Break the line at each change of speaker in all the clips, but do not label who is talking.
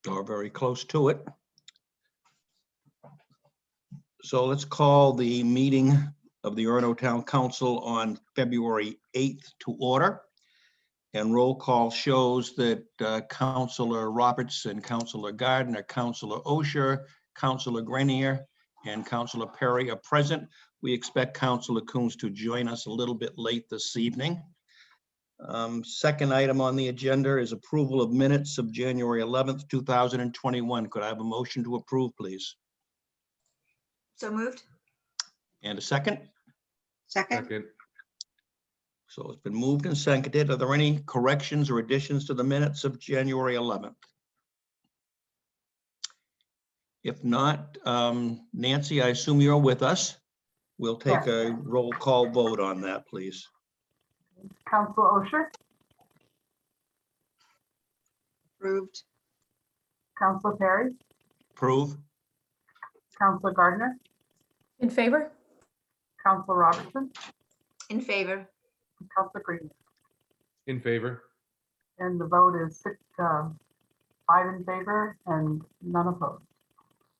or very close to it. So let's call the meeting of the Orono Town Council on February 8th to order. And roll call shows that Councilor Robertson, Councilor Gardner, Councilor Osher, Councilor Grenier, and Councilor Perry are present. We expect Councilor Coons to join us a little bit late this evening. Second item on the agenda is approval of minutes of January 11th, 2021. Could I have a motion to approve, please?
So moved.
And a second?
Second.
So it's been moved and seconded. Are there any corrections or additions to the minutes of January 11th? If not, Nancy, I assume you're with us. We'll take a roll call vote on that, please.
Councilor Osher,
Approved.
Councilor Perry,
Approve?
Councilor Gardner,
In favor?
Councilor Robertson,
In favor.
and Councilor Green.
In favor.
And the vote is 5 in favor and none opposed.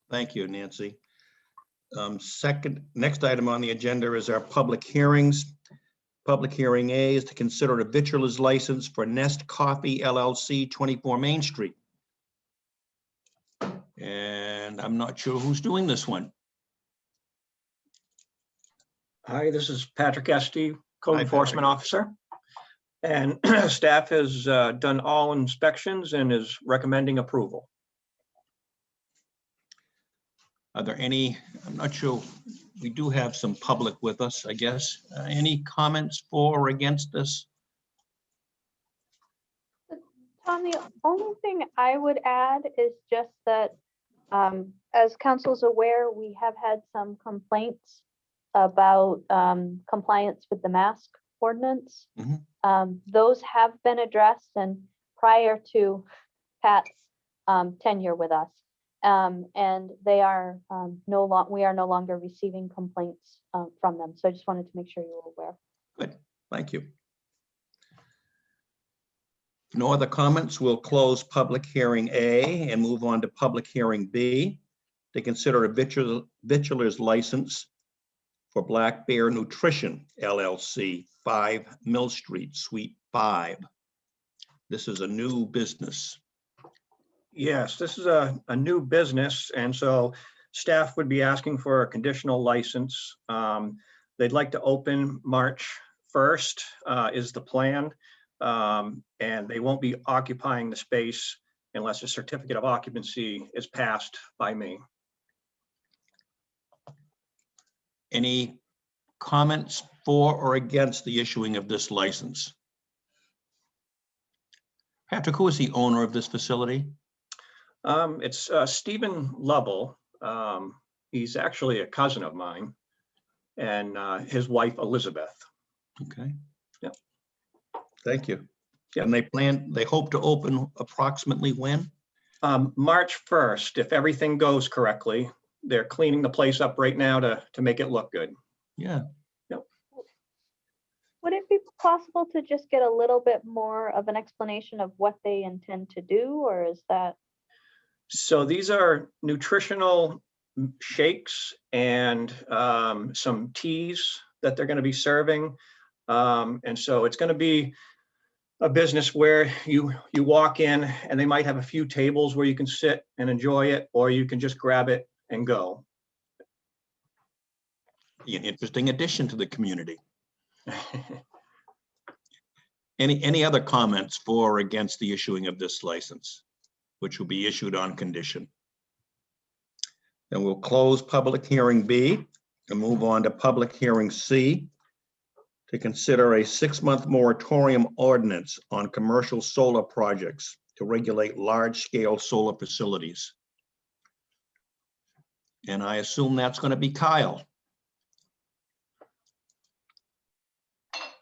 Thank you, Nancy. Next item on the agenda is our public hearings. Public hearing A is to consider a vitulers license for Nest Coffee LLC, 24 Main Street. And I'm not sure who's doing this one.
Hi, this is Patrick Estee, Code
Hi,
Enforcement Officer. And staff has done all inspections and is recommending approval.
Are there any, I'm not sure, we do have some public with us, I guess. Any comments for or against this?
Tom, the only thing I would add is just that, as council's aware, we have had some complaints about compliance with the mask ordinance. Those have been addressed, and prior to Pat's tenure with us, and they are we are no longer receiving complaints from them. So I just wanted to make sure you were aware.
Good, thank you. No other comments, we'll close public hearing A and move on to public hearing B to consider a vitulers license for Black Bear Nutrition LLC, 5 Mill Street, Suite 5. This is a new business.
Yes, this is a new business, and so staff would be asking for a conditional license. They'd like to open March 1st is the plan, and they won't be occupying the space unless a certificate of occupancy is passed by me.
Any comments for or against the issuing of this license? Patrick, who is the owner of this facility?
It's Stephen Lovell. He's actually a cousin of mine, and his wife, Elizabeth.
Okay.
Yep.
Thank you.
Yep.
And they hope to open approximately when?
March 1st, if everything goes correctly. They're cleaning the place up right now to make it look good.
Yeah.
Would it be possible to just get a little bit more of an explanation of what they intend to do, or is that?
So these are nutritional shakes and some teas that they're going to be serving. And so it's going to be a business where you walk in and they might have a few tables where you can sit and enjoy it, or you can just grab it and go.
An interesting addition to the community. Any other comments for or against the issuing of this license, which will be issued on condition? Then we'll close public hearing B and move on to public hearing C to consider a 6-month moratorium ordinance on commercial solar projects to regulate large-scale solar facilities. And I assume that's going to be Kyle.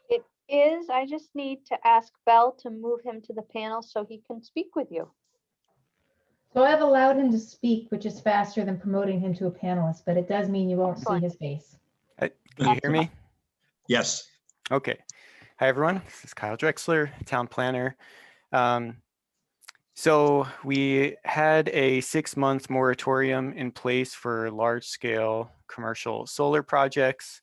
It is, I just need to ask Bell to move him to the panel so he can speak with you.
So I've allowed him to speak, which is faster than promoting him to a panelist, but it does mean you won't see
Excellent.
his face.
Can you hear me?
Yes.
Okay. Hi, everyone. This is Kyle Drexler, town planner. So we had a 6-month moratorium in place for large-scale commercial solar projects.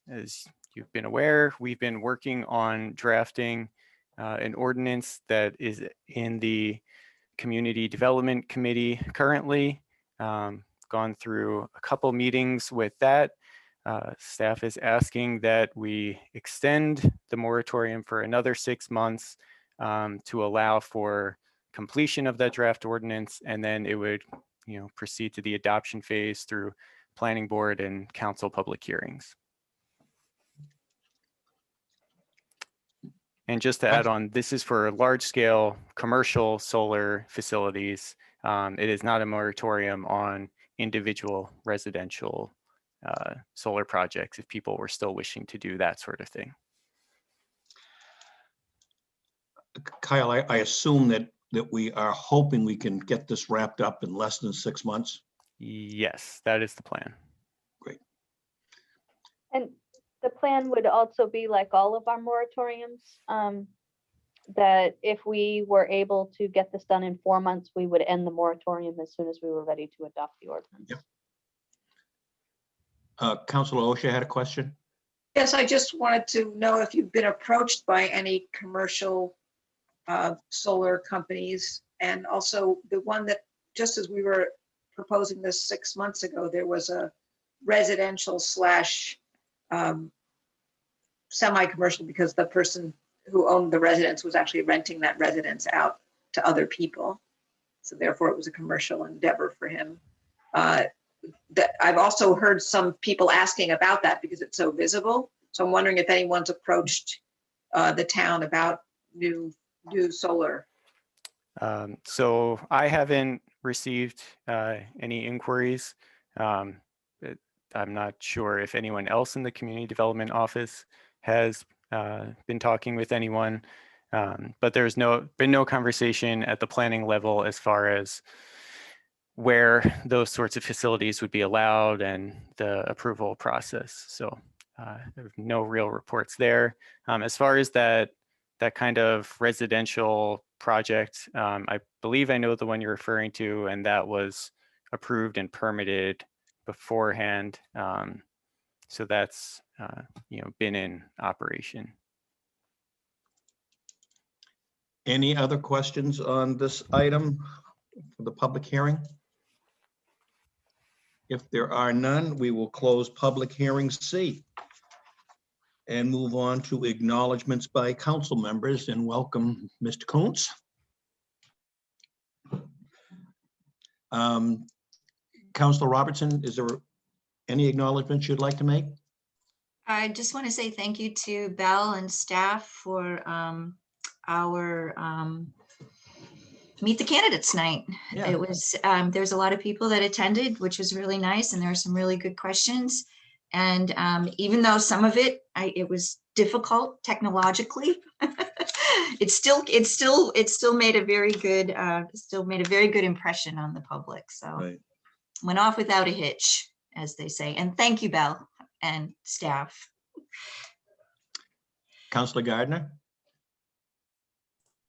As you've been aware, we've been working on drafting an ordinance that is in the Community Development Committee currently. Gone through a couple meetings with that. Staff is asking that we extend the moratorium for another 6 months to allow for completion of that draft ordinance, and then it would, proceed to the adoption phase through planning board and council public hearings. And just to add on, this is for large scale commercial solar facilities. It is not a moratorium on individual residential solar projects if people were still wishing to do that sort of thing.
Kyle, I assume that we are hoping we can get this wrapped up in less than 6 months.
Yes, that is the plan.
And the plan would also be like all of our moratoriums, that if we were able to get this done in 4 months, we would end the moratorium as soon as we were ready to adopt the ordinance.
Yep. Councilor O'Shea had a question.
Yes, I just wanted to know if you've been approached by any commercial solar companies, and also the one that, just as we were proposing this 6 months ago, there was a residential slash semi-commercial, because the person who owned the residence was actually renting that residence out to other people. So therefore it was a commercial endeavor for him. That I've also heard some people asking about that because it's so visible. So I'm wondering if anyone's approached the town about new solar.
So I haven't received any inquiries. I'm not sure if anyone else in the community development office has been talking with anyone, but there's been no conversation at the planning level as far as where those sorts of facilities would be allowed and the approval process. So there are no real reports there. As far as that kind of residential project, I believe I know the one you're referring to, and that was approved and permitted beforehand. So that's been in operation.
Any other questions on this item for the public hearing? If there are none, we will close public hearing C and move on to acknowledgements by council members, and welcome Mr. Kuntz. Councilor Robertson, is there any acknowledgements you'd like to make?
I just want to say thank you to Bell and staff for our Meet the Candidates night.
Yeah.
It was, there's a lot of people that attended, which was really nice, and there were some really good questions. And even though some of it, it was difficult technologically, it still made a very good, impression on the public. So
Right.
went off without a hitch, as they say. And thank you, Bell and staff.
Councilor Gardner?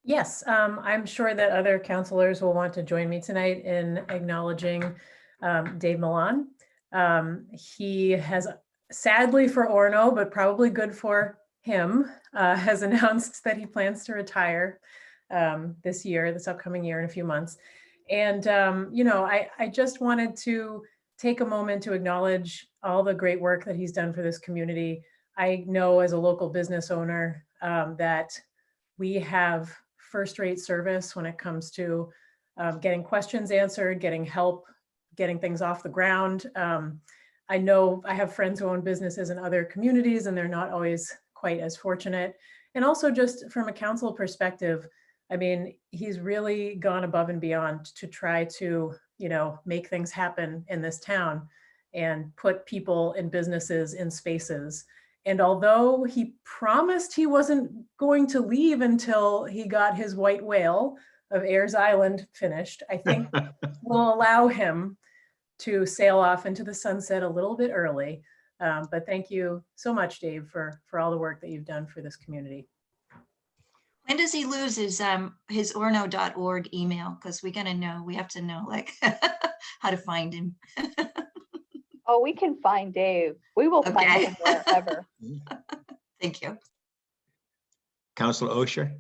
Yes, I'm sure that other counselors will want to join me tonight in acknowledging Dave Milan. He has, sadly for Orono, but probably good for him, has announced that he plans to retire this upcoming year in a few months. And, I just wanted to take a moment to acknowledge all the great work that he's done for this community. I know as a local business owner that we have first-rate service when it comes to getting questions answered, getting help, getting things off the ground. I know I have friends who own businesses in other communities and they're not always quite as fortunate. And also just from a council perspective, I mean, he's really gone above and beyond to try to, make things happen in this town and put people and businesses in spaces. And although he promised he wasn't going to leave until he got his white whale of Ayers Island finished, I think we'll allow him to sail off into the sunset a little bit early. But thank you so much, Dave, for all the work that you've done for this community.
When does he lose his Orono.org email? Because we gotta know, we have to know like how to find him.
Oh, we can find Dave. We will find
Okay.
him wherever.
Thank you.
Councilor Osher?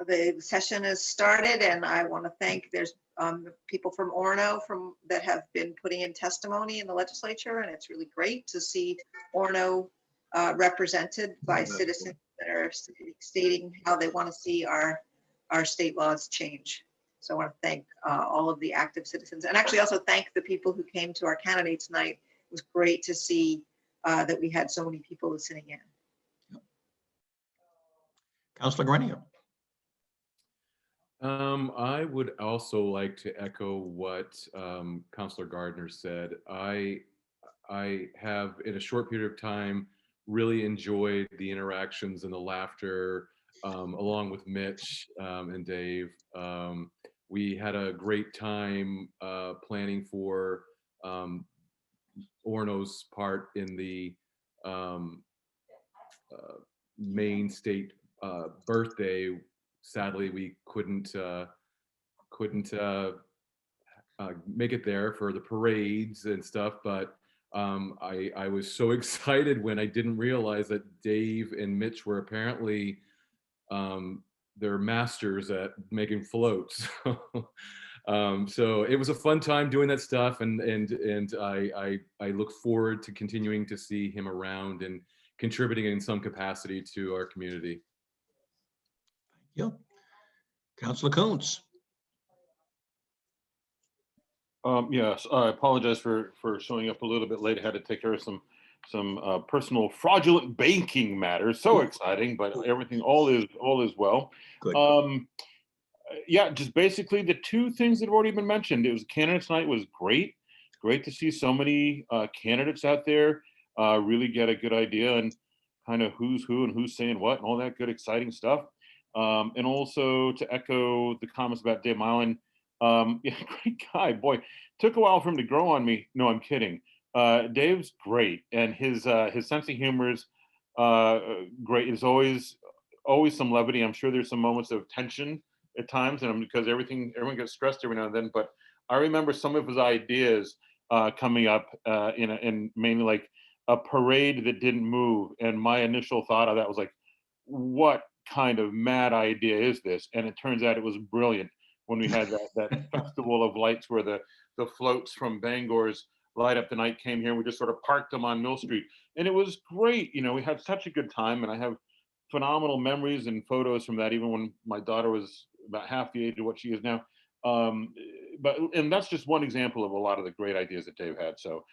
The session has started and I want to thank, there's people from Orono that have been putting in testimony in the legislature, and it's really great to see Orono represented by citizens that are stating how they want to see our state laws change. So I want to thank all of the active citizens, and actually also thank the people who came to our candidates night. It was great to see that we had so many people listening in.
Councilor Grenier?
I would also like to echo what Councilor Gardner said. I have, in a short period of time, really enjoyed the interactions and the laughter along with Mitch and Dave. We had a great time planning for Orono's part in the Maine State birthday. Sadly, we couldn't make it there for the parades and stuff, but I was so excited when I didn't realize that Dave and Mitch were apparently they're masters at making floats. So it was a fun time doing that stuff, and I look forward to continuing to see him around and contributing in some capacity to our community.
Yep. Councilor Coons?
Yes, I apologize for showing up a little bit late. I had to take care of some personal fraudulent banking matters. So exciting, but everything all is well.
Good.
Yeah, just basically the two things that have already been mentioned. It was candidates night was great. Great to see so many candidates out there. Really get a good idea and kind of who's who and who's saying what and all that good exciting stuff. And also to echo the comments about Dave Mylan. Yeah, great guy. Boy, took a while for him to grow on me. No, I'm kidding. Dave's great, and his sense of humor is great. There's always some levity. I'm sure there's some moments of tension at times, and because everyone gets stressed every now and then. But I remember some of his ideas coming up in mainly like a parade that didn't move, and my initial thought of that was like, what kind of mad idea is this? And it turns out it was brilliant when we had that festival of lights where the floats from Bangor's Light Up the Night came here, and we just sort of parked them on Mill Street. And it was great. You know, we had such a good time, and I have phenomenal memories and photos from that, even when my daughter was about half the age of what she is now. And that's just one example of a lot of the great ideas that Dave had. So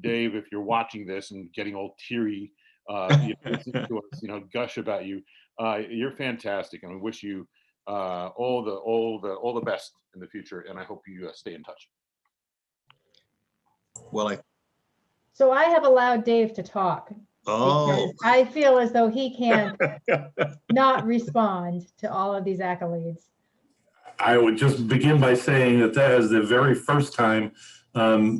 Dave, if you're watching this and getting all teary, listening to us, gush about you, you're fantastic, and we wish you all the best in the future, and I hope you stay in touch.
Well,
So I have allowed Dave to talk.
oh,
Because I feel as though he can't not respond to all of these accolades.
I would just begin by saying that is the very first time.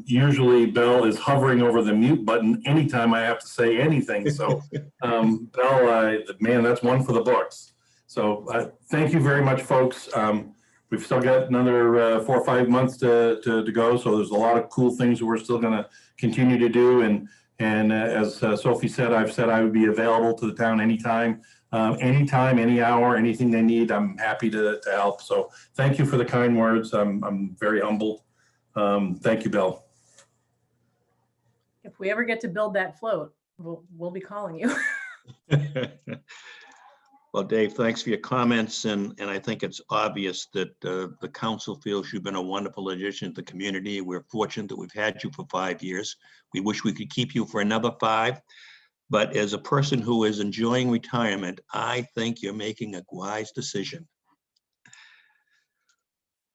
Usually Bell is hovering over the mute button anytime I have to say anything. So Bell, man, that's one for the books. So thank you very much, folks. We've still got another 4 or 5 months to go. So there's a lot of cool things that we're still going to continue to do. And as Sophie said, I've said I would be available to the town anytime, any hour, anything they need. I'm happy to help. So thank you for the kind words. I'm very humbled. Thank you, Bill.
If we ever get to build that float, we'll be calling you.
well, Dave, thanks for your comments. And I think it's obvious that the council feels you've been a wonderful addition to the community. We're fortunate that we've had you for 5 years. We wish we could keep you for another 5. But as a person who is enjoying retirement, I think you're making a wise decision.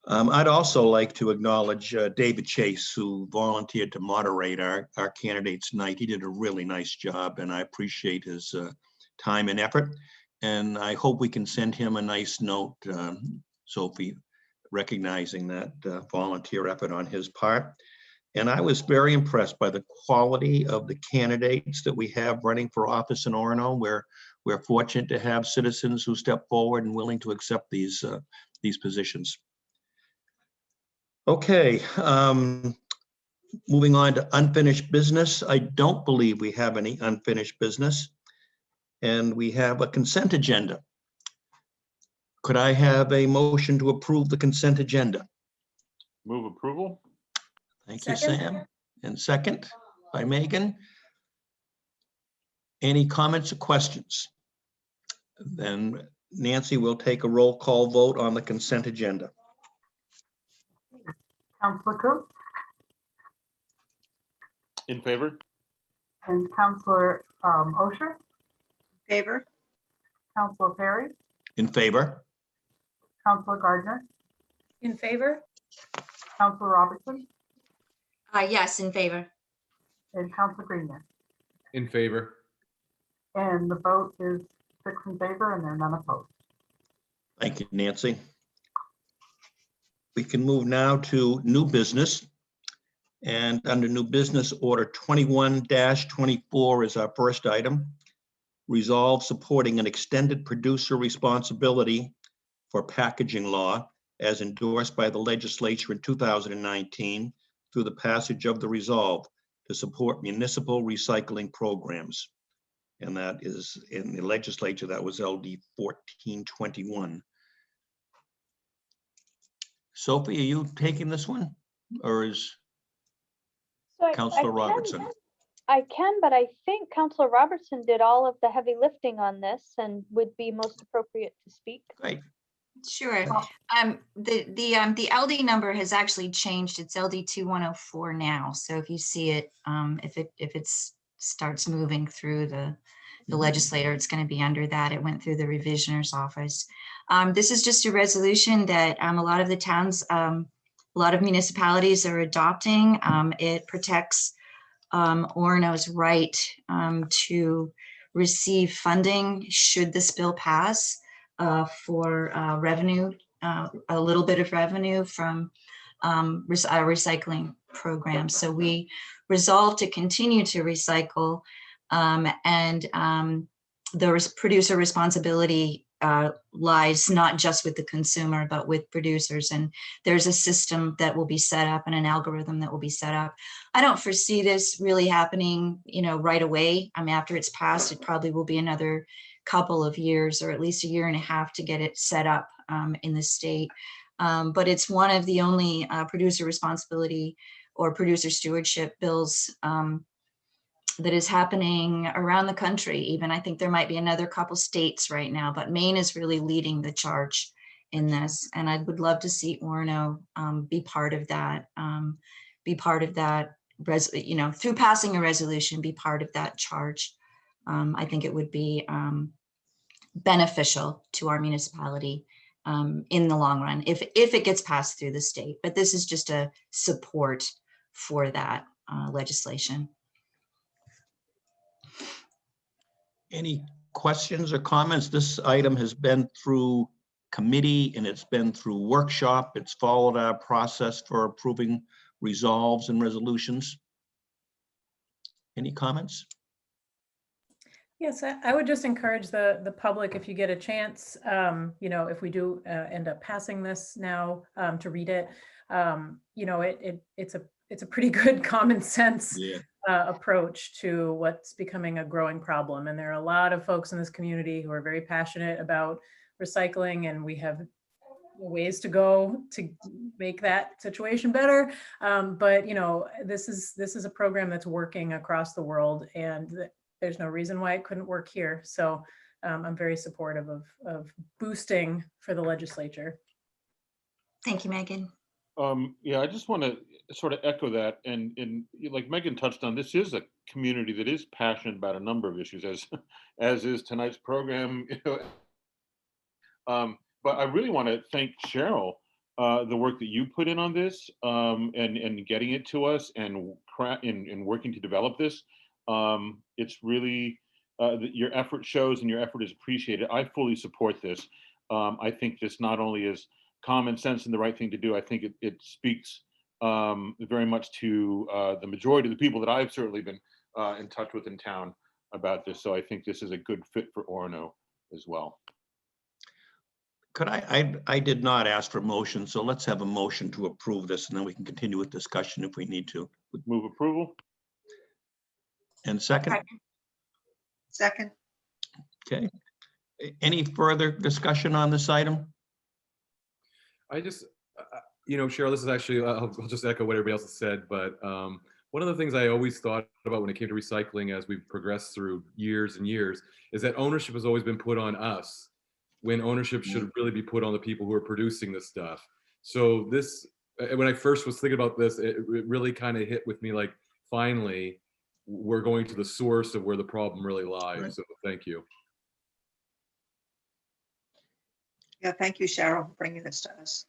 I'd also like to acknowledge David Chase, who volunteered to moderate our candidates night. He did a really nice job, and I appreciate his time and effort. And I hope we can send him a nice note, Sophie, recognizing that volunteer effort on his part. And I was very impressed by the quality of the candidates that we have running for office in Orono. We're fortunate to have citizens who step forward and willing to accept these positions. Okay, moving on to unfinished business. I don't believe we have any unfinished business. And we have a consent agenda. Could I have a motion to approve the consent agenda?
Move approval?
Thank you,
Second.
Sam. And second by Megan. Any comments or questions? Then Nancy will take a roll call vote on the consent agenda.
Counselor Cook
In favor?
and Counselor Osher,
Favor?
Counselor Perry,
In favor?
Counselor Gardner,
In favor?
Counselor Robertson,
Yes, in favor.
and Counselor Greenyer.
In favor.
And the vote is 6 in favor and there are none opposed.
Thank you, Nancy. We can move now to new business. And under new business, order 21-24 is our first item. Resolve supporting an extended producer responsibility for packaging law as endorsed by the legislature in 2019 through the passage of the resolve to support municipal recycling programs. And that is in the legislature, that was LD 1421. Sophie, are you taking this one? Or is
So I
Counselor
can-
Robertson?
I can, but I think Counselor Robertson did all of the heavy lifting on this and would be most appropriate to speak.
Great.
Sure. The LD number has actually changed. It's LD 2104 now. So if you see it, if it starts moving through the legislator, it's going to be under that. It went through the revisioner's office. This is just a resolution that a lot of the towns, a lot of municipalities are adopting. It protects Orono's right to receive funding should this bill pass for revenue, a little bit of revenue from recycling programs. So we resolve to continue to recycle, and the producer responsibility lies not just with the consumer, but with producers. And there's a system that will be set up and an algorithm that will be set up. I don't foresee this really happening, right away. After it's passed, it probably will be another couple of years, or at least a year and a half to get it set up in the state. But it's one of the only producer responsibility or producer stewardship bills that is happening around the country. Even I think there might be another couple states right now, but Maine is really leading the charge in this. And I would love to see Orono be part of that, through passing a resolution, be part of that charge. I think it would be beneficial to our municipality in the long run if it gets passed through the state. But this is just a support for that legislation.
Any questions or comments? This item has been through committee and it's been through workshop. It's followed our process for approving resolves and resolutions. Any comments?
Yes, I would just encourage the public, if you get a chance, if we do end up passing this now, to read it. It's a pretty good common sense approach to what's becoming a growing problem. And there are a lot of folks in this community who are very passionate about recycling, and we have ways to go to make that situation better. But this is a program that's working across the world, and there's no reason why it couldn't work here. So I'm very supportive of boosting for the legislature.
Thank you, Megan.
Yeah, I just want to sort of echo that. And like Megan touched on, this is a community that is passionate about a number of issues, as is tonight's program. But I really want to thank Cheryl, the work that you put in on this, and getting it to us and working to develop this. It's really, your effort shows and your effort is appreciated. I fully support this. I think this not only is common sense and the right thing to do, I think it speaks very much to the majority of the people that I've certainly been in touch with in town about this. So I think this is a good fit for Orono as well.
Could I did not ask for motion, so let's have a motion to approve this, and then we can continue with discussion if we need to.
Move approval.
And second,
Second,
okay. Any further discussion on this item?
I just, Cheryl, this is actually, I'll just echo what everybody else has said, but one of the things I always thought about when it came to recycling as we've progressed through years and years is that ownership has always been put on us, when ownership should really be put on the people who are producing this stuff. So this, when I first was thinking about this, it really kind of hit with me like, finally, we're going to the source of where the problem really lies.
Right.
So thank you.
yeah, thank you, Cheryl, for bringing this to us.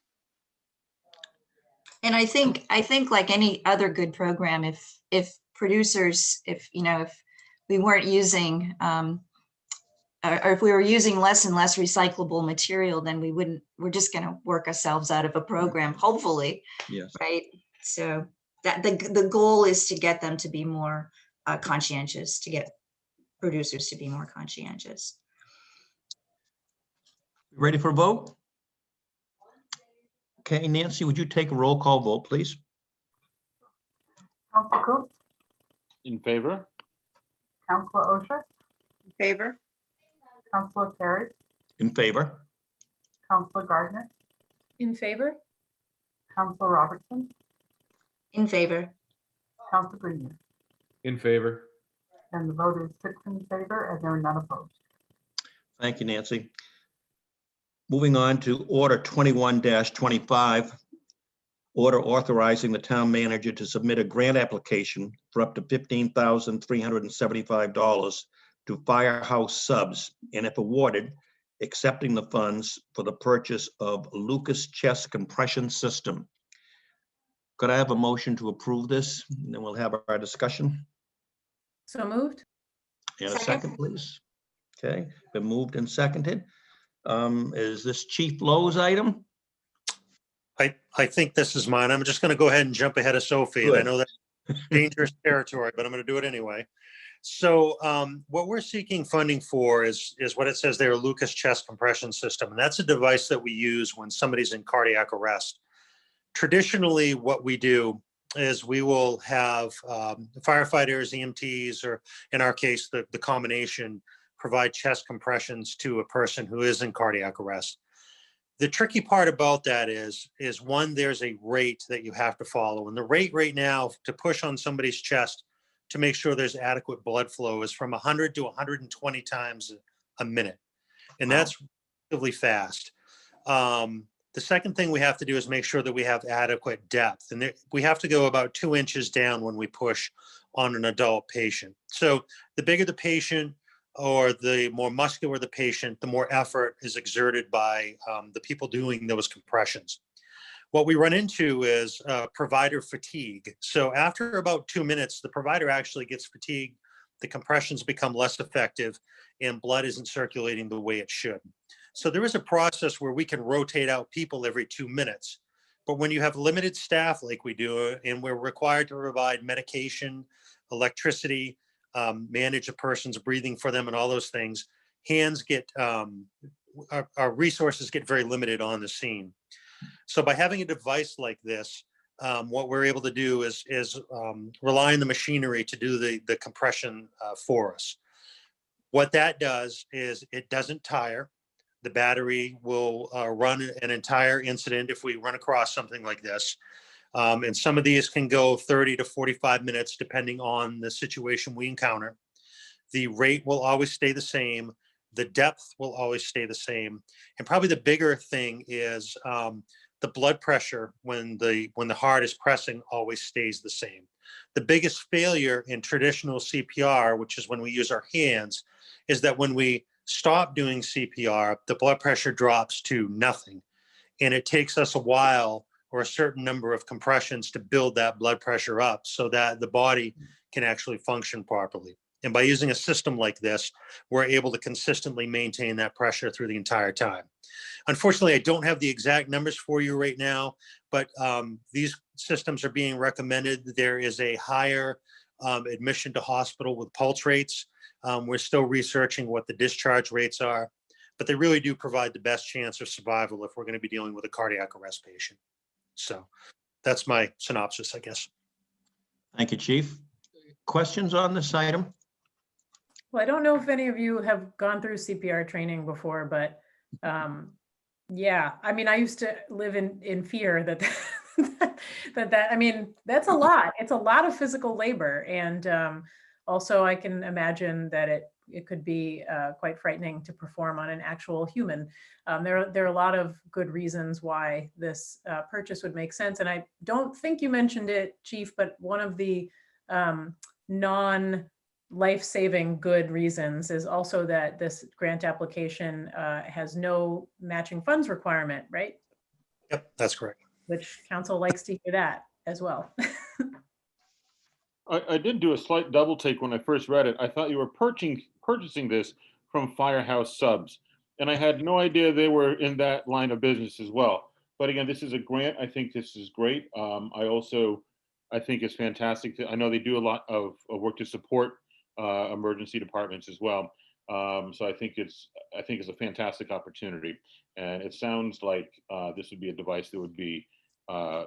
And I think like any other good program, if producers, if we weren't using, or if we were using less and less recyclable material, then we're just going to work ourselves out of a program, hopefully.
Yes.
Right. So that the goal is to get them to be more conscientious, to get producers to be more conscientious.
Ready for a vote? Okay, Nancy, would you take a roll call vote, please?
Council Cook,
In favor?
Councilor Osher,
In favor?
Councilor Terry,
In favor?
Councilor Gardner,
In favor?
Councilor Robertson,
In favor.
Councilor Greenwood.
In favor.
And the vote is 6 in favor and there are none opposed.
Thank you, Nancy. Moving on to Order 21-25, order authorizing the town manager to submit a grant application for up to $15,375 to Firehouse Subs, and if awarded, accepting the funds for the purchase of Lucas chest compression system. Could I have a motion to approve this? And then we'll have our discussion.
So moved?
And a
Second.
second, please. Okay, been moved and seconded. Is this Chief Lowe's item?
I think this is mine. I'm just going to go ahead and jump ahead of Sophie. And I
Good.
know that's dangerous territory, but I'm going to do it anyway. So what we're seeking funding for is what it says there, Lucas chest compression system. And that's a device that we use when somebody's in cardiac arrest. Traditionally, what we do is we will have firefighters, EMTs, or in our case, the combination, provide chest compressions to a person who is in cardiac arrest. The tricky part about that is one, there's a rate that you have to follow. And the rate right now to push on somebody's chest to make sure there's adequate blood flow is from 100 to 120 times a minute. And that's relatively fast. The second thing we have to do is make sure that we have adequate depth. And we have to go about 2 inches down when we push on an adult patient. So the bigger the patient, or the more muscular the patient, the more effort is exerted by the people doing those compressions. What we run into is provider fatigue. So after about 2 minutes, the provider actually gets fatigued, the compressions become less effective, and blood isn't circulating the way it should. So there is a process where we can rotate out people every 2 minutes. But when you have limited staff like we do, and we're required to provide medication, electricity, manage a person's breathing for them and all those things, hands get, our resources get very limited on the scene. So by having a device like this, what we're able to do is rely on the machinery to do the compression for us. What that does is it doesn't tire. The battery will run an entire incident if we run across something like this. And some of these can go 30 to 45 minutes, depending on the situation we encounter. The rate will always stay the same. The depth will always stay the same. And probably the bigger thing is the blood pressure when the heart is pressing always stays the same. The biggest failure in traditional CPR, which is when we use our hands, is that when we stop doing CPR, the blood pressure drops to nothing. And it takes us a while or a certain number of compressions to build that blood pressure up so that the body can actually function properly. And by using a system like this, we're able to consistently maintain that pressure through the entire time. Unfortunately, I don't have the exact numbers for you right now, but these systems are being recommended. There is a higher admission to hospital with pulse rates. We're still researching what the discharge rates are, but they really do provide the best chance of survival if we're going to be dealing with a cardiac arrest patient. So that's my synopsis, I guess.
Thank you, Chief. Questions on this item?
Well, I don't know if any of you have gone through CPR training before, but yeah, I mean, I used to live in fear that I mean, that's a lot. It's a lot of physical labor. And also I can imagine that it could be quite frightening to perform on an actual human. There are a lot of good reasons why this purchase would make sense. And I don't think you mentioned it, Chief, but one of the non-life-saving good reasons is also that this grant application has no matching funds requirement, right?
Yep, that's correct.
Which council likes to hear that as well.
I did do a slight double take when I first read it. I thought you were purchasing this from Firehouse Subs, and I had no idea they were in that line of business as well. But again, this is a grant. I think this is great. I think it's fantastic. I know they do a lot of work to support emergency departments as well. So I think it's a fantastic opportunity, and it sounds like this would be a device that would be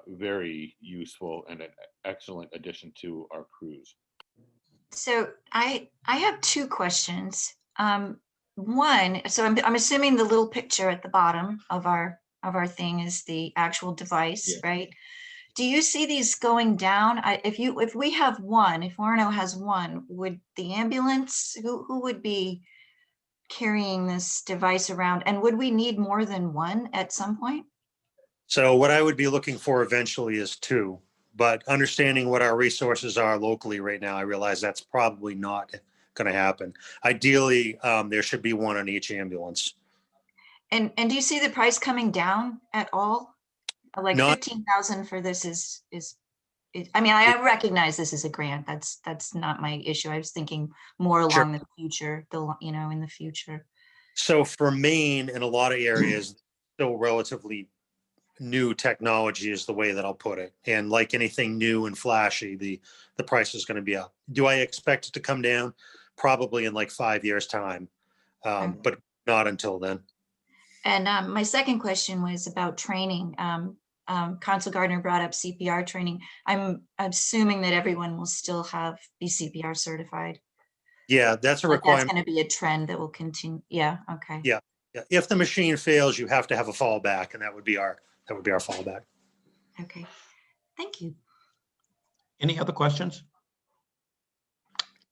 very useful and an excellent addition to our crews.
So I have two questions. One, so I'm assuming the little picture at the bottom of our thing is the actual device,
Yeah.
right? Do you see these going down? If we have one, if Orono has one, would the ambulance, who would be carrying this device around? And would we need more than one at some point?
So what I would be looking for eventually is two, but understanding what our resources are locally right now, I realize that's probably not going to happen. Ideally, there should be one on each ambulance.
And do you see the price coming down at all? Like
Not-
15,000 for this is I mean, I recognize this is a grant. That's not my issue. I was thinking more along the future, in the future.
So for Maine, in a lot of areas, still relatively new technology is the way that I'll put it. And like anything new and flashy, the price is going to be up. Do I expect it to come down? Probably in like 5 years' time, but not until then.
And my second question was about training. Consul Gardner brought up CPR training. I'm assuming that everyone will still be CPR certified.
Yeah, that's a
But
requirement.
that's going to be a trend that will continue. Yeah. Okay.
Yeah. If the machine fails, you have to have a fallback, and that would be our fallback.
Okay. Thank you.
Any other questions?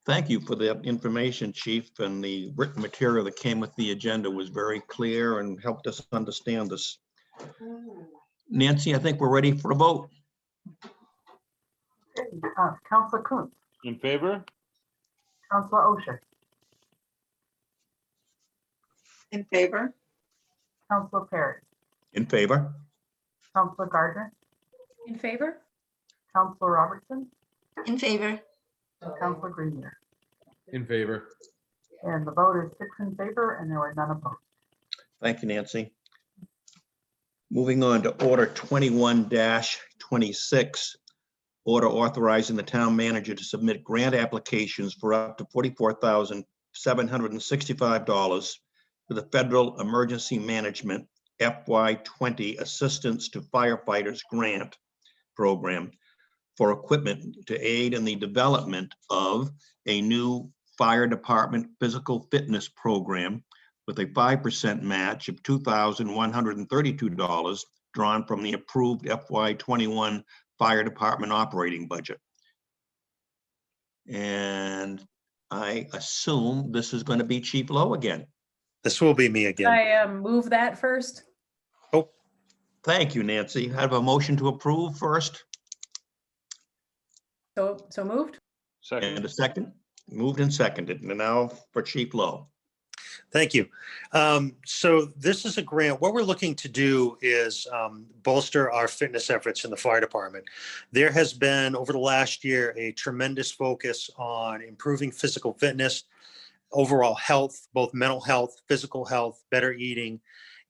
Thank you for the information, Chief, and the written material that came with the agenda was very clear and helped us understand this. Nancy, I think we're ready for a vote.
Okay, Councilor Kuntz,
In favor?
Councilor Osher,
In favor?
Councilor Perry,
In favor?
Councilor Gardner,
In favor?
Councilor Robertson,
In favor.
and Councilor Greenyer.
In favor.
And the vote is 6 in favor, and there were none opposed.
Thank you, Nancy. Moving on to Order 21-26, order authorizing the town manager to submit grant applications for up to $44,765 to the Federal Emergency Management FY20 Assistance to Firefighters Grant Program for equipment to aid in the development of a new fire department physical fitness program with a 5% match of $2,132 drawn from the approved FY21 fire department operating budget. And I assume this is going to be Chief Lowe again.
This will be me again.
I move that first.
Oh,
Thank you, Nancy. I have a motion to approve first
So moved.
and
Second.
a second. Moved and seconded. And now for Chief Lowe.
thank you. So this is a grant. What we're looking to do is bolster our fitness efforts in the fire department. There has been, over the last year, a tremendous focus on improving physical fitness, overall health, both mental health, physical health, better eating.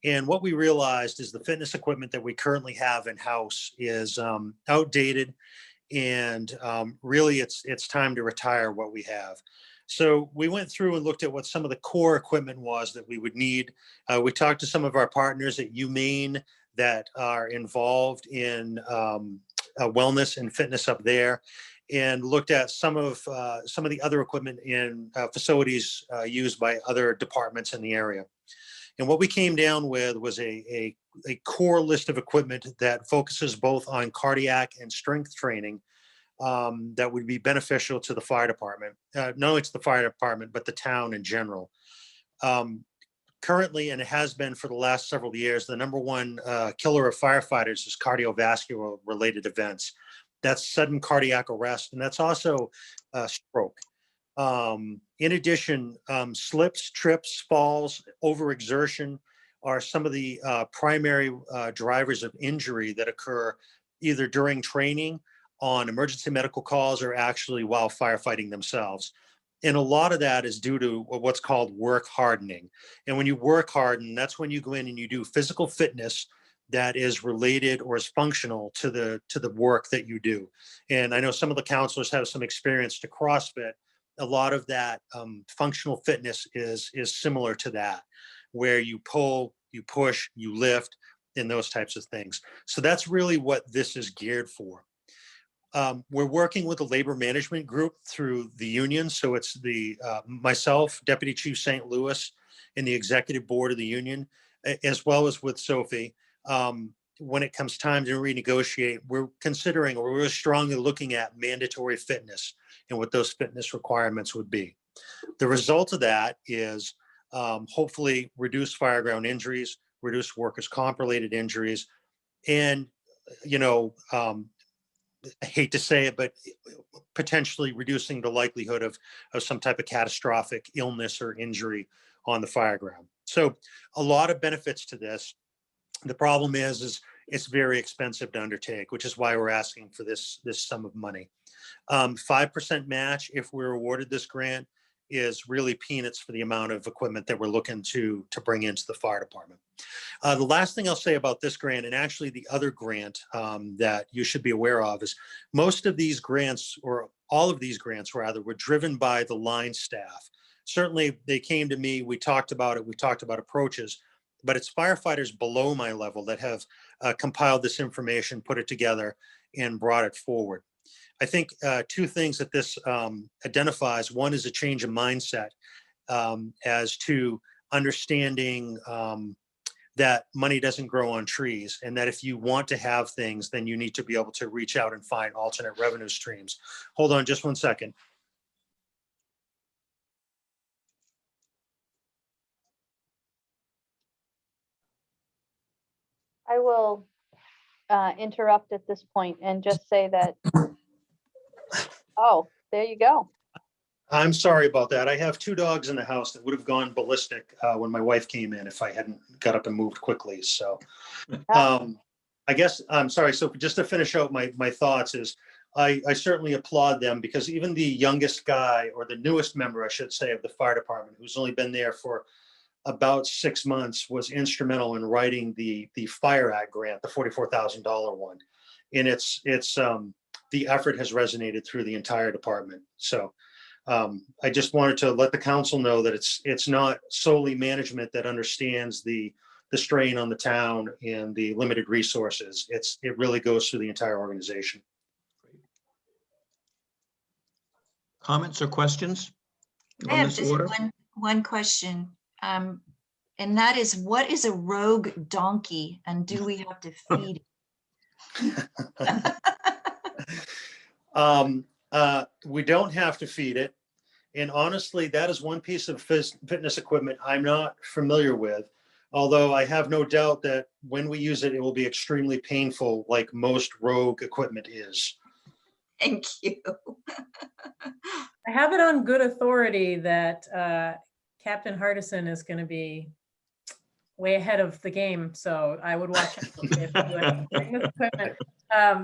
And what we realized is the fitness equipment that we currently have in-house is outdated, and really it's time to retire what we have. So we went through and looked at what some of the core equipment was that we would need. We talked to some of our partners at UMaine that are involved in wellness and fitness up there, and looked at some of the other equipment in facilities used by other departments in the area. And what we came down with was a core list of equipment that focuses both on cardiac and strength training that would be beneficial to the fire department, not only to the fire department, but the town in general. Currently, and it has been for the last several years, the number one killer of firefighters is cardiovascular related events. That's sudden cardiac arrest, and that's also stroke. In addition, slips, trips, falls, overexertion are some of the primary drivers of injury that occur either during training, on emergency medical calls, or actually while firefighting themselves. And a lot of that is due to what's called work hardening. And when you work harden, that's when you go in and you do physical fitness that is related or is functional to the work that you do. And I know some of the counselors have some experience to CrossFit. A lot of that functional fitness is similar to that, where you pull, you push, you lift, and those types of things. So that's really what this is geared for. We're working with the labor management group through the union. So it's the myself, Deputy Chief St. Louis, and the executive board of the union, as well as with Sophie. When it comes time to renegotiate, we're considering, or we're strongly looking at mandatory fitness and what those fitness requirements would be. The result of that is hopefully reduce fireground injuries, reduce workers' comp related injuries, and, you know, I hate to say it, but potentially reducing the likelihood of some type of catastrophic illness or injury on the fireground. So a lot of benefits to this. The problem is it's very expensive to undertake, which is why we're asking for this sum of money. 5% match, if we're awarded this grant, is really peanuts for the amount of equipment that we're looking to bring into the fire department. The last thing I'll say about this grant, and actually the other grant that you should be aware of, is most of these grants, or all of these grants rather, were driven by the line staff. Certainly they came to me, we talked about it, we talked about approaches, but it's firefighters below my level that have compiled this information, put it together, and brought it forward. I think two things that this identifies. One is a change of mindset as to understanding that money doesn't grow on trees, and that if you want to have things, then you need to be able to reach out and find alternate revenue streams. Hold on just one second.
I will interrupt at this point and just say that, oh, there you go.
I'm sorry about that. I have two dogs in the house that would have gone ballistic when my wife came in if I hadn't got up and moved quickly. So I guess, I'm sorry. So just to finish out my thoughts is I certainly applaud them, because even the youngest guy, or the newest member, I should say, of the fire department, who's only been there for about 6 months, was instrumental in writing the Fire Act grant, the $44,000 one. And it's the effort has resonated through the entire department. So I just wanted to let the council know that it's not solely management that understands the strain on the town and the limited resources. It really goes through the entire organization.
Comments or questions
I
on
have
this
just
order?
one question. And that is, what is a rogue donkey, and do we have to feed
it? We don't have to feed it. And honestly, that is one piece of fitness equipment I'm not familiar with. Although I have no doubt that when we use it, it will be extremely painful, like most rogue equipment is.
Thank you.
I have it on good authority that Captain Hardison is going to be way ahead of the game, so I would watch out if you have fitness equipment.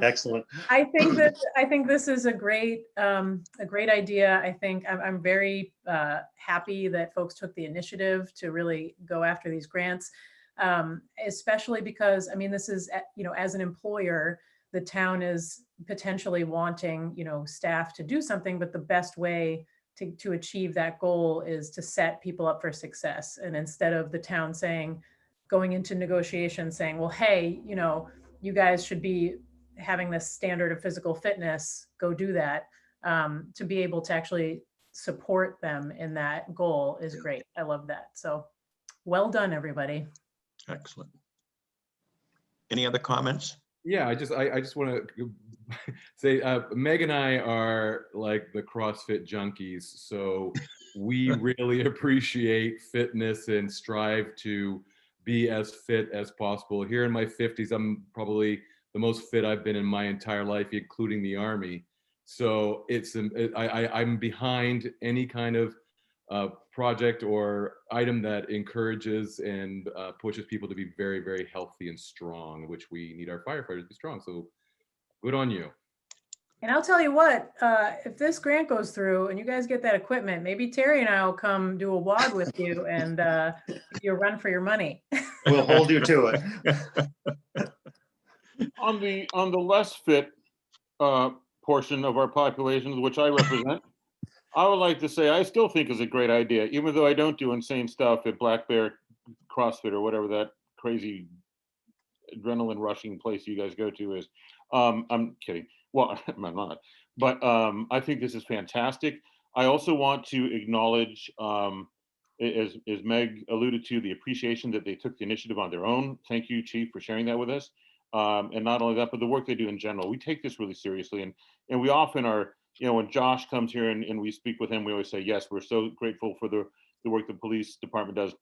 Excellent.
I think this is a great idea. I think I'm very happy that folks took the initiative to really go after these grants. Especially because, I mean, this is, as an employer, the town is potentially wanting, staff to do something, but the best way to achieve that goal is to set people up for success. And instead of the town going into negotiations saying, well, hey, you guys should be having this standard of physical fitness, go do that. To be able to actually support them in that goal is great. I love that. So well done, everybody.
Excellent. Any other comments?
Yeah, I just want to say Meg and I are like the CrossFit junkies, so we really appreciate fitness and strive to be as fit as possible. Here in my 50s, I'm probably the most fit I've been in my entire life, including the Army. So I'm behind any kind of project or item that encourages and pushes people to be very, very healthy and strong, which we need our firefighters to be strong. So good on you.
And I'll tell you what, if this grant goes through and you guys get that equipment, maybe Terry and I will come do a WOD with you and you'll run for your money.
We'll hold you to it.
On the less fit portion of our population, which I represent, I would like to say I still think is a great idea, even though I don't do insane stuff at Black Bear CrossFit or whatever that crazy adrenaline rushing place you guys go to is. I'm kidding. Well, I'm not. But I think this is fantastic. I also want to acknowledge, as Meg alluded to, the appreciation that they took the initiative on their own. Thank you, Chief, for sharing that with us. And not only that, but the work they do in general. We take this really seriously. And we often are, when Josh comes here and we speak with him, we always say, yes, we're so grateful for the work the police department does.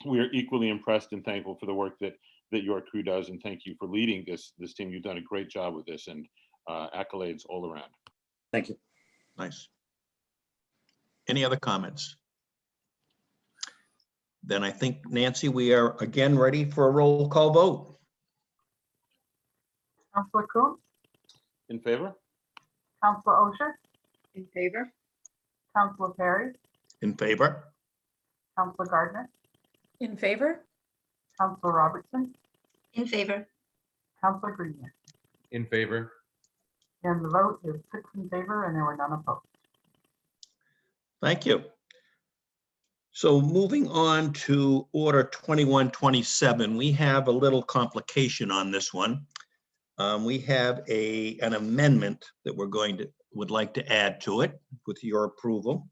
We are equally impressed and thankful for the work that your crew does. And thank you for leading this team. You've done a great job with this, and accolades all around.
Thank you.
Nice. Any other comments? Then I think, Nancy, we are again ready for a roll call vote.
Councilor Coon,
In favor?
Councilor Osher,
In favor?
Councilor Perry,
In favor?
Councilor Gardner,
In favor?
Councilor Robertson,
In favor.
Councilor Greener.
In favor?
And the vote is 6 in favor and there were none opposed.
Thank you. So moving on to Order 2127, we have a little complication on this one. We have an amendment that would like to add to it with your approval.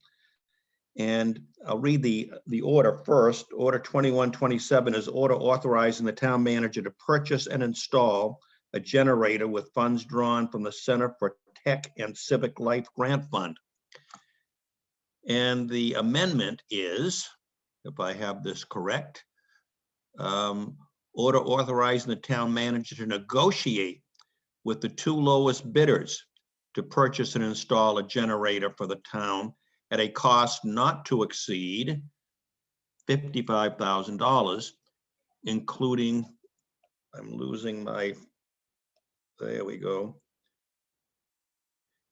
And I'll read the order first. Order 2127 is order authorizing the town manager to purchase and install a generator with funds drawn from the Center for Tech and Civic Life Grant Fund. And the amendment is, if I have this correct, order authorizing the town manager to negotiate with the two lowest bidders to purchase and install a generator for the town at a cost not to exceed $55,000, including, I'm losing my, there we go,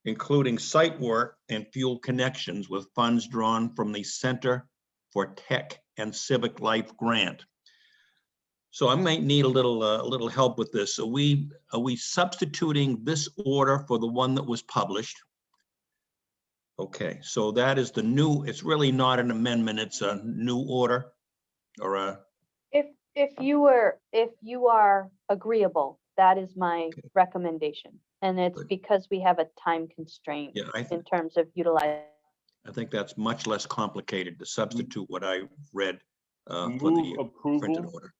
including site work and fuel connections with funds drawn from the Center for Tech and Civic Life Grant. So I might need a little help with this. Are we substituting this order for the one that was published? Okay, so that is the new, it's really not an amendment, it's a new order or a.
If you are agreeable, that is my recommendation. And it's
Good.
because we have a time constraint
Yeah,
in terms of utilizing.
I think that's much less complicated to substitute what I read for
Move
the
approval.
printed order.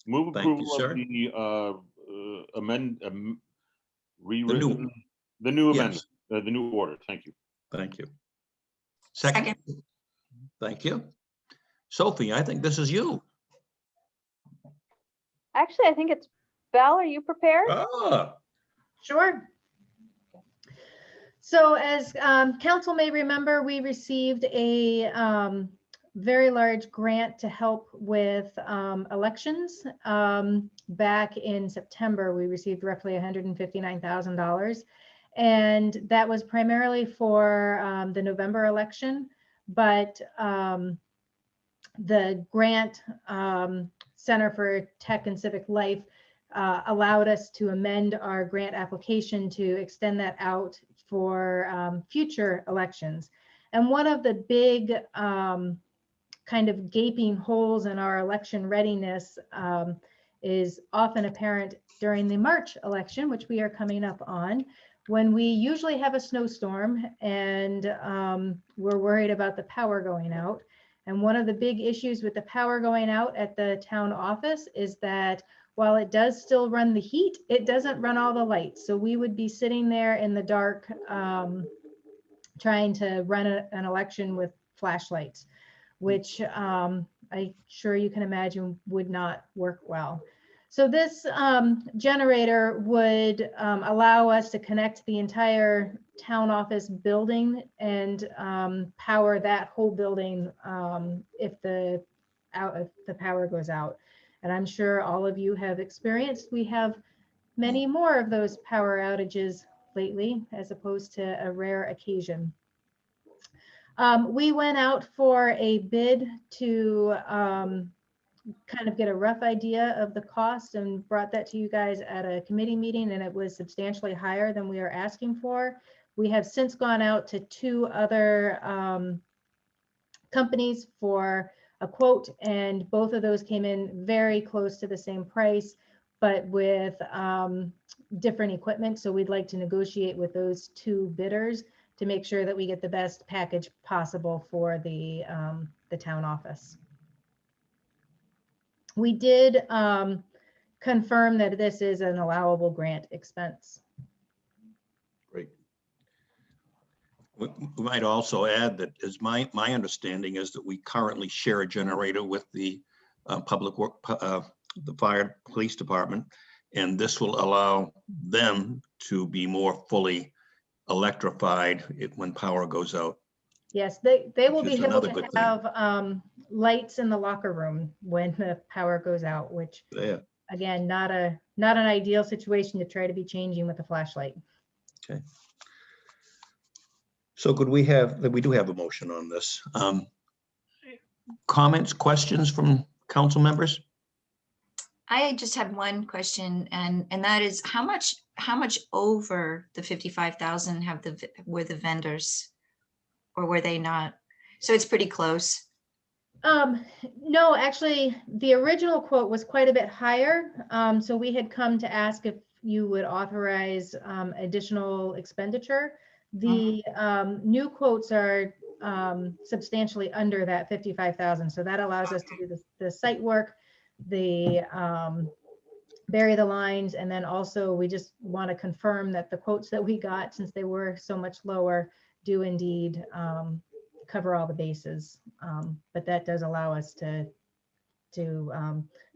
Move
Thank you,
approval
sir.
of the
new.
the new
Yes.
amendment, the new order. Thank you.
Thank you. Second. Thank you. Sophie, I think this is you.
Actually, I think it's Val, are you prepared?
Ah,
Sure. So as council may remember, we received a very large grant to help with elections. Back in September, we received roughly $159,000. And that was primarily for the November election. But the grant Center for Tech and Civic Life allowed us to amend our grant application to extend that out for future elections. And one of the big kind of gaping holes in our election readiness is often apparent during the March election, which we are coming up on, when we usually have a snowstorm and we're worried about the power going out. And one of the big issues with the power going out at the town office is that while it does still run the heat, it doesn't run all the lights. So we would be sitting there in the dark trying to run an election with flashlights, which I'm sure you can imagine would not work well. So this generator would allow us to connect the entire town office building and power that whole building if the power goes out. And I'm sure all of you have experienced, we have many more of those power outages lately, as opposed to a rare occasion. We went out for a bid to kind of get a rough idea of the cost and brought that to you guys at a committee meeting, and it was substantially higher than we are asking for. We have since gone out to 2 other companies for a quote, and both of those came in very close to the same price, but with different equipment. So we'd like to negotiate with those 2 bidders to make sure that we get the best package possible for the town office. We did confirm that this is an allowable grant expense.
Great. We might also add that, as my understanding is, that we currently share a generator with the the fire police department, and this will allow them to be more fully electrified when power goes out.
Yes, they will
Which
be
is
able
another
to
good thing.
have lights in the locker room when the power goes out, which
Yeah.
again, not an ideal situation to try to be changing with a flashlight.
Okay. So we do have a motion on this. Comments, questions from council members?
I just had one question, and that is how much over the 55,000 were the vendors, or were they not? So it's pretty close.
No, actually, the original quote was quite a bit higher. So we had come to ask if you would authorize additional expenditure. The new quotes are substantially under that 55,000. So that allows us to do the site work, the bury the lines, and then also we just want to confirm that the quotes that we got, since they were so much lower, do indeed cover all the bases. But that does allow us to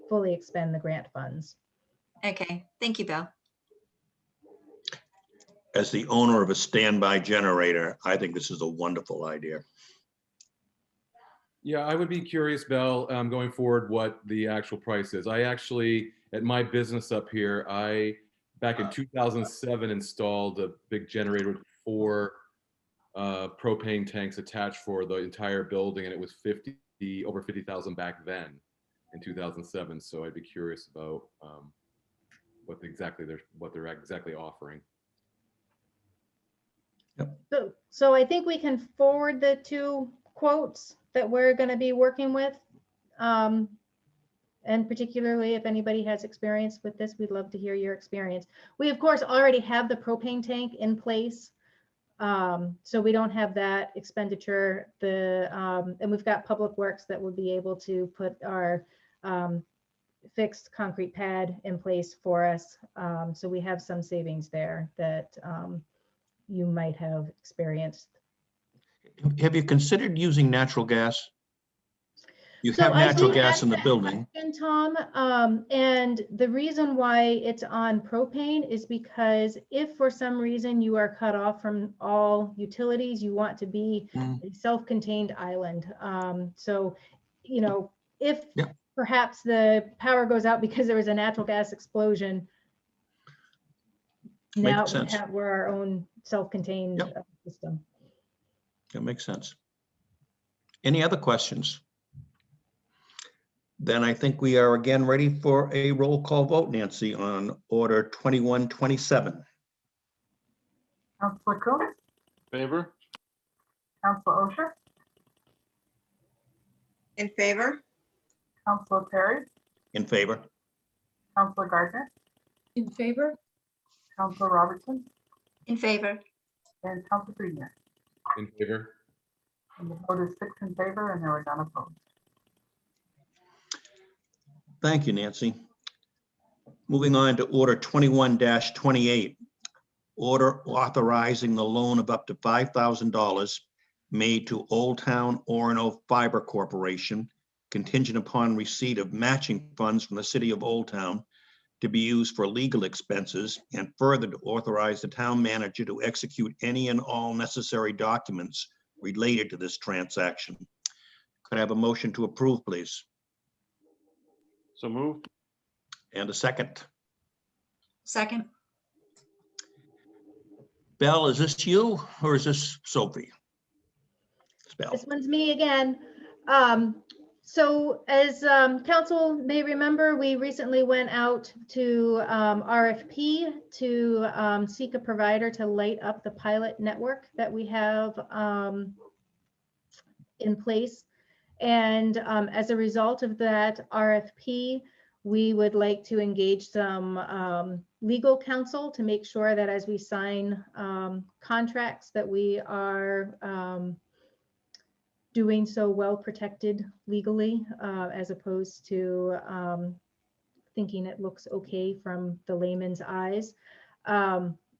fully expend the grant funds.
Okay, thank you, Bill.
As the owner of a standby generator, I think this is a wonderful idea.
Yeah, I would be curious, Belle, going forward, what the actual price is. I actually, at my business up here, back in 2007, installed a big generator with 4 propane tanks attached for the entire building, and it was over 50,000 back then in 2007. So I'd be curious about what they're exactly offering.
So I think we can forward the 2 quotes that we're going to be working with. And particularly if anybody has experience with this, we'd love to hear your experience. We, of course, already have the propane tank in place. So we don't have that expenditure. And we've got Public Works that would be able to put our fixed concrete pad in place for us. So we have some savings there that you might have experienced.
Have you considered using natural gas? You
So
have
I
natural
did
gas
ask
in the
that
building.
question, Tom, and the reason why it's on propane is because if for some reason you are cut off from all utilities, you want to be a self-contained island. So, you know, if perhaps the power goes out because there was a natural gas explosion, now we're our own self-contained system.
That makes sense. Any other questions? Then I think we are again ready for a roll call vote, Nancy, on order 2127.
Counselor Coon,
Favor?
Counselor Osher,
In favor?
Counselor Perry,
In favor?
Counselor Gardner,
In favor?
Counselor Robertson,
In favor?
and Counselor Greener.
In favor?
And the vote is 6 in favor and there were none opposed.
Thank you, Nancy. Moving on to order 21-28. Order authorizing the loan of up to $5,000 made to Old Town Orono Fiber Corporation contingent upon receipt of matching funds from the city of Old Town to be used for legal expenses, and further to authorize the town manager to execute any and all necessary documents related to this transaction. Could I have a motion to approve, please?
So moved.
And a second.
Second?
Belle, is this you or is this Sophie? It's Belle.
This one's me again. So as council may remember, we recently went out to RFP to seek a provider to light up the pilot network that we have in place. And as a result of that RFP, we would like to engage some legal counsel to make sure that as we sign contracts that we are doing so well protected legally, as opposed to thinking it looks okay from the layman's eyes.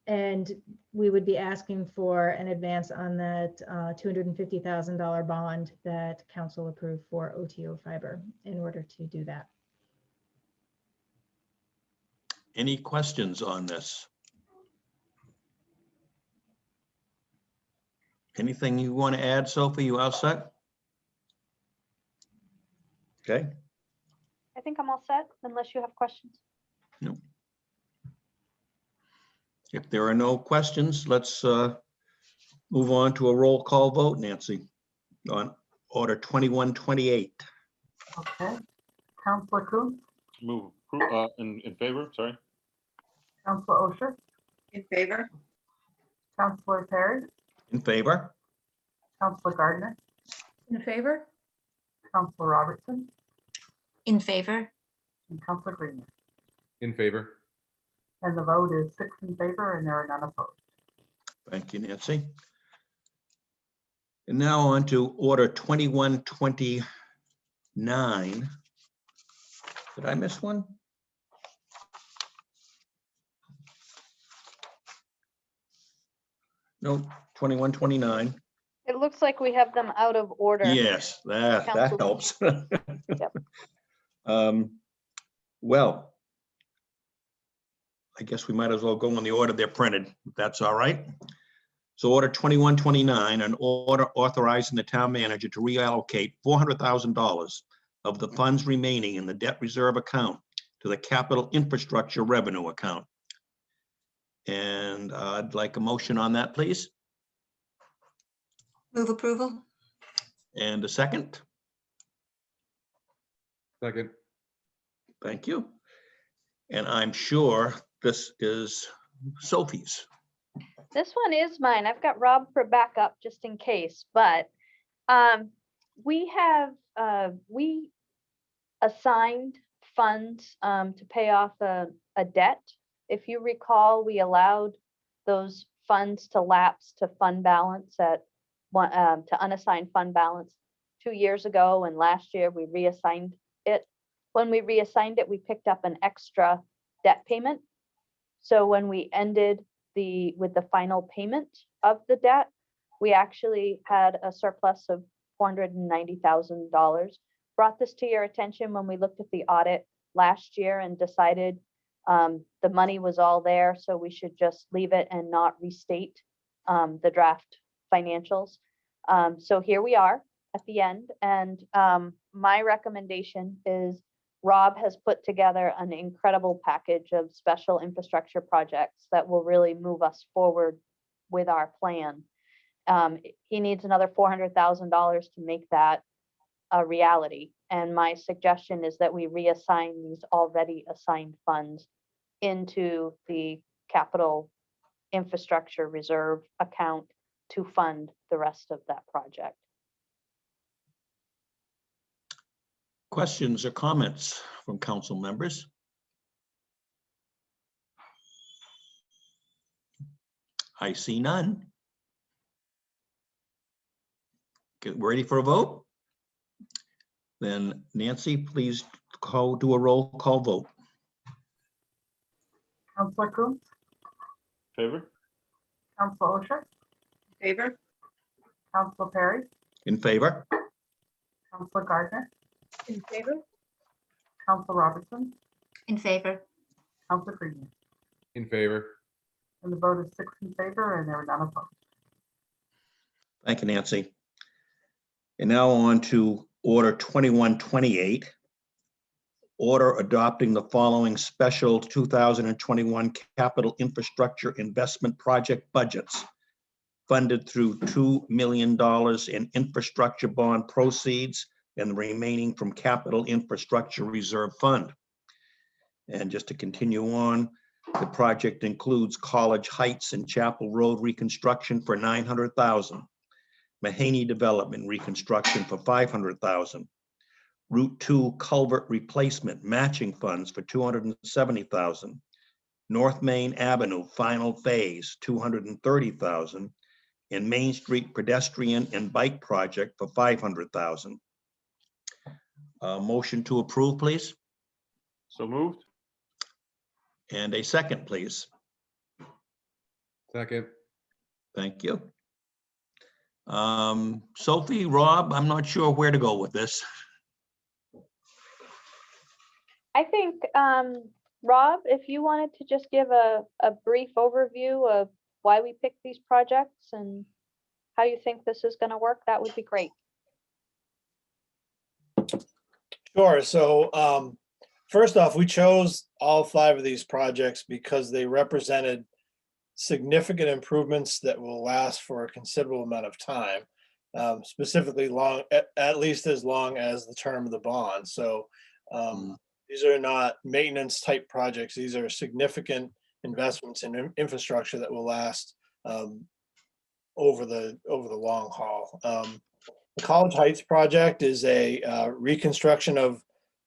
And we would be asking for an advance on that $250,000 bond that council approved for OTO fiber in order to do that.
Any questions on this? Anything you want to add, Sophie? You all set? Okay.
I think I'm all set unless you have questions.
No. If there are no questions, let's move on to a roll call vote, Nancy, on order 2128.
Okay. Counselor Coon,
Move. In favor, sorry.
Counselor Osher,
In favor?
Counselor Perry,
In favor?
Counselor Gardner,
In favor?
Counselor Robertson,
In favor?
and Counselor Greener.
In favor?
And the vote is 6 in favor and there are none opposed.
Thank you, Nancy. And now on to order 2129. Did I miss one? No, 2129.
It looks like we have them out of order.
Yes, that
Council.
helps.
Yep.
Well, I guess we might as well go in the order they're printed, if that's all right. So order 2129, an order authorizing the town manager to reallocate $400,000 of the funds remaining in the debt reserve account to the capital infrastructure revenue account. And I'd like a motion on that, please.
Move approval?
And a second.
Second.
Thank you. And I'm sure this is Sophie's.
This one is mine. I've got Rob for backup just in case, but we assigned funds to pay off a debt. If you recall, we allowed those funds to lapse to fund balance at to unassigned fund balance 2 years ago, and last year we reassigned it. When we reassigned it, we picked up an extra debt payment. So when we ended with the final payment of the debt, we actually had a surplus of $490,000. Brought this to your attention when we looked at the audit last year and decided the money was all there, so we should just leave it and not restate the draft financials. So here we are at the end, and my recommendation is Rob has put together an incredible package of special infrastructure projects that will really move us forward with our plan. He needs another $400,000 to make that a reality. And my suggestion is that we reassign these already assigned funds into the capital infrastructure reserve account to fund the rest of that project.
Questions or comments from council members? I see none. Get ready for a vote? Then Nancy, please do a roll call vote.
Counselor Coons,
Favor?
Counselor Osher,
Favor?
Counselor Perry,
In favor?
Counselor Gardner,
In favor?
Counselor Robertson,
In favor.
Counselor Freeman.
In favor.
And the vote is 6 in favor and there are none opposed.
Thank you, Nancy. And now on to Order 2128. Order adopting the following special 2021 capital infrastructure investment project budgets funded through $2 million in infrastructure bond proceeds and the remaining from capital infrastructure reserve fund. And just to continue on, the project includes College Heights and Chapel Road reconstruction for $900,000. Mahaney Development reconstruction for $500,000. Route 2 culvert replacement matching funds for $270,000. North Main Avenue final phase, $230,000. And Main Street pedestrian and bike project for $500,000. Motion to approve, please.
So moved?
And a second, please.
Second.
Thank you. Sophie, Rob, I'm not sure where to go with this.
I think, Rob, if you wanted to just give a brief overview of why we picked these projects and how you think this is going to work, that would be great.
Sure. So first off, we chose all 5 of these projects because they represented significant improvements that will last for a considerable amount of time, specifically long, at least as long as the term of the bond. So these are not maintenance type projects. These are significant investments in infrastructure that will last over the long haul. The College Heights project is a reconstruction of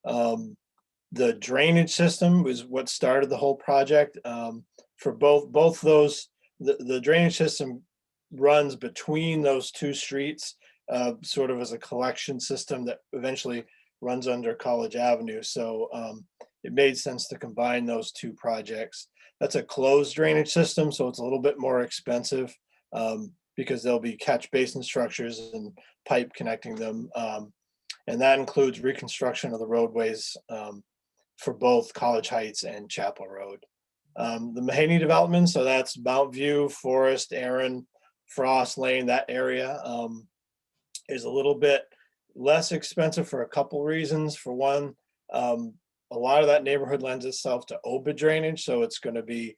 the drainage system, is what started the whole project. For both those, the drainage system runs between those 2 streets, sort of as a collection system that eventually runs under College Avenue. So it made sense to combine those 2 projects. That's a closed drainage system, so it's a little bit more expensive because there'll be catch basin structures and pipe connecting them. And that includes reconstruction of the roadways for both College Heights and Chapel Road. The Mahaney development, so that's Mount View, Forest, Aaron, Frost Lane, that area is a little bit less expensive for a couple reasons. For one, a lot of that neighborhood lends itself to OBID drainage, so it's going to be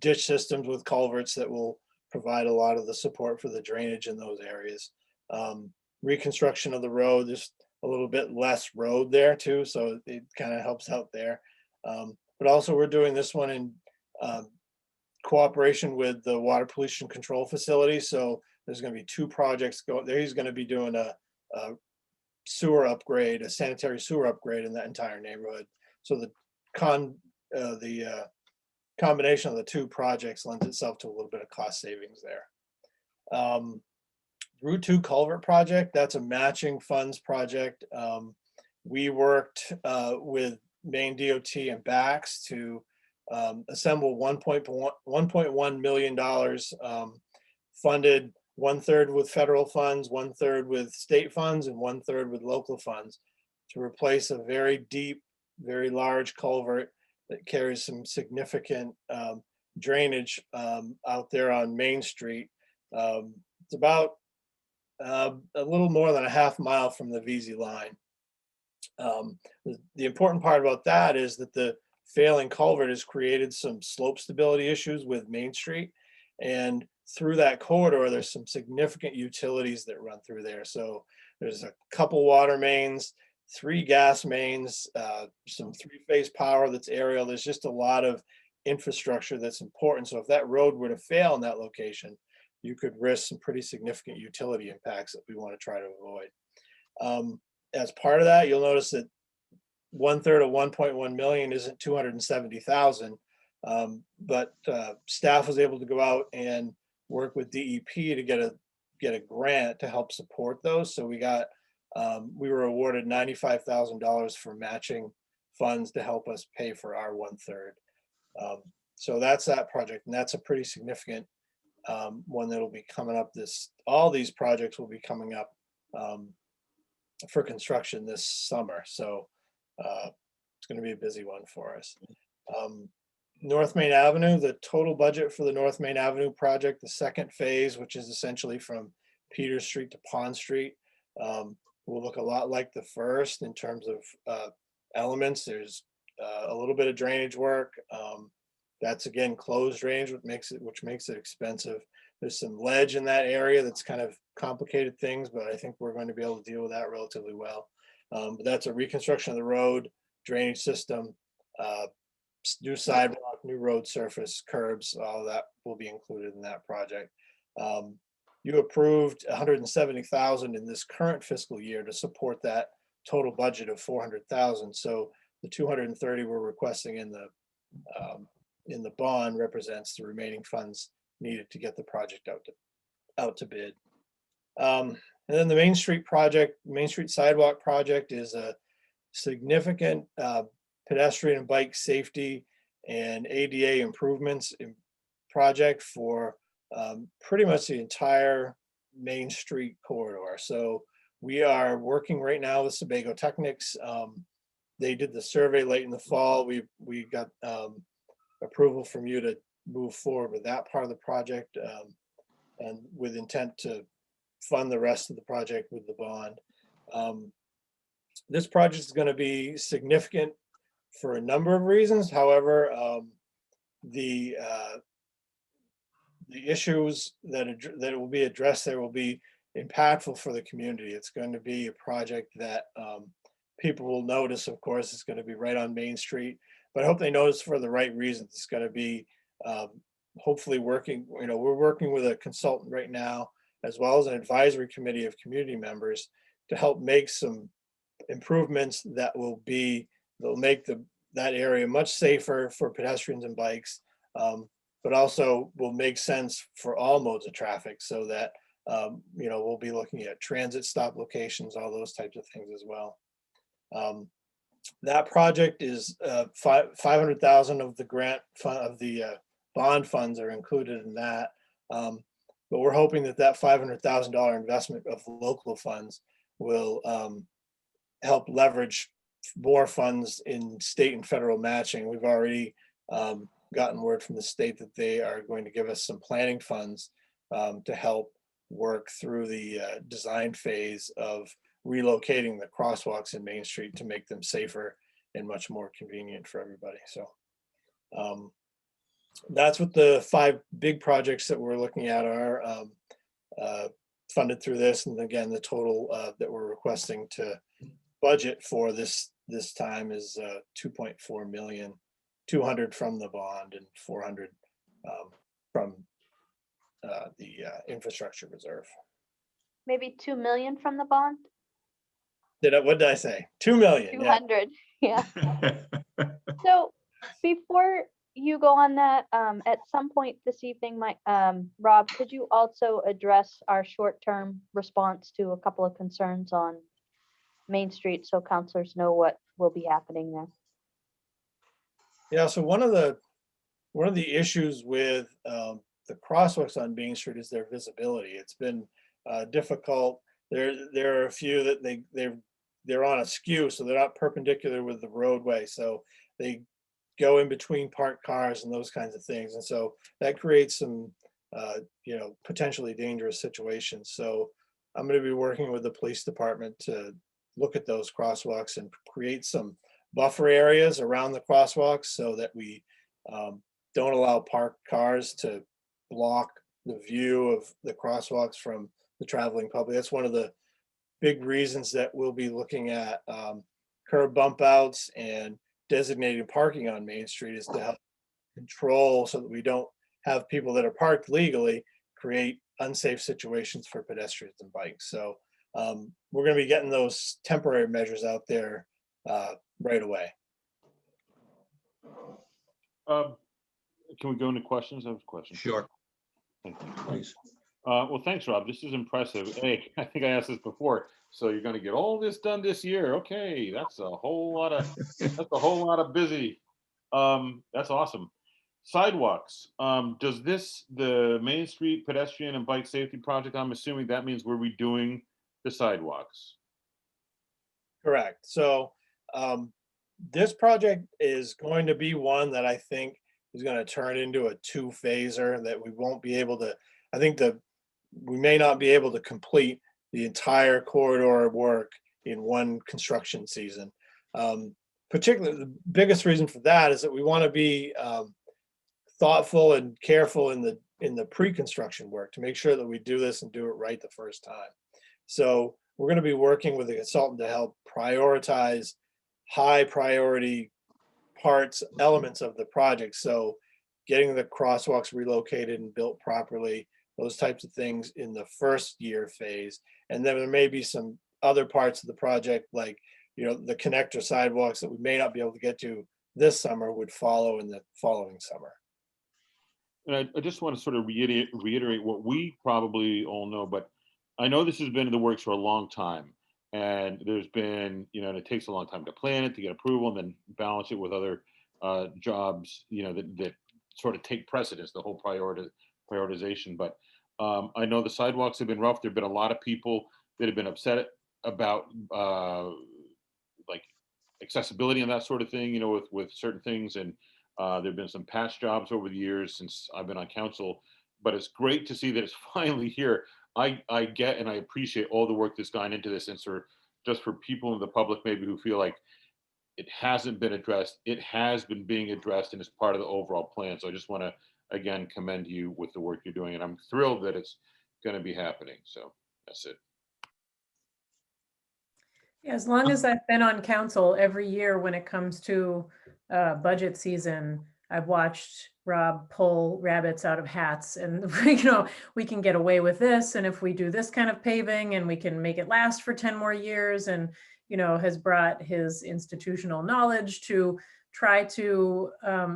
ditch systems with culverts that will provide a lot of the support for the drainage in those areas. Reconstruction of the road, there's a little bit less road there too, so it kind of helps out there. But also we're doing this one in cooperation with the Water Pollution Control Facility. So there's going to be 2 projects going there. He's going to be doing a sewer upgrade, a sanitary sewer upgrade in that entire neighborhood. So the combination of the 2 projects lends itself to a little bit of cost savings there. Route 2 culvert project, that's a matching funds project. We worked with Maine DOT and BACS to assemble $1.1 million funded, 1/3 with federal funds, 1/3 with state funds, and 1/3 with local funds to replace a very deep, very large culvert that carries some significant drainage out there on Main Street. It's about a little more than a half mile from the VZ line. The important part about that is that the failing culvert has created some slope stability issues with Main Street, and through that corridor there's some significant utilities that run through there. So There's a couple water mains, 3 gas mains, some 3-phase power that's aerial. There's just a lot of infrastructure that's important. So if that road were to fail in that location, you could risk some pretty significant utility impacts that we want to try to avoid. As part of that, you'll notice that 1/3 of 1.1 million isn't 270,000. But staff was able to go out and work with DEP to get a grant to help support those. So we were awarded $95,000 for matching funds to help us pay for our 1/3. So that's that project, and that's a pretty significant one that'll be coming up. All these projects will be coming up for construction this summer. So it's going to be a busy one for us. North Main Avenue, the total budget for the North Main Avenue project, the second phase, which is essentially from Peters Street to Pond Street, will look a lot like the first in terms of elements. There's a little bit of drainage work. That's again closed drainage, which makes it expensive. There's some ledge in that area that's kind of complicated things, but I think we're going to be able to deal with that relatively well. But that's a reconstruction of the road, drainage system, new sidewalk, new road surface, curbs, all that will be included in that project. You approved 170,000 in this current fiscal year to support that total budget of 400,000. So the 230 we're requesting in the bond represents the remaining funds needed to get the project out to bid. And then the Main Street sidewalk project is a significant pedestrian and bike safety and ADA improvements project for pretty much the entire Main Street corridor. So we are working right now with Sebago Technics. They did the survey late in the fall. We got approval from you to move forward with that part of the project, and with intent to fund the rest of the project with the bond. This project is going to be significant for a number of reasons. However, the issues that will be addressed there will be impactful for the community. It's going to be a project that people will notice. Of course, it's going to be right on Main Street, but I hope they notice for the right reasons. It's going to be hopefully working. We're working with a consultant right now, as well as an advisory committee of community members, to help make some improvements that will make that area much safer for pedestrians and bikes, but also will make sense for all modes of traffic, so that we'll be looking at transit stop locations, all those types of things as well. That project is 500,000 of the grant fund, of the bond funds are included in that. But we're hoping that $500,000 investment of local funds will help leverage more funds in state and federal matching. We've already gotten word from the state that they are going to give us some planning funds to help work through the design phase of relocating the crosswalks in Main Street to make them safer and much more convenient for everybody. So that's what the 5 big projects that we're looking at are funded through this. And again, the total that we're requesting to budget for this time is 2.4 million, 200 from the bond and 400 from the infrastructure reserve.
Maybe 2 million from the bond?
What did I say? 2 million.
200, yeah. So before you go on that, at some point this evening, Rob, could you also address our short-term response to a couple of concerns on Main Street, so counselors know what will be happening there?
Yeah, so one of the issues with the crosswalks on Main Street is their visibility. It's been difficult. There are a few that they're on a skew, so they're not perpendicular with the roadway. So they go in between parked cars and those kinds of things. And so that creates some, potentially dangerous situations. So I'm going to be working with the police department to look at those crosswalks and create some buffer areas around the crosswalks so that we don't allow parked cars to block the view of the crosswalks from the traveling public. That's one of the big reasons that we'll be looking at curb bump outs and designated parking on Main Street is to help control so that we don't have people that are parked legally create unsafe situations for pedestrians and bikes. So we're going to be getting those temporary measures out there right away.
Can we go into questions? I have a question.
Sure,
Thank you.
please.
Well, thanks, Rob. This is impressive. Hey, I think I asked this before. So you're going to get all this done this year. Okay, that's a whole lot of busy. That's awesome. Sidewalks. Does the Main Street pedestrian and bike safety project? I'm assuming that means we're redoing the sidewalks.
Correct. So this project is going to be one that I think is going to turn into a two-phaser that we won't be able to, I think we may not be able to complete the entire corridor work in one construction season. Particularly, the biggest reason for that is that we want to be thoughtful and careful in the pre-construction work to make sure that we do this and do it right the first time. So we're going to be working with a consultant to help prioritize high priority elements of the project. So getting the crosswalks relocated and built properly, those types of things in the first year phase. And then there may be some other parts of the project, like, the connector sidewalks that we may not be able to get to this summer would follow in the following summer.
And I just want to sort of reiterate what we probably all know, but I know this has been in the works for a long time. And there's been, and it takes a long time to plan it, to get approval, and then balance it with other jobs, that sort of take precedence, the whole prioritization. But I know the sidewalks have been rough. There've been a lot of people that have been upset about like accessibility and that sort of thing, with certain things. And there've been some patch jobs over the years since I've been on council. But it's great to see that it's finally here. I get and I appreciate all the work that's gone into this, and just for people in the public maybe who feel like it hasn't been addressed, it has been being addressed and is part of the overall plan. So I just want to again commend you with the work you're doing, and I'm thrilled that it's going to be happening. So that's it.
Yeah, as long as I've been on council, every year when it comes to budget season, I've watched Rob pull rabbits out of hats, and we can get away with this, and if we do this kind of paving and we can make it last for 10 more years, and has brought his institutional knowledge to try to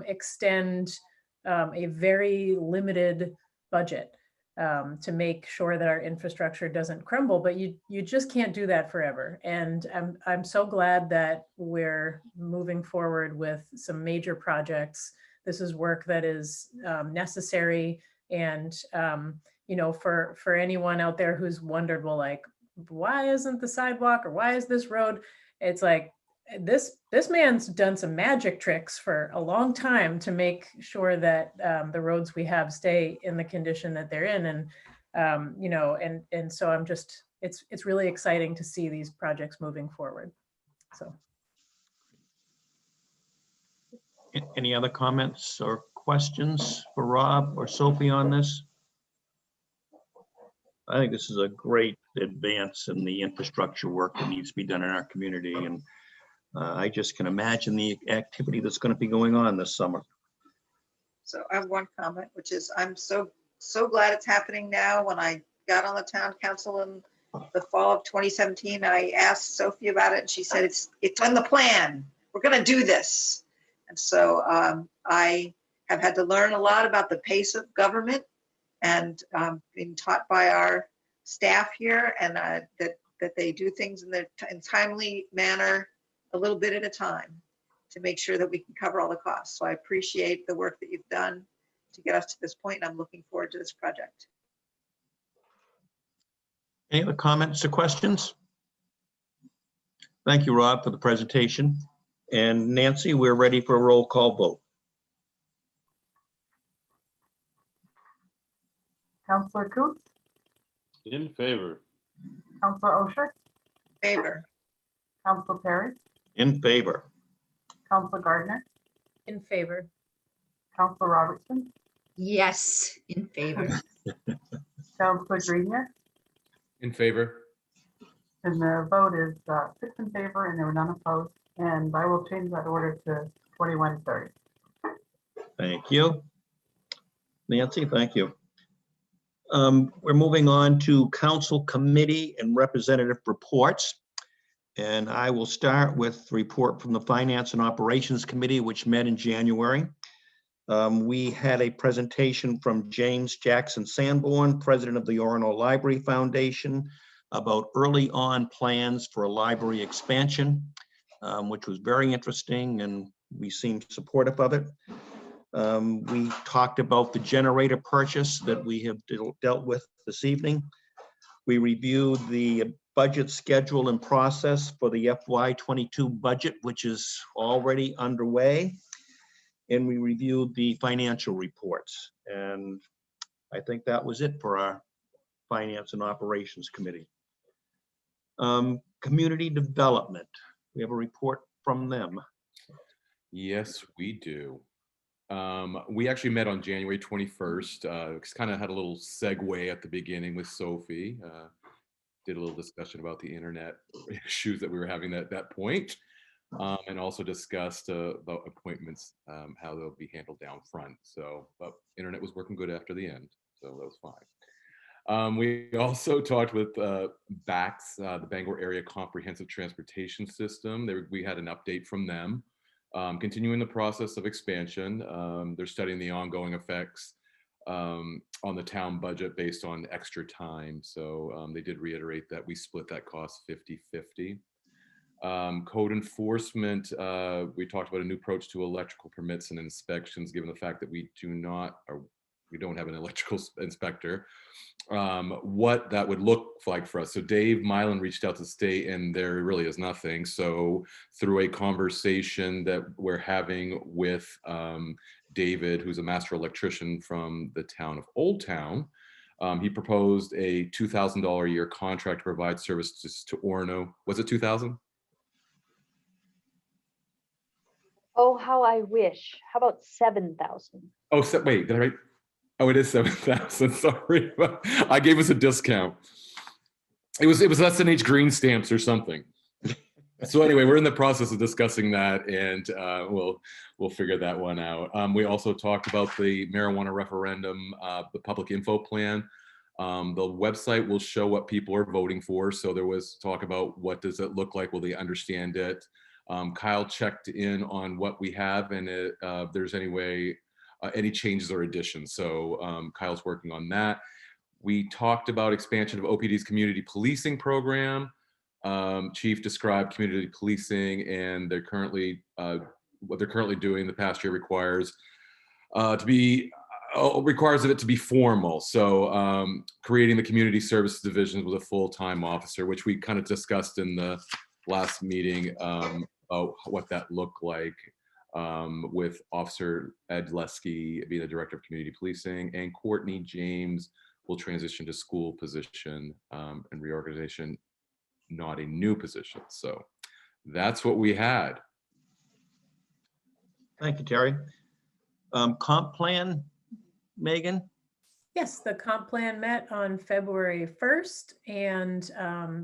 extend a very limited budget to make sure that our infrastructure doesn't crumble. But you just can't do that forever. And I'm so glad that we're moving forward with some major projects. This is work that is necessary. And, for anyone out there who's wondered, well, like, why isn't the sidewalk, or why is this road? It's like, this man's done some magic tricks for a long time to make sure that the roads we have stay in the condition that they're in. And, and so I'm just, it's really exciting to see these projects moving forward. So.
Any other comments or questions for Rob or Sophie on this? I think this is a great advance in the infrastructure work that needs to be done in our community. And I just can imagine the activity that's going to be going on this summer.
So I have one comment, which is I'm so glad it's happening now. When I got on the town council in the fall of 2017, I asked Sophie about it, and she said, it's on the plan. We're going to do this. And so I have had to learn a lot about the pace of government, and being taught by our staff here, and that they do things in timely manner, a little bit at a time, to make sure that we can cover all the costs. So I appreciate the work that you've done to get us to this point, and I'm looking forward to this project.
Any other comments or questions? Thank you, Rob, for the presentation. And Nancy, we're ready for a roll call vote.
Counselor Coats,
In favor.
Counselor Osher,
Favor.
Counselor Perry,
In favor.
Counselor Gardner,
In favor.
Counselor Robertson,
Yes, in favor.
Counselor Grenier,
In favor.
And the vote is 6 in favor and there were none opposed. And I will change that order to 21:30.
Thank you. Nancy, thank you. We're moving on to council committee and representative reports. And I will start with the report from the Finance and Operations Committee, which met in January. We had a presentation from James Jackson Sanborn, president of the Orono Library Foundation, about early on plans for a library expansion, which was very interesting, and we seemed supportive of it. We talked about the generator purchase that we have dealt with this evening. We reviewed the budget schedule and process for the FY22 budget, which is already underway. And we reviewed the financial reports. And I think that was it for our Finance and Operations Committee. Community Development, we have a report from them.
Yes, we do. We actually met on January 21st. Kind of had a little segue at the beginning with Sophie. Did a little discussion about the internet issues that we were having at that point, and also discussed about appointments, how they'll be handled down front. So, but internet was working good after the end, so that was fine. We also talked with BACS, the Bangor Area Comprehensive Transportation System. We had an update from them. Continuing the process of expansion. They're studying the ongoing effects on the town budget based on extra time. So they did reiterate that we split that cost 50-50. Code enforcement, we talked about a new approach to electrical permits and inspections, given the fact that we don't have an electrical inspector, what that would look like for us. So Dave Mylan reached out to the state and there really is nothing. So through a conversation that we're having with David, who's a master electrician from the town of Old Town, he proposed a $2,000 a year contract to provide services to Orono. Was it 2,000?
Oh, how I wish. How about 7,000?
Oh, wait, did I write? Oh, it is 7,000. Sorry, I gave us a discount. It was less than H green stamps or something. So anyway, we're in the process of discussing that, and we'll figure that one out. We also talked about the marijuana referendum, the public info plan. The website will show what people are voting for. So there was talk about what does it look like? Will they understand it? Kyle checked in on what we have, and if there's any changes or additions. So Kyle's working on that. We talked about expansion of OPD's community policing program. Chief described community policing, and they're currently what they're currently doing the past year requires of it to be formal. So creating the community services divisions with a full-time officer, which we kind of discussed in the last meeting about what that looked like, with Officer Ed Lesky being the director of community policing, and Courtney James will transition to school position and reorganization, not a new position. So that's what we had.
Thank you, Terry. Comp plan, Megan?
Yes, the comp plan met on February 1st, and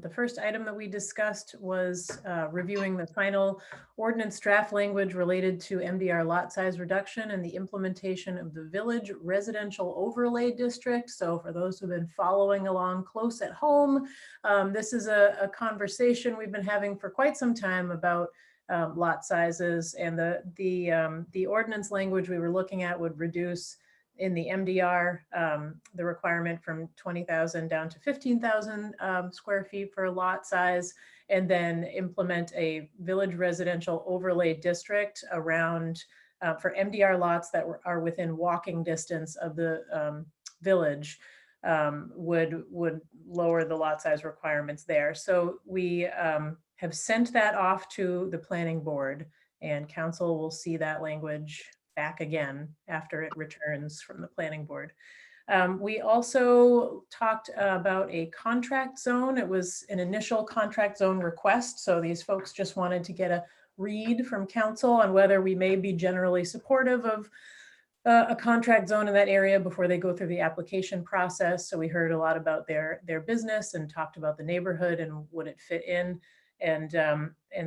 the first item that we discussed was reviewing the final ordinance draft language related to MDR lot size reduction and the implementation of the village residential overlay district. So for those who've been following along close at home, this is a conversation we've been having for quite some time about lot sizes, and the ordinance language we were looking at would reduce in the MDR, the requirement from 20,000 down to 15,000 square feet for a lot size, and then implement a village residential overlay district around for MDR lots that are within walking distance of the village, would lower the lot size requirements there. So we have sent that off to the planning board, and council will see that language back again after it returns from the planning board. We also talked about a contract zone. It was an initial contract zone request. So these folks just wanted to get a read from council on whether we may be generally supportive of a contract zone in that area before they go through the application process. So we heard a lot about their business and talked about the neighborhood and would it fit in. And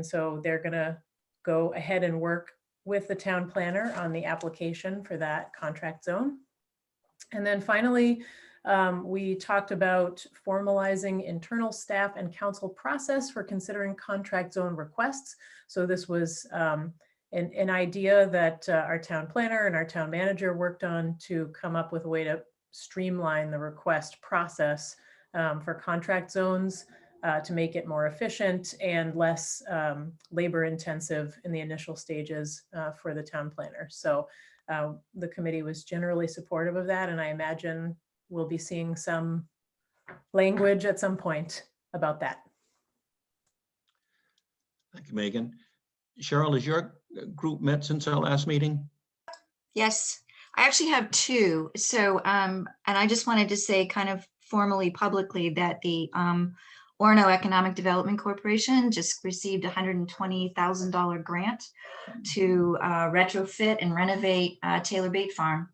so they're gonna go ahead and work with the town planner on the application for that contract zone. And then finally, we talked about formalizing internal staff and council process for considering contract zone requests. So this was an idea that our town planner and our town manager worked on to come up with a way to streamline the request process for contract zones to make it more efficient and less labor intensive in the initial stages for the town planner. So the committee was generally supportive of that, and I imagine we'll be seeing some language at some point about that.
Thank you, Megan. Cheryl, has your group met since our last meeting?
Yes, I actually have two. So, and I just wanted to say kind of formally, publicly, that the Orono Economic Development Corporation just received a $120,000 grant to retrofit and renovate Taylor Bait Farm.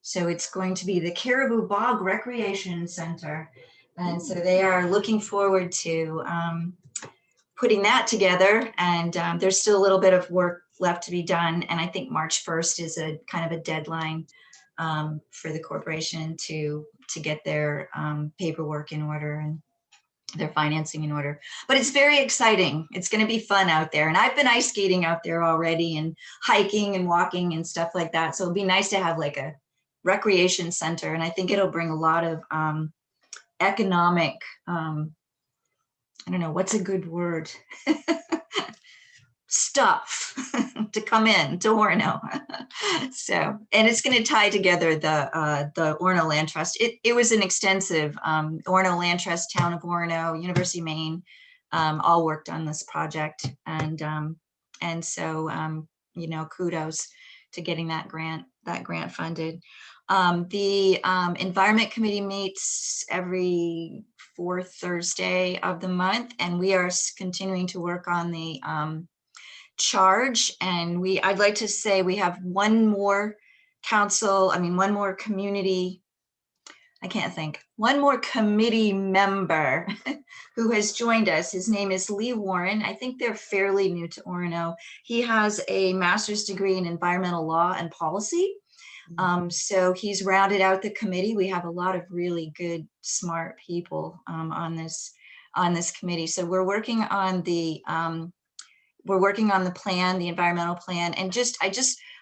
So it's going to be the Caribou Bog Recreation Center. And so they are looking forward to putting that together. And there's still a little bit of work left to be done. And I think March 1st is a kind of a deadline for the corporation to get their paperwork in order and their financing in order. But it's very exciting. It's going to be fun out there. And I've been ice skating out there already and hiking and walking and stuff like that. So it'd be nice to have like a recreation center. And I think it'll bring a lot of economic, I don't know, what's a good word? Stuff to come in to Orono. So, and it's going to tie together the Orono Land Trust. It was an extensive Orono Land Trust, Town of Orono, University of Maine, all worked on this project. And so, you know, kudos to getting that grant funded. The Environment Committee meets every fourth Thursday of the month, and we are continuing to work on the charge. And I'd like to say we have one more one more community, one more committee member who has joined us. His name is Lee Warren. I think they're fairly new to Orono. He has a master's degree in environmental law and policy. So he's rounded out the committee. We have a lot of really good, smart people on this committee. So we're working on the plan, the environmental plan, and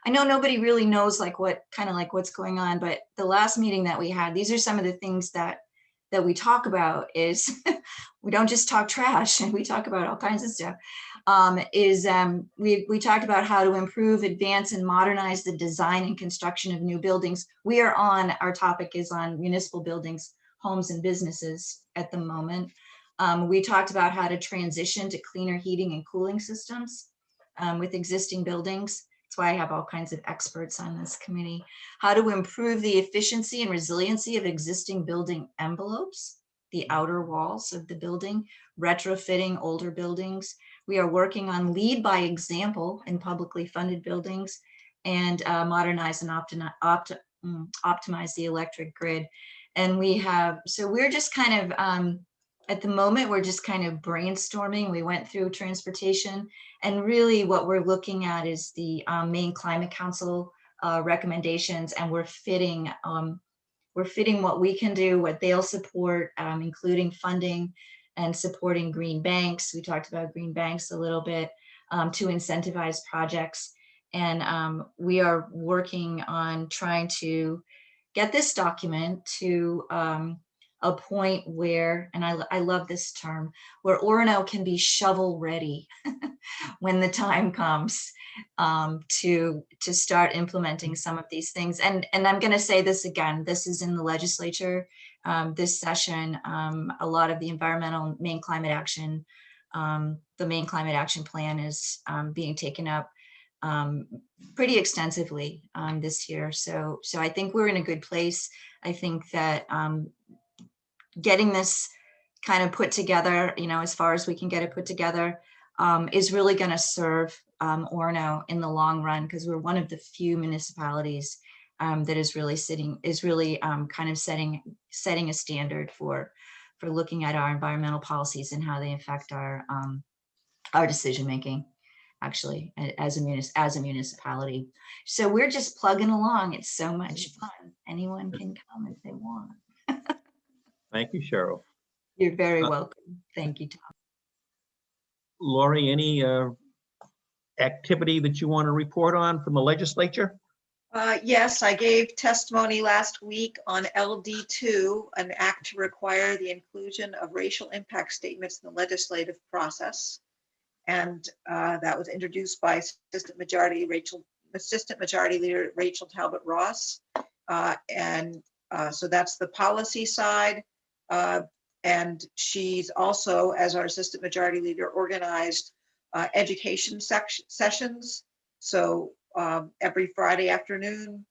I know nobody really knows what's going on, but the last meeting that we had, these are some of the things that we talk about. Is we don't just talk trash, and we talk about all kinds of stuff. We talked about how to improve, advance, and modernize the design and construction of new buildings. Our topic is on municipal buildings, homes, and businesses at the moment. We talked about how to transition to cleaner heating and cooling systems with existing buildings. That's why I have all kinds of experts on this committee. How to improve the efficiency and resiliency of existing building envelopes, the outer walls of the building, retrofitting older buildings. We are working on lead by example in publicly funded buildings, and modernize and optimize the electric grid. And we're just kind of, at the moment, we're just kind of brainstorming. We went through transportation, and really what we're looking at is the Maine Climate Council recommendations, and we're fitting what we can do, what they'll support, including funding and supporting green banks. We talked about green banks a little bit, to incentivize projects. And we are working on trying to get this document to a point where, and I love this term, where Orono can be shovel ready when the time comes to start implementing some of these things. And I'm going to say this again, this is in the legislature this session. A lot of the environmental Maine climate action, the Maine Climate Action Plan is being taken up pretty extensively this year. So I think we're in a good place. I think that getting this kind of put together, as far as we can get it put together, is really going to serve Orono in the long run, because we're one of the few municipalities that is really kind of setting a standard for looking at our environmental policies and how they affect our decision making, actually, as a municipality. So we're just plugging along. It's so much fun. Anyone can come if they want.
Thank you, Cheryl.
You're very welcome. Thank you, Tom.
Lori, any activity that you want to report on from the legislature?
Yes, I gave testimony last week on LD2, an act to require the inclusion of racial impact statements in the legislative process. And that was introduced by Assistant Majority Leader Rachel Talbot Ross. So that's the policy side. And she's also, as our Assistant Majority Leader, organized education sessions. So every Friday afternoon,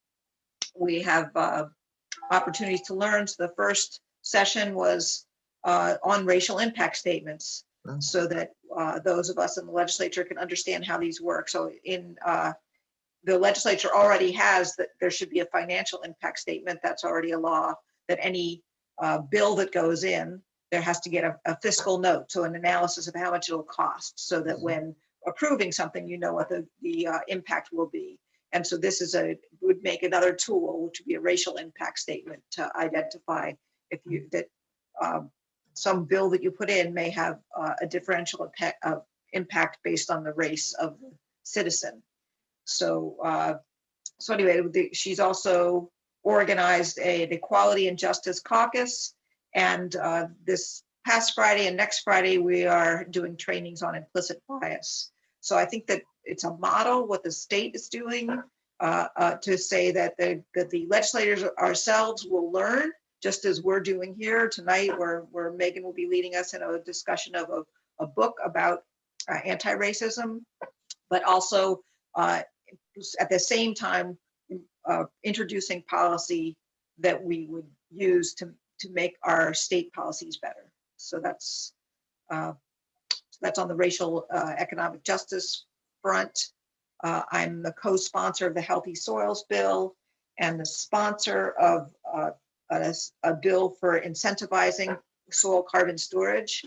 we have opportunities to learn. So the first session was on racial impact statements, so that those of us in the legislature can understand how these work. So in the legislature already has that there should be a financial impact statement. That's already a law, that any bill that goes in, there has to get a fiscal note, so an analysis of how much it'll cost, so that when approving something, you know what the impact will be. And so this would make another tool, which would be a racial impact statement, to identify if some bill that you put in may have a differential impact based on the race of the citizen. So anyway, she's also organized an Equality and Justice Caucus, and this past Friday and next Friday we are doing trainings on implicit bias. So I think that it's a model what the state is doing, to say that the legislators ourselves will learn, just as we're doing here tonight, where Megan will be leading us in a discussion of a book about anti-racism, but also at the same time introducing policy that we would use to make our state policies better. So that's on the racial economic justice front. I'm the co-sponsor of the Healthy Soils Bill and the sponsor of a bill for incentivizing soil carbon storage,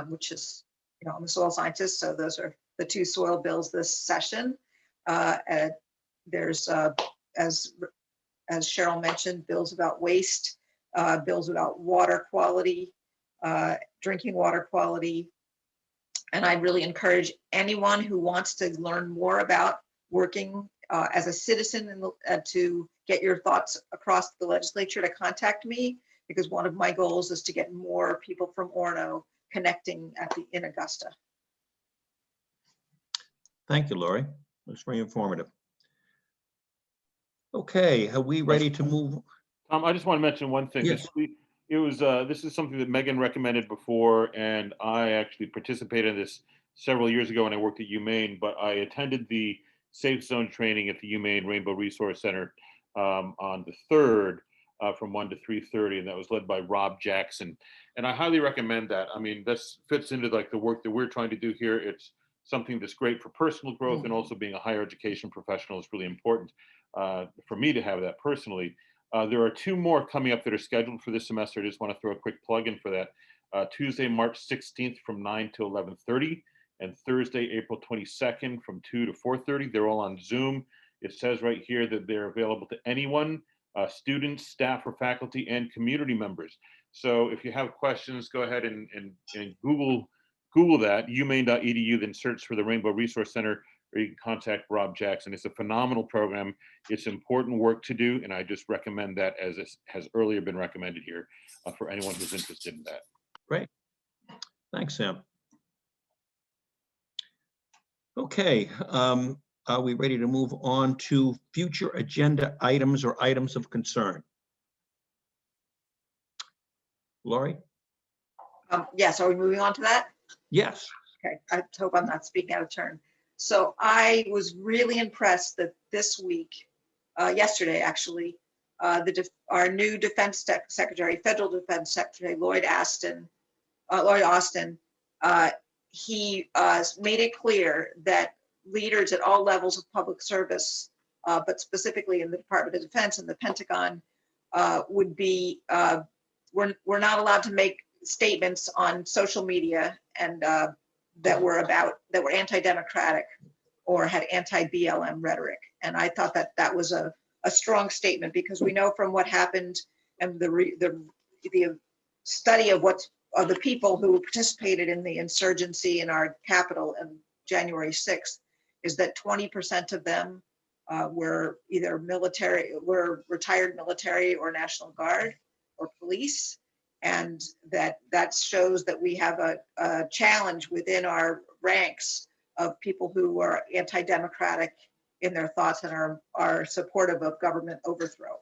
which is, I'm a soil scientist, so those are the two soil bills this session. There's, as Cheryl mentioned, bills about waste, bills about water quality, drinking water quality. And I really encourage anyone who wants to learn more about working as a citizen to get your thoughts across the legislature to contact me, because one of my goals is to get more people from Orono connecting in Augusta.
Thank you, Lori. That's very informative. Okay, are we ready to move?
I just want to mention one thing.
Yes.
This is something that Megan recommended before, and I actually participated in this several years ago when I worked at UMaine, but I attended the Safe Zone training at the UMaine Rainbow Resource Center on the 3rd from 1 to 3:30, and that was led by Rob Jackson. And I highly recommend that. I mean, this fits into like the work that we're trying to do here. It's something that's great for personal growth, and also being a higher education professional is really important for me to have that personally. There are 2 more coming up that are scheduled for this semester. I just want to throw a quick plug in for that. Tuesday, March 16th from 9 to 11:30, and Thursday, April 22nd from 2 to 4:30. They're all on Zoom. It says right here that they're available to anyone, students, staff, or faculty, and community members. So if you have questions, go ahead and Google that, umaine.edu, then search for the Rainbow Resource Center, or you can contact Rob Jackson. It's a phenomenal program. It's important work to do, and I just recommend that, as it has earlier been recommended here, for anyone who's interested in that.
Great. Thanks, Sam. Okay, are we ready to move on to future agenda items or items of concern? Lori?
Yes, are we moving on to that?
Yes.
Okay, I hope I'm not speaking out of turn. So I was really impressed that this week, yesterday actually, our new Defense Secretary, Federal Defense Secretary Lloyd Austin, he made it clear that leaders at all levels of public service but specifically in the Department of Defense and the Pentagon, would be, we're not allowed to make statements on social media and that were anti-democratic or had anti-BLM rhetoric. And I thought that that was a strong statement, because we know from what happened and the study of the people who participated in the insurgency in our capital on January 6th, is that 20% of them were either retired military or National Guard or police. And that shows that we have a challenge within our ranks of people who are anti-democratic in their thoughts and are supportive of government overthrow.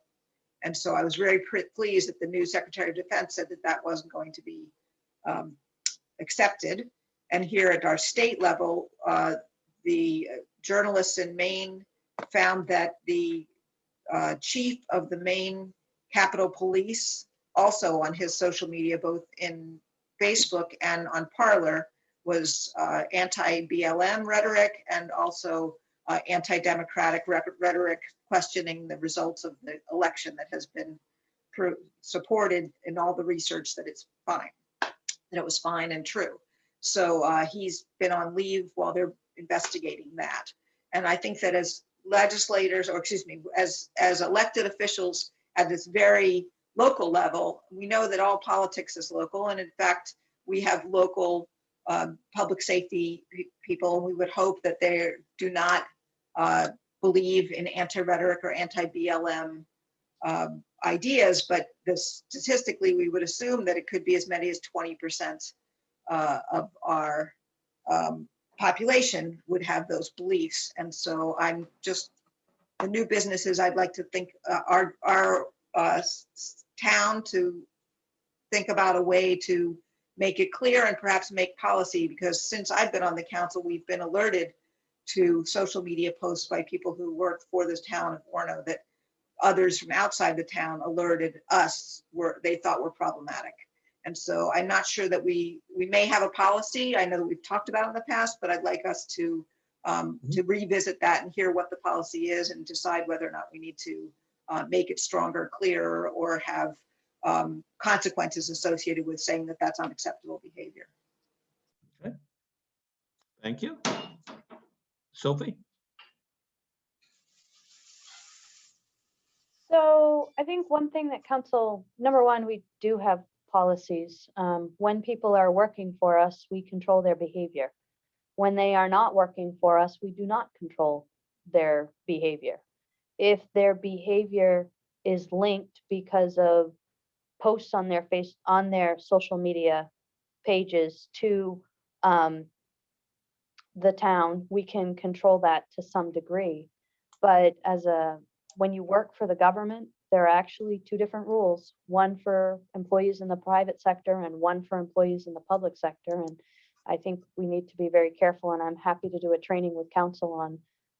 And so I was very pleased that the new Secretary of Defense said that that wasn't going to be accepted. And here at our state level, the journalists in Maine found that the chief of the Maine Capitol Police, also on his social media, both in Facebook and on Parler, was anti-BLM rhetoric and also anti-democratic rhetoric, questioning the results of the election that has been supported in all the research that it's fine, that it was fine and true. So he's been on leave while they're investigating that. And I think that as legislators, or excuse me, as elected officials at this very local level, we know that all politics is local. And in fact, we have local public safety people, and we would hope that they do not believe in anti-rhetoric or anti-BLM ideas, but statistically, we would assume that it could be as many as 20% of our population would have those beliefs. And so I'm just, the new businesses, I'd like to think our town to think about a way to make it clear and perhaps make policy, because since I've been on the council, we've been alerted to social media posts by people who work for this town of Orono that others from outside the town alerted us they thought were problematic. And so I'm not sure that we may have a policy. I know that we've talked about it in the past, but I'd like us to revisit that and hear what the policy is and decide whether or not we need to make it stronger, clearer, or have consequences associated with saying that that's unacceptable behavior.
Okay. Thank you. Sophie?
So I think one thing that council, number one, we do have policies. When people are working for us, we control their behavior. When they are not working for us, we do not control their behavior. If their behavior is linked because of posts on their social media pages to the town, we can control that to some degree. But when you work for the government, there are actually two different rules, one for employees in the private sector and one for employees in the public sector. And I think we need to be very careful, and I'm happy to do a training with council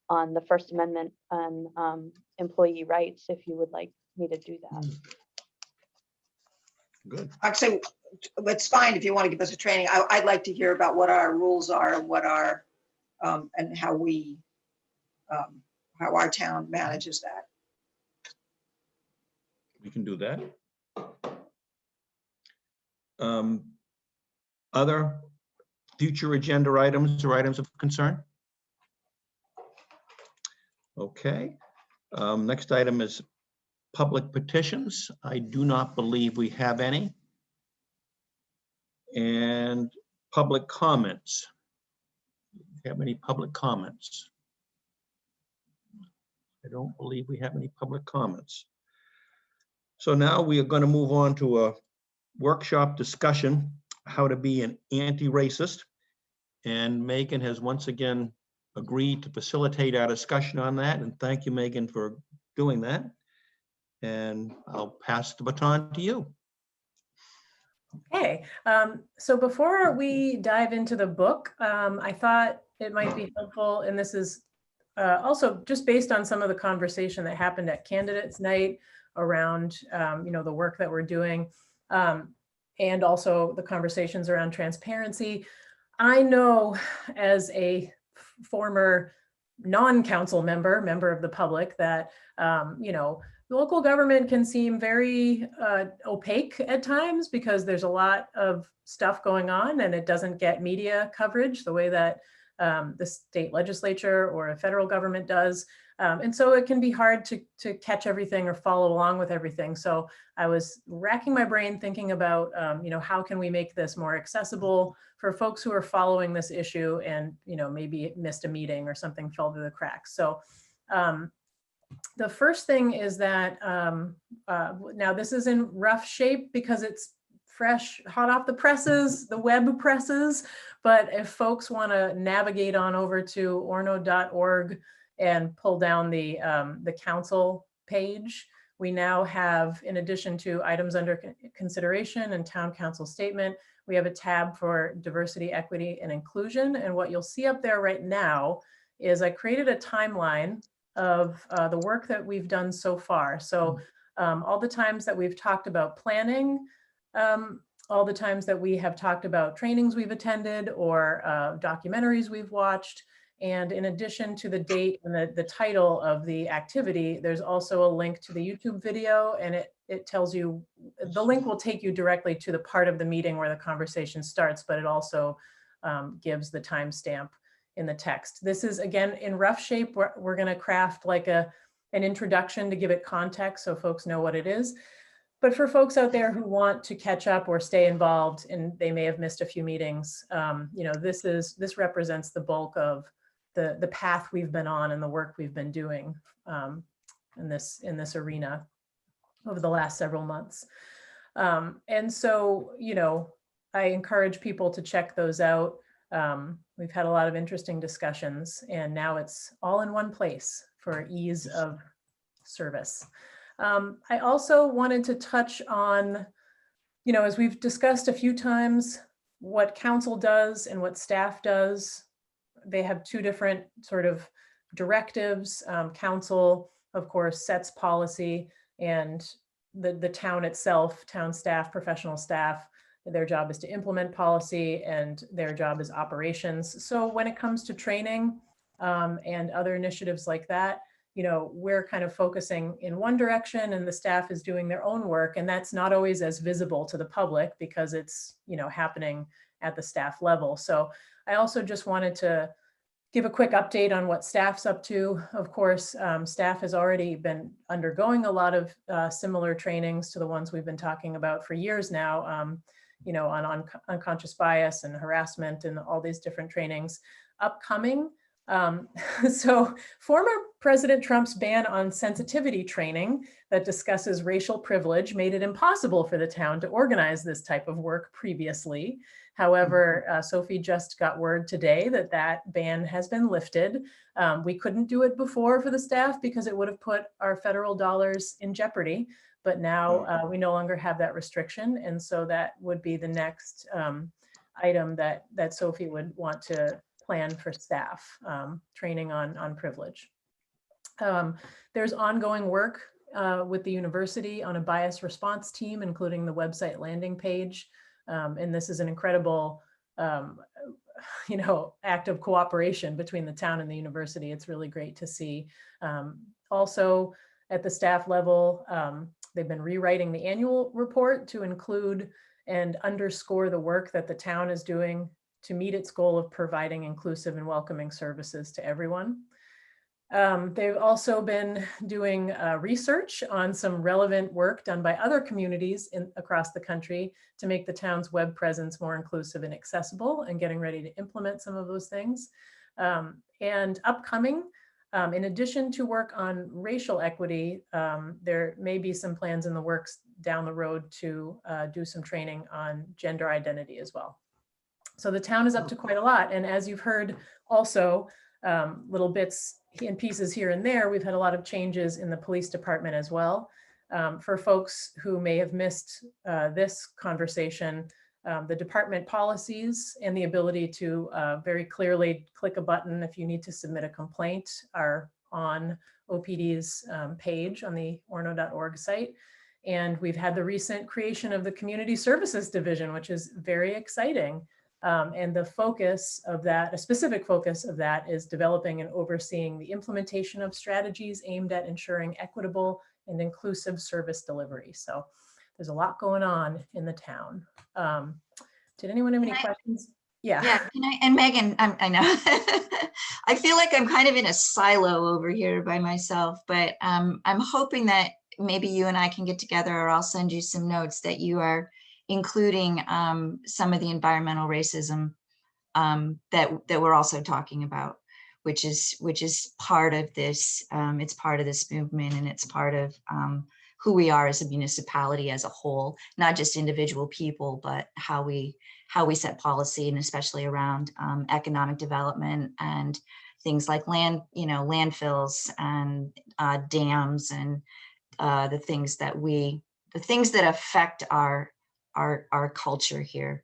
on the First Amendment and employee rights if you would like me to do that.
Good.
Actually, it's fine if you want to give us a training. I'd like to hear about what our rules are and what our and how our town manages that.
We can do that. Other future agenda items or items of concern? Okay. Next item is public petitions. I do not believe we have any. And public comments. Do we have any public comments? I don't believe we have any public comments. So now we are going to move on to a workshop discussion, how to be an anti-racist. And Megan has once again agreed to facilitate our discussion on that. And thank you, Megan, for doing that. And I'll pass the baton to you.
Okay, so before we dive into the book, I thought it might be helpful, and this is also just based on some of the conversation that happened at Candidates Night around the work that we're doing, and also the conversations around transparency. I know as a former non-council member of the public, that, local government can seem very opaque at times because there's a lot of stuff going on and it doesn't get media coverage the way that the state legislature or a federal government does. And so it can be hard to catch everything or follow along with everything. So I was racking my brain thinking about, how can we make this more accessible for folks who are following this issue and, maybe missed a meeting or something fell through the cracks. So the first thing is that now this is in rough shape because it's fresh, hot off the presses, the web presses. But if folks want to navigate on over to orono.org and pull down the council page, we now have, in addition to items under consideration and town council statement, we have a tab for diversity, equity, and inclusion. And what you'll see up there right now is I created a timeline of the work that we've done so far. So all the times that we've talked about planning, all the times that we have talked about trainings we've attended or documentaries we've watched. And in addition to the date and the title of the activity, there's also a link to the YouTube video, and it tells you, the link will take you directly to the part of the meeting where the conversation starts, but it also gives the timestamp in the text. This is, again, in rough shape. We're going to craft like an introduction to give it context so folks know what it is. But for folks out there who want to catch up or stay involved and they may have missed a few meetings, this represents the bulk of the path we've been on and the work we've been doing in this arena over the last several months. And so, I encourage people to check those out. We've had a lot of interesting discussions, and now it's all in one place for ease of service. I also wanted to touch on, as we've discussed a few times, what council does and what staff does. They have two different sort of directives. Council, of course, sets policy, and the town itself, town staff, professional staff, their job is to implement policy and their job is operations. So when it comes to training and other initiatives like that, we're kind of focusing in one direction and the staff is doing their own work. And that's not always as visible to the public because it's, happening at the staff level. So I also just wanted to give a quick update on what staff's up to. Of course, staff has already been undergoing a lot of similar trainings to the ones we've been talking about for years now, on unconscious bias and harassment and all these different trainings upcoming. So former President Trump's ban on sensitivity training that discusses racial privilege made it impossible for the town to organize this type of work previously. However, Sophie just got word today that ban has been lifted. We couldn't do it before for the staff because it would have put our federal dollars in jeopardy. But now we no longer have that restriction. And so that would be the next item that Sophie would want to plan for staff, training on privilege. There's ongoing work with the university on a bias response team, including the website landing page. And this is an incredible, act of cooperation between the town and the university. It's really great to see. Also at the staff level, they've been rewriting the annual report to include and underscore the work that the town is doing to meet its goal of providing inclusive and welcoming services to everyone. They've also been doing research on some relevant work done by other communities across the country to make the town's web presence more inclusive and accessible, and getting ready to implement some of those things. And upcoming, in addition to work on racial equity, there may be some plans in the works down the road to do some training on gender identity as well. So the town is up to quite a lot. And as you've heard also, little bits and pieces here and there, we've had a lot of changes in the police department as well. For folks who may have missed this conversation, the department policies and the ability to very clearly click a button if you need to submit a complaint are on OPD's page on the orono.org site. And we've had the recent creation of the Community Services Division, which is very exciting. And the focus of that, a specific focus of that, is developing and overseeing the implementation of strategies aimed at ensuring equitable and inclusive service delivery. So there's a lot going on in the town. Did anyone have any questions? Yeah.
Yeah, can I, and Megan, I know, I feel like I'm kind of in a silo over here by myself, but I'm hoping that maybe you and I can get together, or I'll send you some notes that you are including some of the environmental racism that we're also talking about, which is part of this. It's part of this movement, and it's part of who we are as a municipality as a whole, not just individual people, but how we set policy, and especially around economic development and things like landfills and dams, and the things that affect our culture here,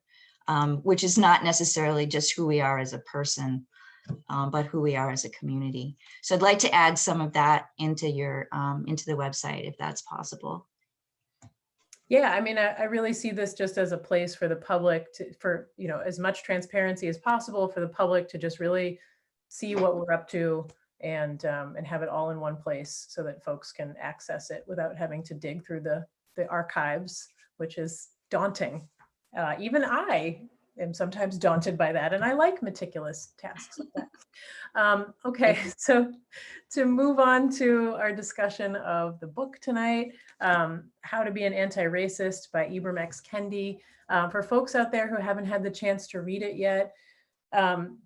which is not necessarily just who we are as a person, but who we are as a community. So I'd like to add some of that into the website, if that's possible.
Yeah, I mean, I really see this just as a place for the public for as much transparency as possible, for the public to just really see what we're up to, and have it all in one place so that folks can access it without having to dig through the archives, which is daunting. Even I am sometimes daunted by that, and I like meticulous tasks like that. Okay, so to move on to our discussion of the book tonight, How to Be an Anti-Racist by Ibram X. Kendi. For folks out there who haven't had the chance to read it yet,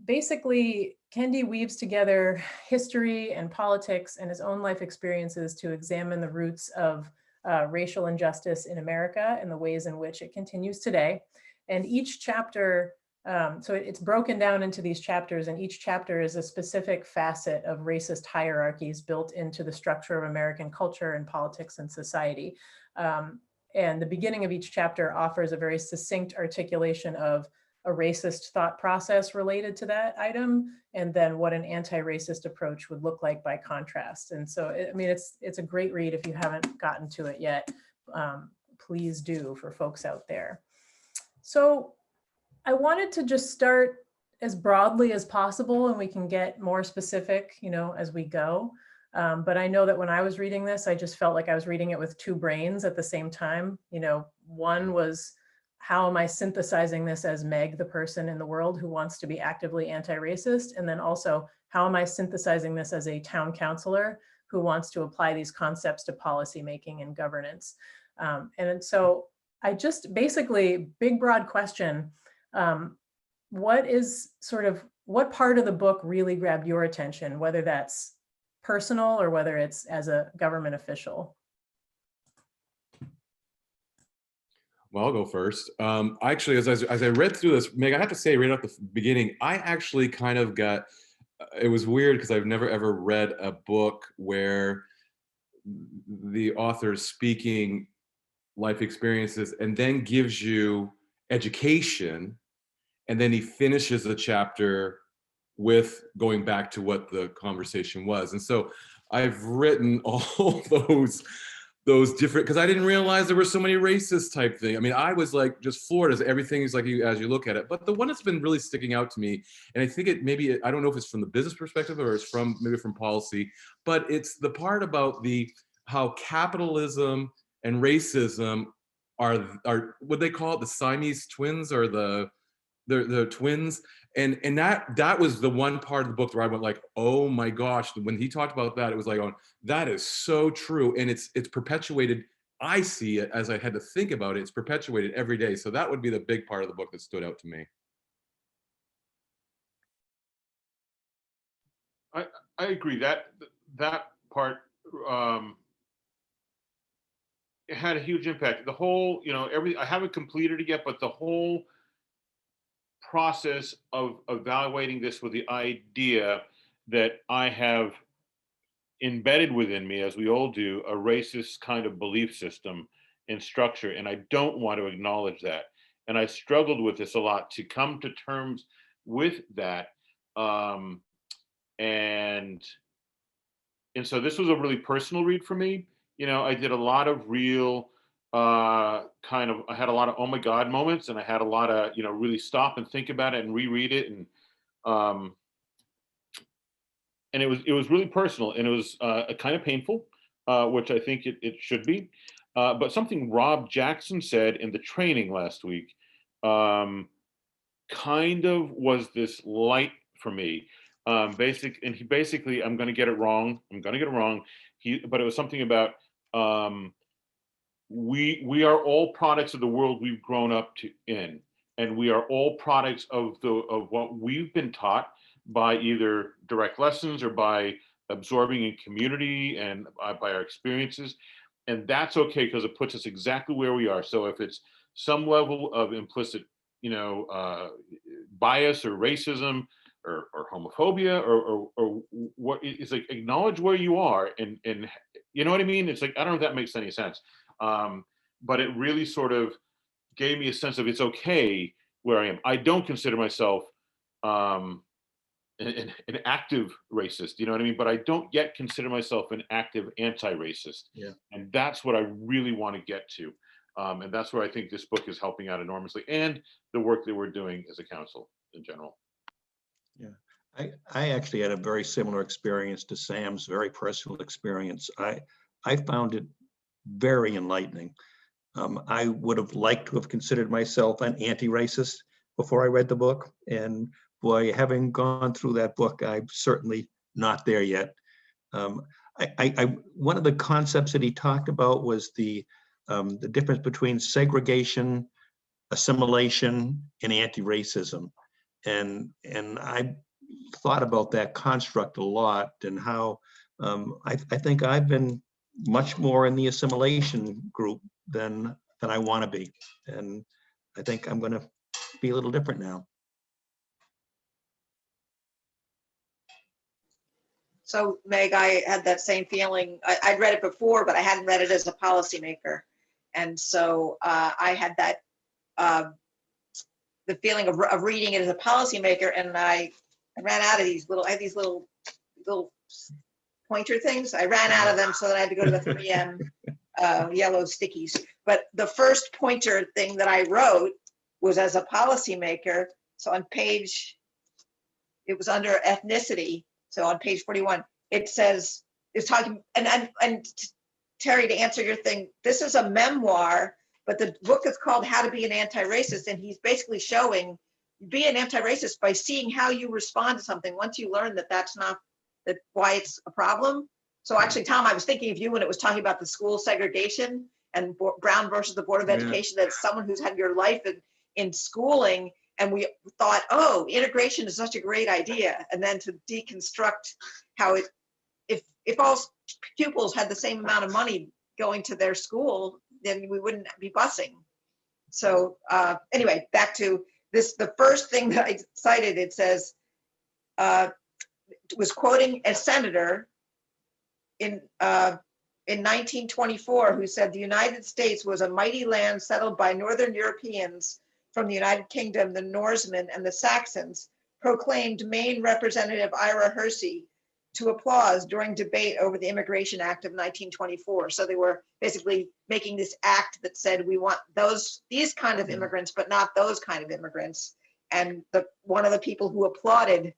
basically, Kendi weaves together history and politics and his own life experiences to examine the roots of racial injustice in America and the ways in which it continues today. And each chapter, so it's broken down into these chapters, and each chapter is a specific facet of racist hierarchies built into the structure of American culture and politics and society. And the beginning of each chapter offers a very succinct articulation of a racist thought process related to that item, and then what an anti-racist approach would look like by contrast. And so, I mean, it's a great read. If you haven't gotten to it yet, please do, for folks out there. So I wanted to just start as broadly as possible, and we can get more specific, as we go. But I know that when I was reading this, I just felt like I was reading it with two brains at the same time. One was, how am I synthesizing this as Meg, the person in the world who wants to be actively anti-racist? And then also, how am I synthesizing this as a town councilor who wants to apply these concepts to policymaking and governance? And so I just basically, big, broad question, what part of the book really grabbed your attention, whether that's personal or whether it's as a government official?
Well, I'll go first. Actually, as I read through this, Meg, I have to say right at the beginning, I actually kind of got, it was weird because I've never ever read a book where the author is speaking life experiences and then gives you education, and then he finishes the chapter with going back to what the conversation was. And so I've written all those different, because I didn't realize there were so many racist type things. I mean, I was like just floored as everything is like as you look at it. But the one that's been really sticking out to me, and I think I don't know if it's from the business perspective or it's maybe from policy, but it's the part about how capitalism and racism are what they call it, the Siamese twins, or the twins. And that was the one part of the book where I went like, oh my gosh, when he talked about that, it was like, oh, that is so true. And it's perpetuated. I see it, as I had to think about it, it's perpetuated every day. So that would be the big part of the book that stood out to me.
I agree that part, it had a huge impact. The whole, I haven't completed it yet, but the whole process of evaluating this with the idea that I have embedded within me, as we all do, a racist kind of belief system and structure, and I don't want to acknowledge that. And I struggled with this a lot to come to terms with that. And so this was a really personal read for me. I did a lot of real I had a lot of oh my God moments, and I had a lot of, really stop and think about it and reread it. And it was really personal, and it was kind of painful, which I think it should be. But something Rob Jackson said in the training last week kind of was this light for me. He basically, I'm going to get it wrong. But it was something about we are all products of the world we've grown up in, and we are all products of what we've been taught by either direct lessons or by absorbing in community and by our experiences. And that's okay, because it puts us exactly where we are. So if it's some level of implicit, bias or racism or homophobia or what, it's like, acknowledge where you are, and you know what I mean? It's like, I don't know if that makes any sense. But it really sort of gave me a sense of it's okay where I am. I don't consider myself an active racist, you know what I mean? But I don't yet consider myself an active anti-racist.
Yeah.
And that's what I really want to get to. And that's where I think this book is helping out enormously, and the work that we're doing as a council in general.
Yeah, I actually had a very similar experience to Sam's very personal experience. I found it very enlightening. I would have liked to have considered myself an anti-racist before I read the book. And boy, having gone through that book, I'm certainly not there yet. One of the concepts that he talked about was the difference between segregation, assimilation, and anti-racism. And I thought about that construct a lot, and how I think I've been much more in the assimilation group than I want to be. And I think I'm going to be a little different now.
So Meg, I had that same feeling. I'd read it before, but I hadn't read it as a policymaker. And so I had that, the feeling of reading it as a policymaker, and I ran out of these little, I had these little pointer things. I ran out of them, so then I had to go to the 3M yellow stickies. But the first pointer thing that I wrote was as a policymaker. So on page, it was under ethnicity. So on page 41, it says, it's talking, and Terry, to answer your thing, this is a memoir, but the book is called How to Be an Anti-Racist. And he's basically showing, be an anti-racist by seeing how you respond to something once you learn that that's not, that why it's a problem. So actually, Tom, I was thinking of you when it was talking about the school segregation and Brown versus the Board of Education, that's someone who's had your life in schooling. And we thought, oh, integration is such a great idea. And then to deconstruct how it, if all pupils had the same amount of money going to their school, then we wouldn't be busing. So anyway, back to this, the first thing that I cited, it says, was quoting a senator in 1924 who said the United States was a mighty land settled by Northern Europeans from the United Kingdom, the Norsemen and the Saxons, proclaimed Maine Representative Ira Hersey to applause during debate over the Immigration Act of 1924. So they were basically making this act that said we want these kind of immigrants, but not those kind of immigrants. And one of the people who applauded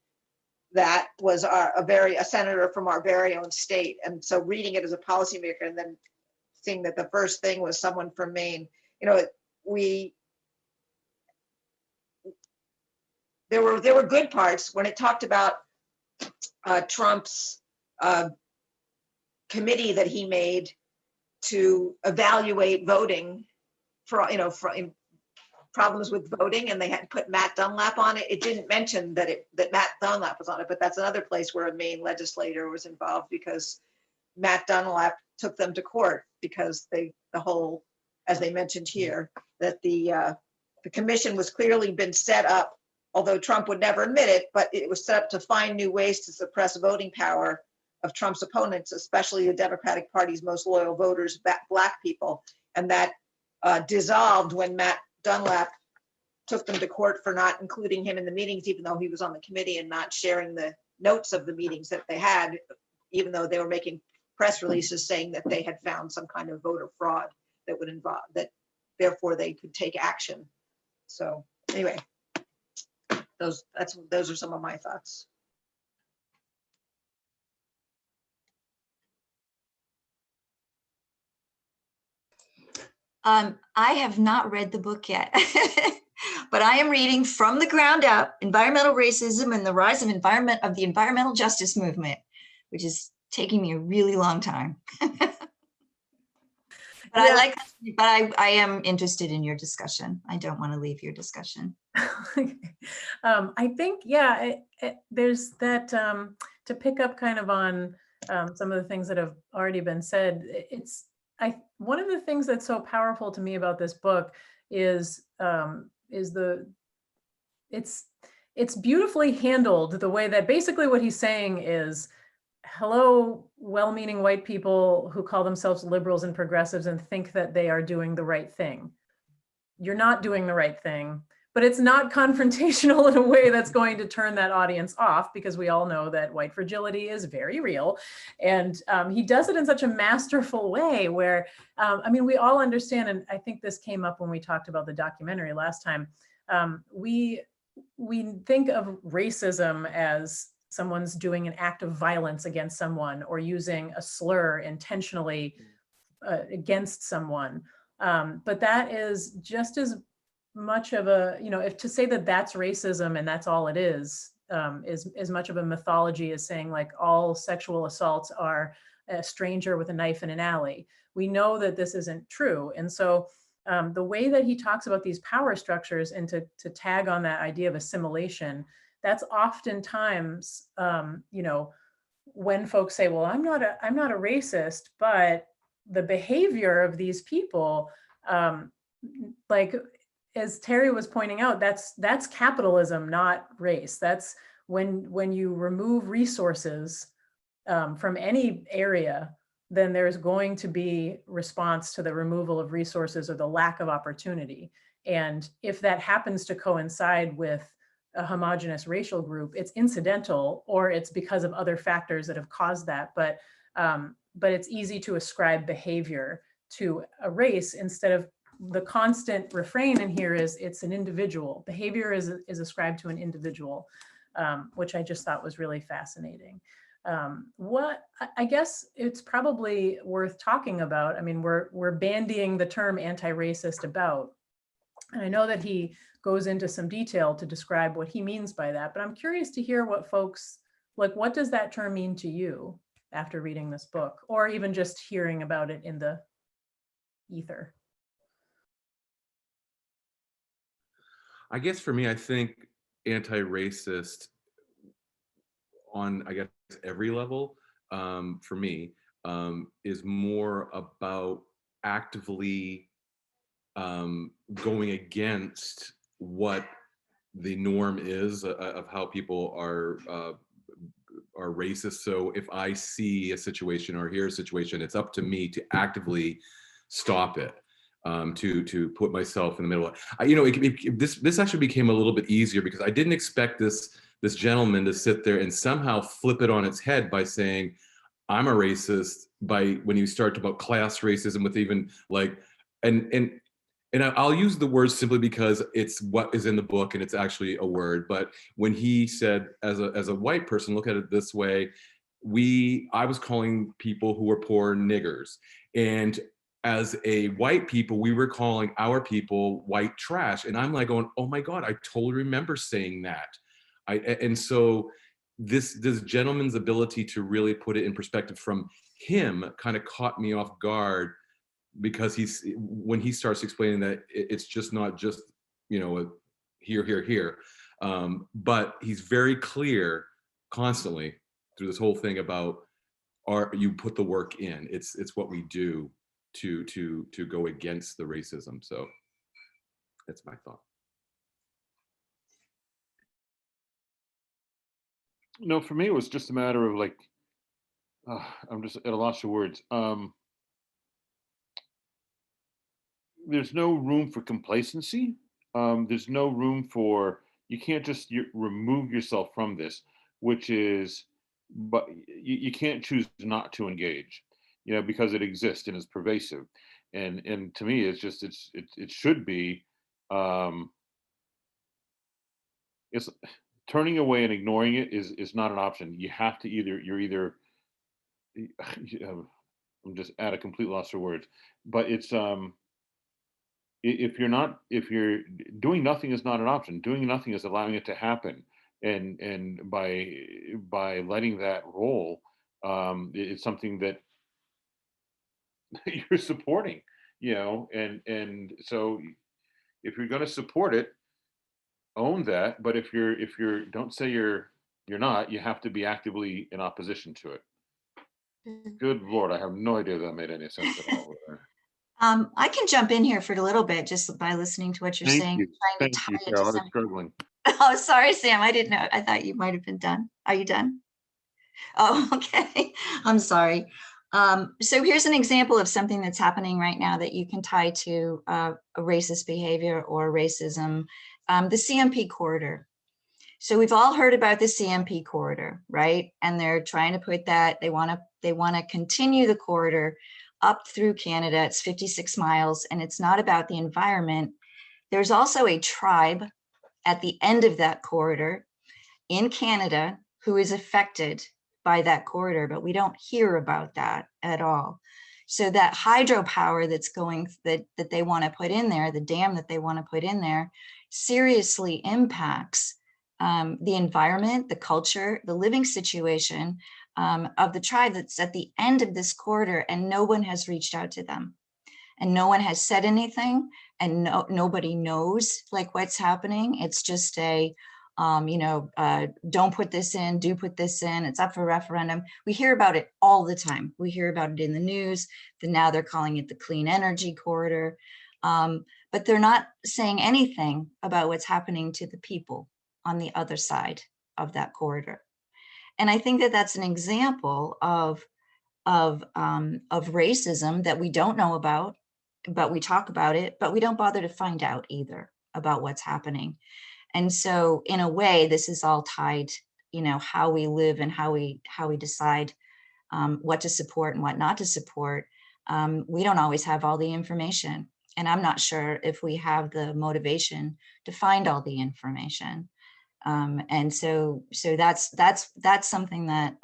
that was a senator from our very own state. And so reading it as a policymaker and then seeing that the first thing was someone from Maine, there were good parts when it talked about Trump's committee that he made to evaluate voting for problems with voting, and they had put Matt Dunlap on it. It didn't mention that Matt Dunlap was on it, but that's another place where a Maine legislator was involved, because Matt Dunlap took them to court because as they mentioned here, that the commission was clearly been set up, although Trump would never admit it, but it was set up to find new ways to suppress voting power of Trump's opponents, especially the Democratic Party's most loyal voters, Black people. And that dissolved when Matt Dunlap took them to court for not including him in the meetings, even though he was on the committee, and not sharing the notes of the meetings that they had, even though they were making press releases saying that they had found some kind of voter fraud. that would involve, that therefore they could take action. So anyway, those are some of my thoughts.
I have not read the book yet, but I am reading From the Ground Up, Environmental Racism and the Rise of the Environmental Justice Movement, which is taking me a really long time. But
Yeah.
I like, but I am interested in your discussion. I don't want to leave your discussion.
I think, yeah, there's that, to pick up kind of on some of the things that have already been said. One of the things that's so powerful to me about this book is it's beautifully handled, the way that basically what he's saying is, hello, well-meaning white people who call themselves liberals and progressives and think that they are doing the right thing. You're not doing the right thing, but it's not confrontational in a way that's going to turn that audience off, because we all know that white fragility is very real. And he does it in such a masterful way where, I mean, we all understand, and I think this came up when we talked about the documentary last time, we think of racism as someone's doing an act of violence against someone or using a slur intentionally against someone. But that is just as much of a, if to say that that's racism and that's all it is as much of a mythology as saying like all sexual assaults are a stranger with a knife in an alley. We know that this isn't true. And so the way that he talks about these power structures and to tag on that idea of assimilation, that's oftentimes, when folks say, well, I'm not a racist, but the behavior of these people, like as Terry was pointing out, that's capitalism, not race. That's when you remove resources from any area, then there's going to be response to the removal of resources or the lack of opportunity. And if that happens to coincide with a homogenous racial group, it's incidental or it's because of other factors that have caused that. But it's easy to ascribe behavior to a race instead of the constant refrain in here is it's an individual. Behavior is ascribed to an individual, which I just thought was really fascinating. What I guess it's probably worth talking about. I mean, we're bandying the term anti-racist about, and I know that he goes into some detail to describe what he means by that, but I'm curious to hear what folks, like, what does that term mean to you after reading this book, or even just hearing about it in the ether?
I guess for me, I think anti-racist on, I guess, every level, for me, is more about actively going against what the norm is of how people are racist. So if I see a situation or hear a situation, it's up to me to actively stop it. To put myself in the middle. This actually became a little bit easier because I didn't expect this gentleman to sit there and somehow flip it on its head by saying, I'm a racist, when you start about class racism with even like, and I'll use the word simply because it's what is in the book and it's actually a word. But when he said, as a white person, look at it this way, I was calling people who were poor niggers. And as a white people, we were calling our people white trash. And I'm like going, oh my God, I totally remember saying that. And so this gentleman's ability to really put it in perspective from him kind of caught me off guard, because when he starts explaining that it's just not just, here, but he's very clear constantly through this whole thing about you put the work in. It's what we do to go against the racism. So that's my thought.
No, for me, it was just a matter of like, I'm just at a loss of words. There's no room for complacency. There's no room for, you can't just remove yourself from this, but you can't choose not to engage. because it exists and is pervasive. And to me, it's just, it should be, it's turning away and ignoring it is not an option. You have to you're either, I'm just at a complete loss for words, but it's, if you're doing nothing is not an option. Doing nothing is allowing it to happen. And by letting that roll, it's something that you're supporting, and so if you're going to support it, own that. But if you're don't say you're not, you have to be actively in opposition to it. Good Lord, I have no idea that made any sense at all.
I can jump in here for a little bit just by listening to what you're
Thank
saying,
you.
trying to
Thank you,
tie it to
Carol. I was
something.
struggling.
Oh, sorry, Sam. I didn't know. I thought you might have been done. Are you done? Oh, okay. I'm sorry. So here's an example of something that's happening right now that you can tie to a racist behavior or racism, the CMP corridor. So we've all heard about the CMP corridor, right? And they're trying to put that, they want to continue the corridor up through Canada. It's 56 miles, and it's not about the environment. There's also a tribe at the end of that corridor in Canada who is affected by that corridor, but we don't hear about that at all. So that hydropower that's going, that they want to put in there, the dam that they want to put in there, seriously impacts the environment, the culture, the living situation of the tribe that's at the end of this corridor, and no one has reached out to them. And no one has said anything, and nobody knows like what's happening. It's just a, don't put this in, do put this in, it's up for referendum. We hear about it all the time. We hear about it in the news. Now they're calling it the clean energy corridor. But they're not saying anything about what's happening to the people on the other side of that corridor. And I think that that's an example of racism that we don't know about, but we talk about it, but we don't bother to find out either about what's happening. And so in a way, this is all tied, how we live and how we decide what to support and what not to support. We don't always have all the information. And I'm not sure if we have the motivation to find all the information. And so that's something that,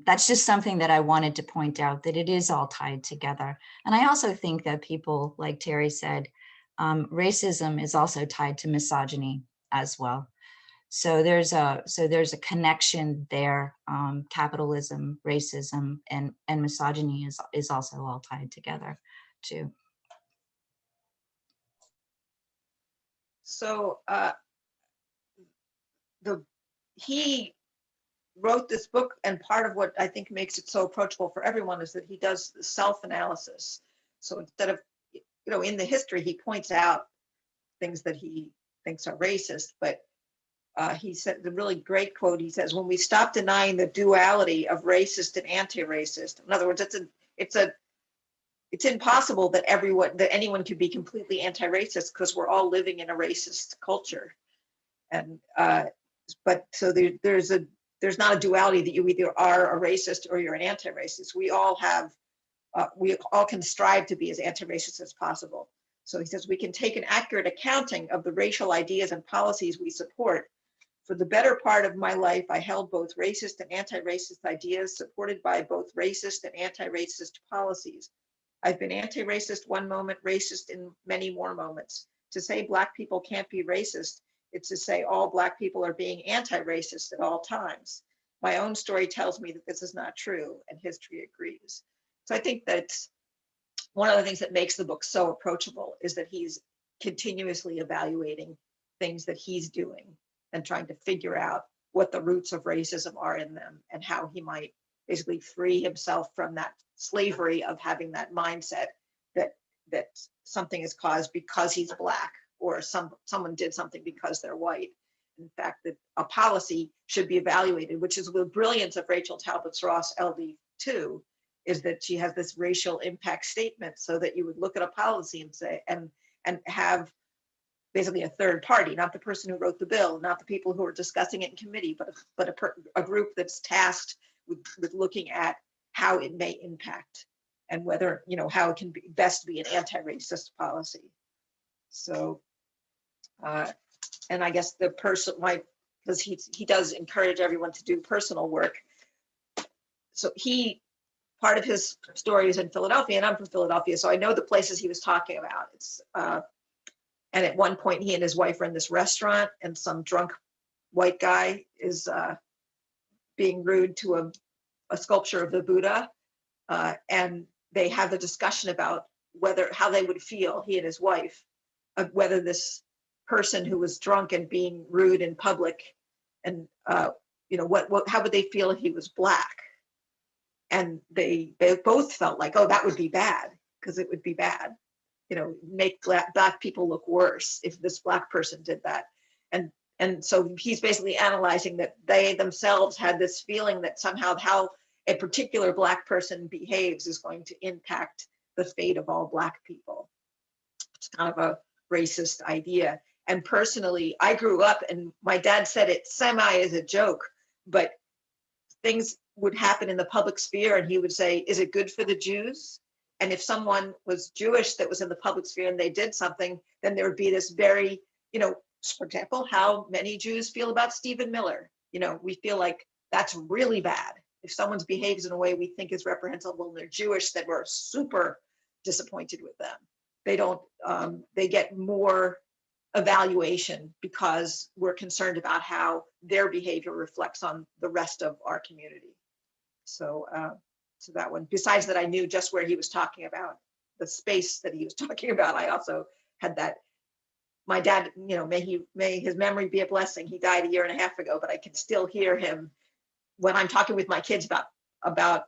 that's just something that I wanted to point out, that it is all tied together. And I also think that people, like Terry said, racism is also tied to misogyny as well. So there's a connection there. Capitalism, racism, and misogyny is also all tied together too.
So he wrote this book, and part of what I think makes it so approachable for everyone is that he does self-analysis. So instead of, in the history, he points out things that he thinks are racist, but he said the really great quote, he says, when we stop denying the duality of racist and anti-racist, in other words, it's impossible that anyone could be completely anti-racist because we're all living in a racist culture. And but so there's not a duality that you either are a racist or you're an anti-racist. We all can strive to be as anti-racist as possible. So he says, we can take an accurate accounting of the racial ideas and policies we support. For the better part of my life, I held both racist and anti-racist ideas supported by both racist and anti-racist policies. I've been anti-racist one moment, racist in many more moments. To say Black people can't be racist, it's to say all Black people are being anti-racist at all times. My own story tells me that this is not true, and history agrees. So I think that's one of the things that makes the book so approachable, is that he's continuously evaluating things that he's doing and trying to figure out what the roots of racism are in them and how he might basically free himself from that slavery of having that mindset that something is caused because he's Black, or someone did something because they're white. In fact, that a policy should be evaluated, which is the brilliance of Rachel Talbot Ross LD2, is that she has this racial impact statement, so that you would look at a policy and say, and have basically a third party, not the person who wrote the bill, not the people who are discussing it in committee, but a group that's tasked with looking at how it may impact and whether, how it can be best be an anti-racist policy. So, and I guess the person, because he does encourage everyone to do personal work. So part of his story is in Philadelphia, and I'm from Philadelphia, so I know the places he was talking about. And at one point, he and his wife are in this restaurant, and some drunk white guy is being rude to a sculpture of the Buddha, and they have a discussion about how they would feel, he and his wife, of whether this person who was drunk and being rude in public, and how would they feel if he was Black? And they both felt like, oh, that would be bad, because it would be bad, make Black people look worse if this Black person did that. And so he's basically analyzing that they themselves had this feeling that somehow how a particular Black person behaves is going to impact the fate of all Black people. It's kind of a racist idea. And personally, I grew up, and my dad said it semi as a joke, but things would happen in the public sphere, and he would say, is it good for the Jews? And if someone was Jewish that was in the public sphere and they did something, then there would be this very, for example, how many Jews feel about Stephen Miller. We feel like that's really bad. If someone behaves in a way we think is reprehensible and they're Jewish, then we're super disappointed with them. They get more evaluation because we're concerned about how their behavior reflects on the rest of our community. So that one, besides that, I knew just where he was talking about, the space that he was talking about. I also had that. My dad, may his memory be a blessing. He died a year and a half ago, but I can still hear him when I'm talking with my kids about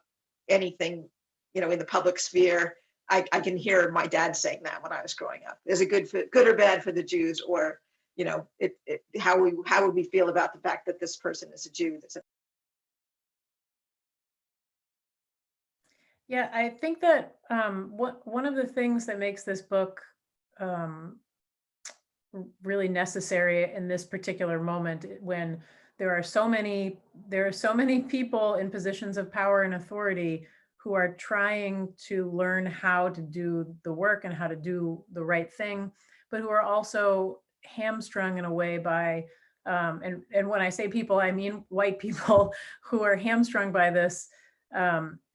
anything, in the public sphere. I can hear my dad saying that when I was growing up. Is it good or bad for the Jews, or how would we feel about the fact that this person is a Jew?
Yeah, I think that one of the things that makes this book really necessary in this particular moment, when there are so many people in positions of power and authority who are trying to learn how to do the work and how to do the right thing, but who are also hamstrung in a way by, and when I say people, I mean white people who are hamstrung by this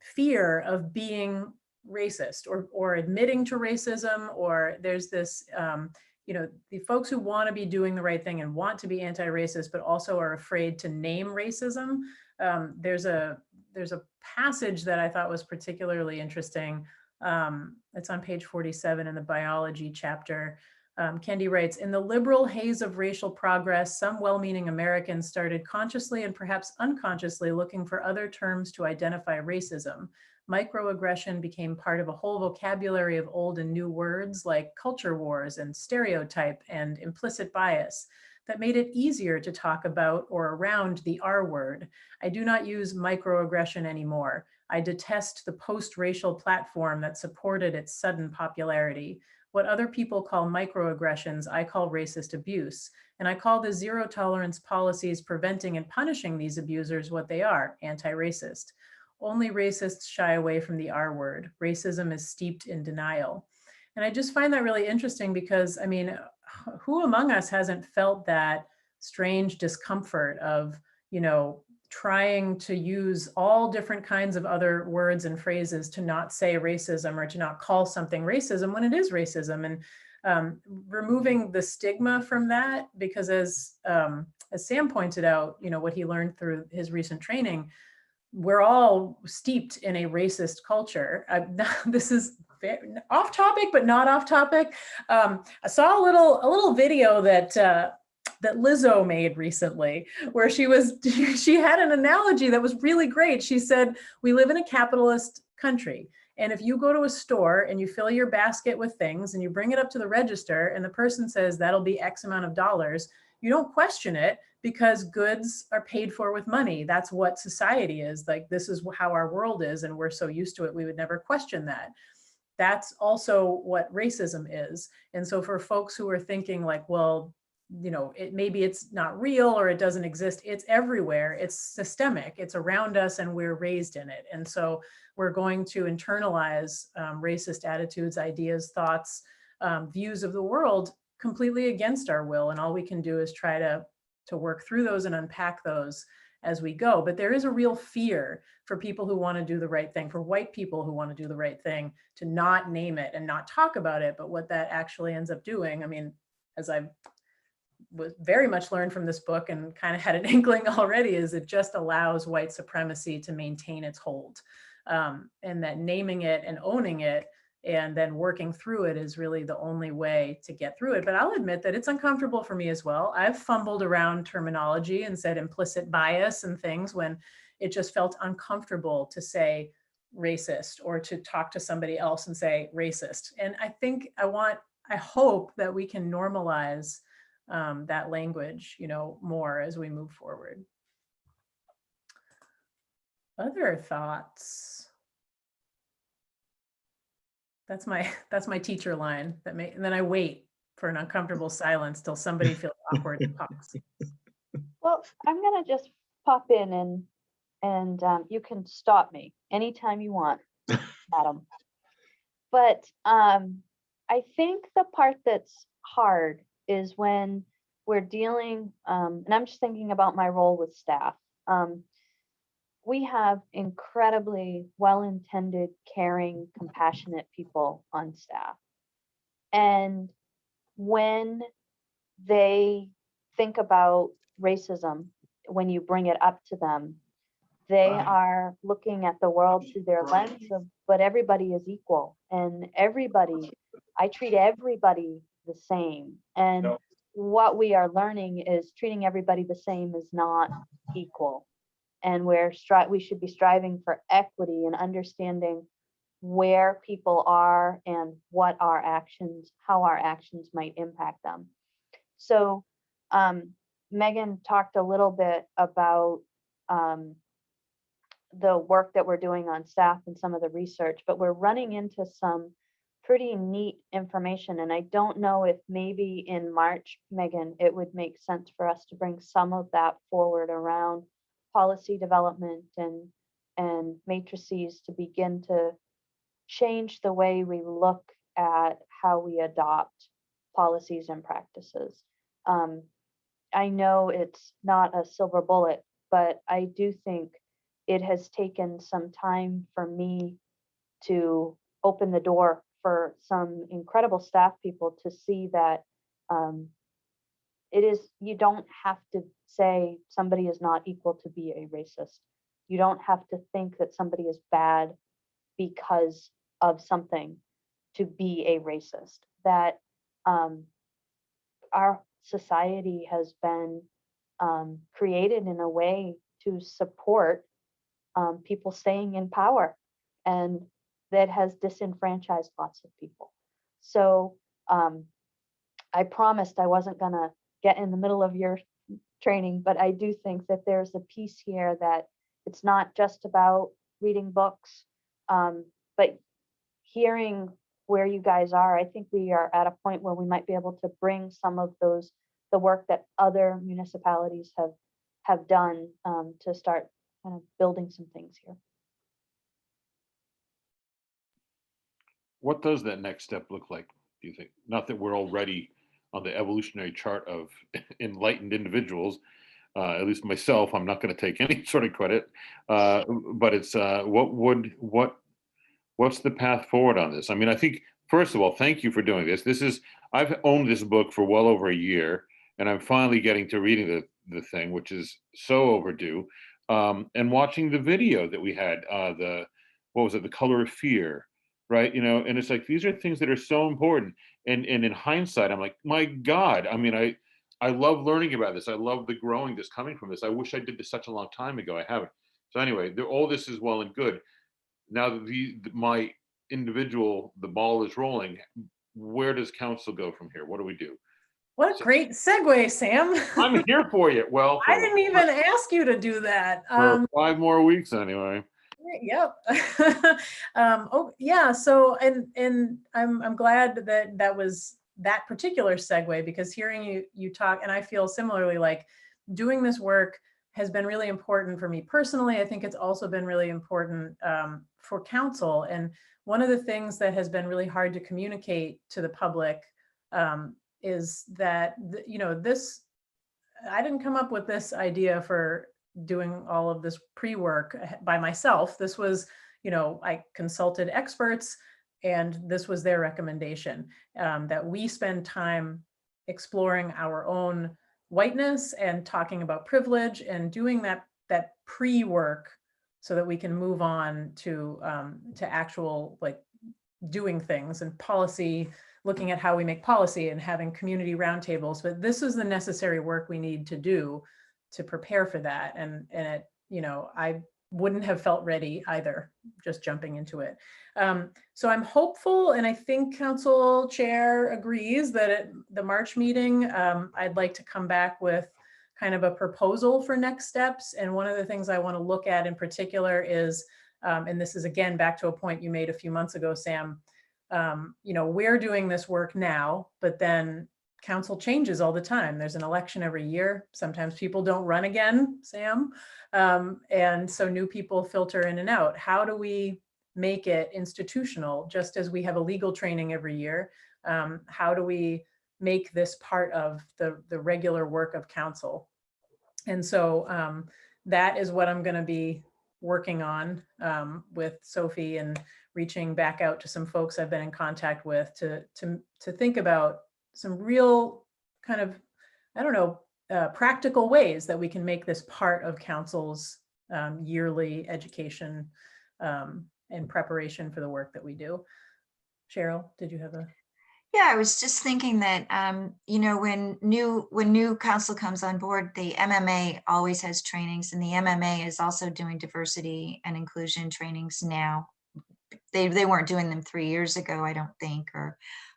fear of being racist or admitting to racism, or there's this, the folks who want to be doing the right thing and want to be anti-racist, but also are afraid to name racism. There's a passage that I thought was particularly interesting. It's on page 47 in the biology chapter. Kendi writes, in the liberal haze of racial progress, some well-meaning Americans started consciously and perhaps unconsciously looking for other terms to identify racism. Microaggression became part of a whole vocabulary of old and new words like culture wars and stereotype and implicit bias that made it easier to talk about or around the R word. I do not use microaggression anymore. I detest the post-racial platform that supported its sudden popularity. What other people call microaggressions, I call racist abuse. And I call the zero tolerance policies preventing and punishing these abusers what they are, anti-racist. Only racists shy away from the R word. Racism is steeped in denial. And I just find that really interesting because, I mean, who among us hasn't felt that strange discomfort of, trying to use all different kinds of other words and phrases to not say racism or to not call something racism when it is racism, and removing the stigma from that, because as Sam pointed out, what he learned through his recent training, we're all steeped in a racist culture. This is off topic, but not off topic. I saw a little video that Lizzo made recently, where she had an analogy that was really great. She said, we live in a capitalist country. And if you go to a store and you fill your basket with things and you bring it up to the register and the person says that'll be X amount of dollars, you don't question it because goods are paid for with money. That's what society is. Like, this is how our world is, and we're so used to it, we would never question that. That's also what racism is. And so for folks who are thinking like, well, you know, maybe it's not real or it doesn't exist. It's everywhere. It's systemic. It's around us and we're raised in it. And so we're going to internalize racist attitudes, ideas, thoughts, views of the world completely against our will. And all we can do is try to work through those and unpack those as we go. But there is a real fear for people who want to do the right thing, for white people who want to do the right thing, to not name it and not talk about it. But what that actually ends up doing, I mean, as I've was very much learned from this book and kind of had an inkling already, is it just allows white supremacy to maintain its hold. And that naming it and owning it and then working through it is really the only way to get through it. But I'll admit that it's uncomfortable for me as well. I've fumbled around terminology and said implicit bias and things when it just felt uncomfortable to say racist or to talk to somebody else and say racist. And I think I hope that we can normalize that language, you know, more as we move forward. Other thoughts? That's my teacher line and then I wait for an uncomfortable silence till somebody feels awkward and talks.
Well, I'm gonna just pop in and you can stop me anytime you want, Adam. But I think the part that's hard is when we're dealing, and I'm just thinking about my role with staff. We have incredibly well-intended, caring, compassionate people on staff. And when they think about racism, when you bring it up to them, they are looking at the world through their lens of, but everybody is equal and I treat everybody the same. And what we are learning is treating everybody the same is not equal. And we should be striving for equity and understanding where people are and what how our actions might impact them. So Megan talked a little bit about the work that we're doing on staff and some of the research, but we're running into some pretty neat information. And I don't know if maybe in March, Megan, it would make sense for us to bring some of that forward around policy development and matrices to begin to change the way we look at how we adopt policies and practices. I know it's not a silver bullet, but I do think it has taken some time for me to open the door for some incredible staff people to see that you don't have to say somebody is not equal to be a racist. You don't have to think that somebody is bad because of something to be a racist. That our society has been created in a way to support people staying in power, and that has disenfranchised lots of people. So I promised I wasn't gonna get in the middle of your training, but I do think that there's a piece here that it's not just about reading books, but hearing where you guys are. I think we are at a point where we might be able to bring some of the work that other municipalities have done to start kind of building some things here.
What does that next step look like, do you think? Not that we're already on the evolutionary chart of enlightened individuals, at least myself, I'm not going to take any sort of credit, but it's what's the path forward on this? I mean, I think, first of all, thank you for doing this. I've owned this book for well over a year, and I'm finally getting to reading the thing, which is so overdue. And watching the video that we had, The Color of Fear, right? You know, and it's like, these are things that are so important. And in hindsight, I'm like, my God, I mean, I love learning about this. I love the growing that's coming from this. I wish I did this such a long time ago. I haven't. So anyway, all this is well and good. Now that my individual, the ball is rolling, where does council go from here? What do we do?
What a great segue, Sam.
I'm here for you. Well,
I didn't even ask you to do that.
For 5 more weeks anyway.
Yep. Oh yeah. So and I'm glad that was that particular segue, because hearing you talk, and I feel similarly, like doing this work has been really important for me personally. I think it's also been really important for council. And one of the things that has been really hard to communicate to the public is that, this, I didn't come up with this idea for doing all of this pre-work by myself. This was, I consulted experts, and this was their recommendation, that we spend time exploring our own whiteness and talking about privilege and doing that pre-work so that we can move on to actual, like, doing things and policy, looking at how we make policy and having community roundtables. But this is the necessary work we need to do to prepare for that. And it, I wouldn't have felt ready either, just jumping into it. So I'm hopeful, and I think Council Chair agrees that at the March meeting, I'd like to come back with kind of a proposal for next steps. And one of the things I want to look at in particular is, and this is again back to a point you made a few months ago, Sam, we're doing this work now, but then council changes all the time. There's an election every year. Sometimes people don't run again, Sam. And so new people filter in and out. How do we make it institutional, just as we have a legal training every year? How do we make this part of the regular work of council? And so that is what I'm going to be working on with Sophie, and reaching back out to some folks I've been in contact with to think about some real kind of, practical ways that we can make this part of council's yearly education and preparation for the work that we do. Cheryl, did you have a?
Yeah, I was just thinking that, when new council comes on board, the MMA always has trainings, and the MMA is also doing diversity and inclusion trainings now. They weren't doing them 3 years ago, I don't think,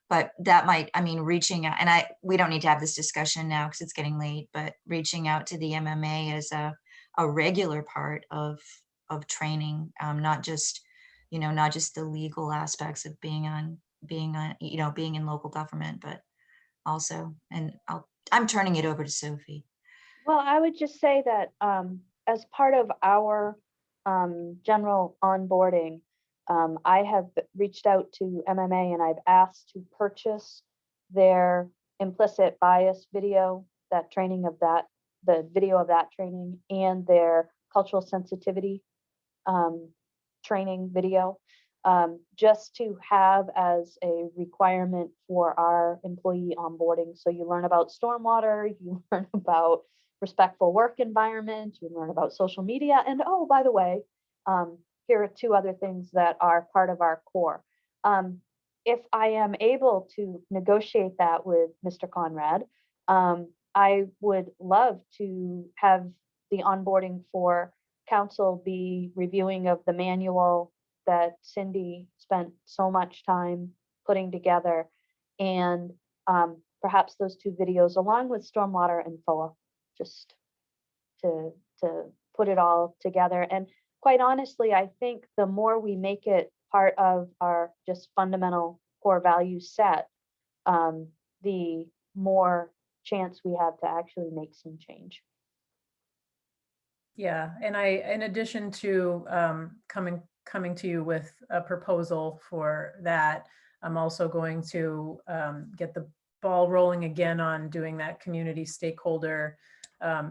but that might, reaching out, and we don't need to have this discussion now because it's getting late, but reaching out to the MMA as a regular part of training, not just the legal aspects of being in local government, but also, and I'm turning it over to Sophie.
Well, I would just say that as part of our general onboarding, I have reached out to MMA and I've asked to purchase their implicit bias video, the video of that training, and their cultural sensitivity training video, just to have as a requirement for our employee onboarding. So you learn about stormwater, you learn about respectful work environment, you learn about social media, and oh, by the way, here are 2 other things that are part of our core. If I am able to negotiate that with Mr. Conrad, I would love to have the onboarding for council be reviewing of the manual that Cindy spent so much time putting together, and perhaps those 2 videos along with stormwater and FOA, just to put it all together. And quite honestly, I think the more we make it part of our just fundamental core value set, the more chance we have to actually make some change.
Yeah, and in addition to coming to you with a proposal for that, I'm also going to get the ball rolling again on doing that community stakeholder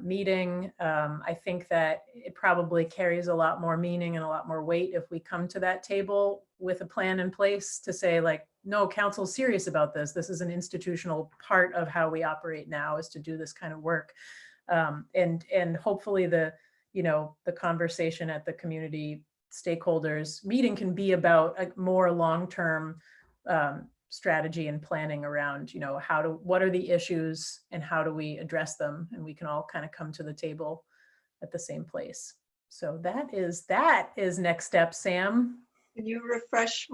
meeting. I think that it probably carries a lot more meaning and a lot more weight if we come to that table with a plan in place to say, like, no, council's serious about this. This is an institutional part of how we operate now, is to do this kind of work. And hopefully the conversation at the community stakeholders meeting can be about a more long-term strategy and planning around, what are the issues and how do we address them? And we can all kind of come to the table at the same place. So that is next step. Sam?
Can you refresh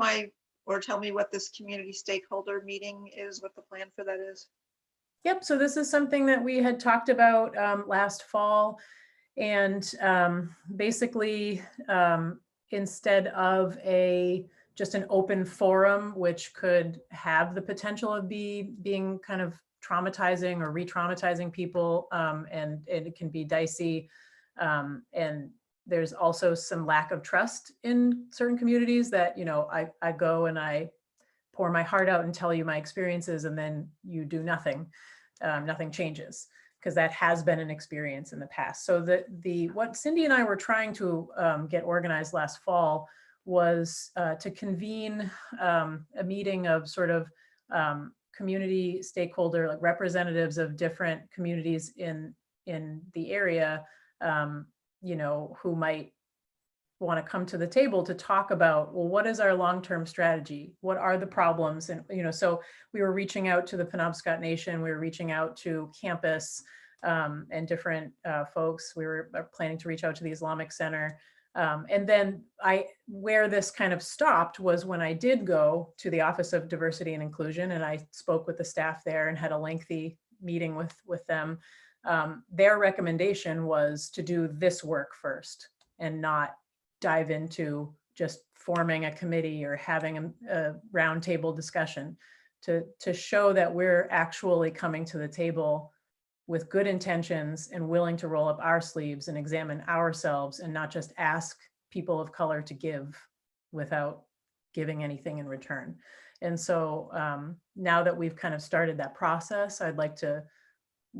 or tell me what this community stakeholder meeting is, what the plan for that is?
Yep, so this is something that we had talked about last fall. And basically, instead of a just an open forum, which could have the potential of being kind of traumatizing or re-traumatizing people, and it can be dicey. And there's also some lack of trust in certain communities that, you know, I go and I pour my heart out and tell you my experiences, and then you do nothing. Nothing changes, because that has been an experience in the past. So what Cindy and I were trying to get organized last fall was to convene a meeting of sort of community stakeholder, like representatives of different communities in the area, you know, who might want to come to the table to talk about, well, what is our long-term strategy? What are the problems? And, you know, so we were reaching out to the Penobscot Nation, we were reaching out to campus and different folks. We were planning to reach out to the Islamic Center. And then where this kind of stopped was when I did go to the Office of Diversity and Inclusion, and I spoke with the staff there and had a lengthy meeting with them. Their recommendation was to do this work first and not dive into just forming a committee or having a roundtable discussion, to show that we're actually coming to the table with good intentions and willing to roll up our sleeves and examine ourselves, and not just ask people of color to give without giving anything in return. And so now that we've kind of started that process, I'd like to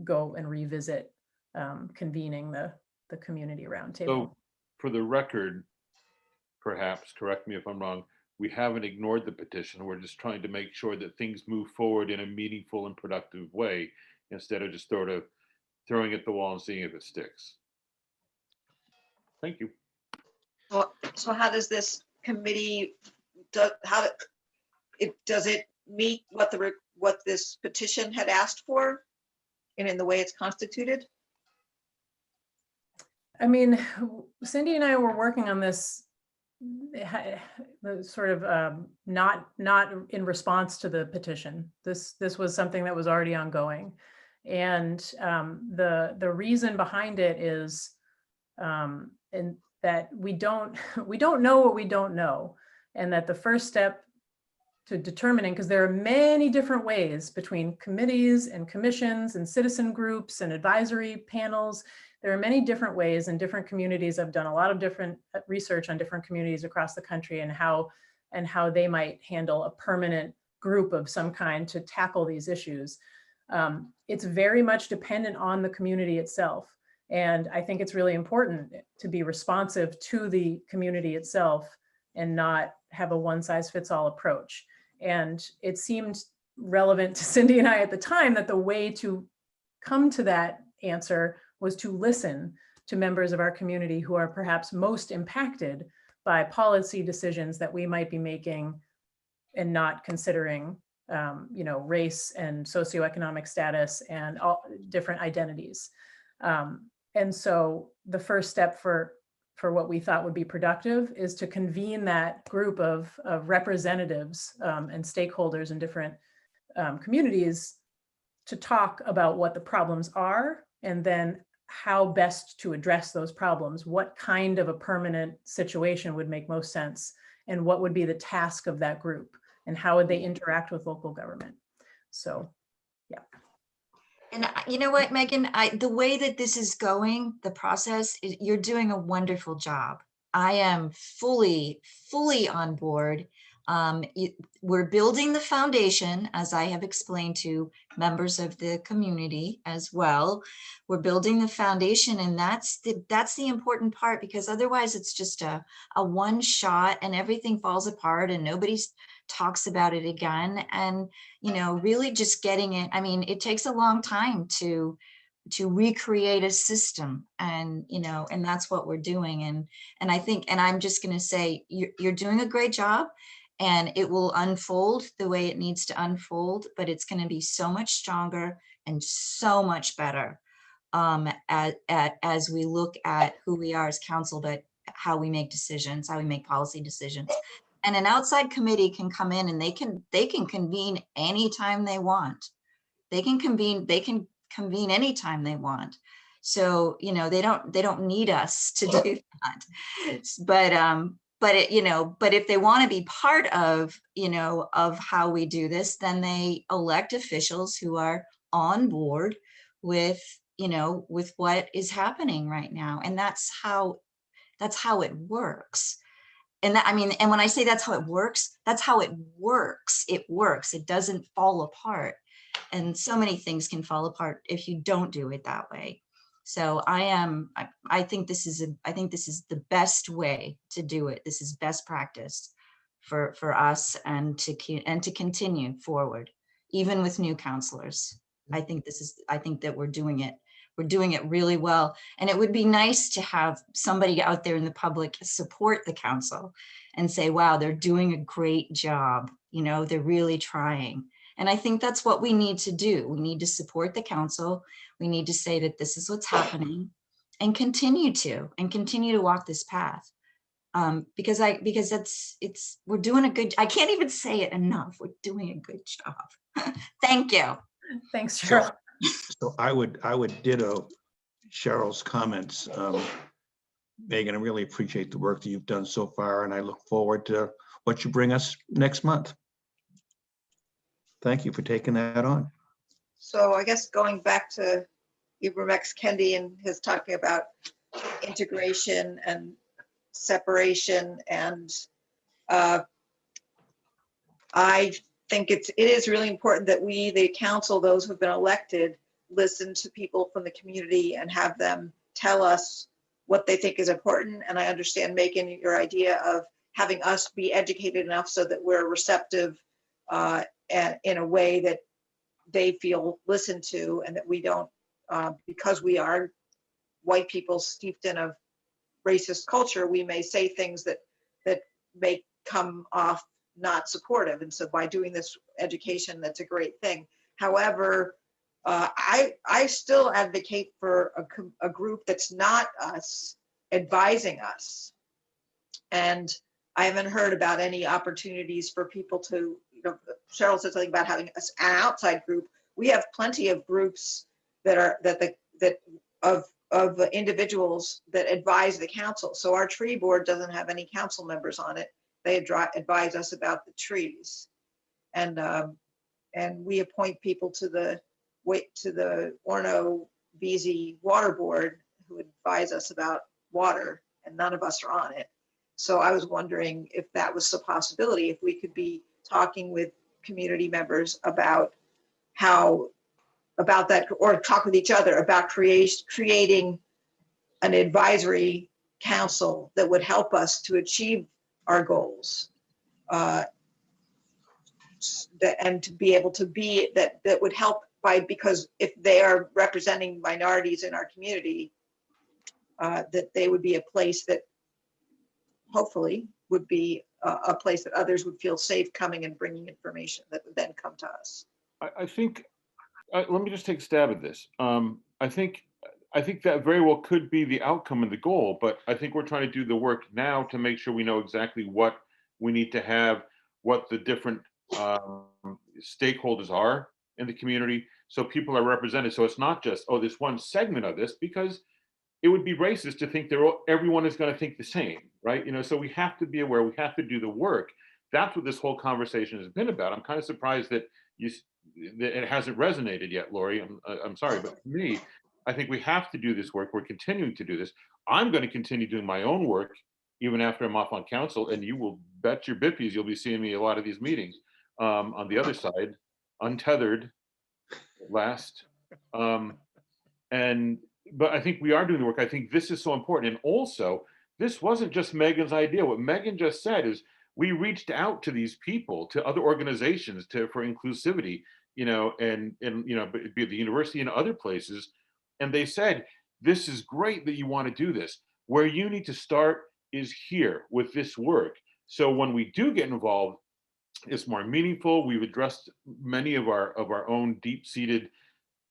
go and revisit convening the community roundtable.
So for the record, perhaps, correct me if I'm wrong, we haven't ignored the petition. We're just trying to make sure that things move forward in a meaningful and productive way, instead of just sort of throwing at the wall and seeing if it sticks. Thank you.
So how does this committee, does it meet what this petition had asked for, and in the way it's constituted?
I mean, Cindy and I were working on this sort of not in response to the petition. This was something that was already ongoing, and the reason behind it is in that we don't know what we don't know, and that the first step to determining, because there are many different ways between committees and commissions and citizen groups and advisory panels. There are many different ways, and different communities have done a lot of different research on different communities across the country and how they might handle a permanent group of some kind to tackle these issues. It's very much dependent on the community itself. And I think it's really important to be responsive to the community itself and not have a one-size-fits-all approach. And it seemed relevant to Cindy and I at the time that the way to come to that answer was to listen to members of our community who are perhaps most impacted by policy decisions that we might be making and not considering, you know, race and socioeconomic status and all different identities. And so the first step for what we thought would be productive is to convene that group of representatives and stakeholders in different communities to talk about what the problems are, and then how best to address those problems. What kind of a permanent situation would make most sense, and what would be the task of that group, and how would they interact with local government? So, yeah.
And you know what, Megan, the way that this is going, the process, you're doing a wonderful job. I am fully on board. We're building the foundation, as I have explained to members of the community as well. We're building the foundation, and that's the important part, because otherwise it's just a one shot and everything falls apart and nobody talks about it again. And, you know, really just getting it. I mean, it takes a long time to recreate a system, and, you know, and that's what we're doing. And I think, and I'm just going to say, you're doing a great job. And it will unfold the way it needs to unfold, but it's going to be so much stronger and so much better as we look at who we are as council, but how we make decisions, how we make policy decisions. And an outside committee can come in and they can convene anytime they want. They can convene anytime they want. So, you know, they don't need us to do that. but but if they want to be part of, of how we do this, then they elect officials who are on board with, with what is happening right now. And that's how it works. And that, I mean, and when I say that's how it works, that's how it works. It works. It doesn't fall apart. And so many things can fall apart if you don't do it that way. So I think this is the best way to do it. This is best practice for us and to continue forward, even with new counselors. I think that we're doing it really well. And it would be nice to have somebody out there in the public support the council and say, wow, they're doing a great job. They're really trying. And I think that's what we need to do. We need to support the council. We need to say that this is what's happening and continue to walk this path. Because we're doing a good, I can't even say it enough. We're doing a good job. Thank you.
Thanks, Cheryl.
So I would ditto Cheryl's comments. Megan, I really appreciate the work that you've done so far, and I look forward to what you bring us next month. Thank you for taking that on.
So I guess going back to Ibramex Kendi and his talking about integration and separation, and I think it is really important that we, the council, those who've been elected, listen to people from the community and have them tell us what they think is important. And I understand, Megan, your idea of having us be educated enough so that we're receptive and in a way that they feel listened to, and that we don't, because we are white people steeped in a racist culture, we may say things that may come off not supportive. And so by doing this education, that's a great thing. However, I still advocate for a group that's not us advising us. And I haven't heard about any opportunities for people to, Cheryl said something about having an outside group. We have plenty of groups that are of individuals that advise the council. So our tree board doesn't have any council members on it. They advise us about the trees, and we appoint people to the Orono BZ Water Board who advise us about water, and none of us are on it. So I was wondering if that was a possibility, if we could be talking with community members about that, or talk with each other about creating an advisory council that would help us to achieve our goals, and to be able to be that would help because if they are representing minorities in our community, that they would be a place that hopefully would be a place that others would feel safe coming and bringing information that would then come to us.
I think, let me just take a stab at this. I think that very well could be the outcome and the goal, but I think we're trying to do the work now to make sure we know exactly what we need to have, what the different stakeholders are in the community, so people are represented. So it's not just, oh, this one segment of this, because it would be racist to think everyone is going to think the same, right? So we have to be aware, we have to do the work. That's what this whole conversation has been about. I'm kind of surprised that it hasn't resonated yet, Lori. I'm sorry, but for me, I think we have to do this work. We're continuing to do this. I'm going to continue doing my own work even after I'm off on council, and you will bet your bippies you'll be seeing me a lot of these meetings on the other side, untethered at last. But I think we are doing the work. I think this is so important. And also, this wasn't just Megan's idea. What Megan just said is we reached out to these people, to other organizations for inclusivity, and be it the university and other places. And they said, this is great that you want to do this. Where you need to start is here with this work. So when we do get involved, it's more meaningful. We've addressed many of our own deep-seated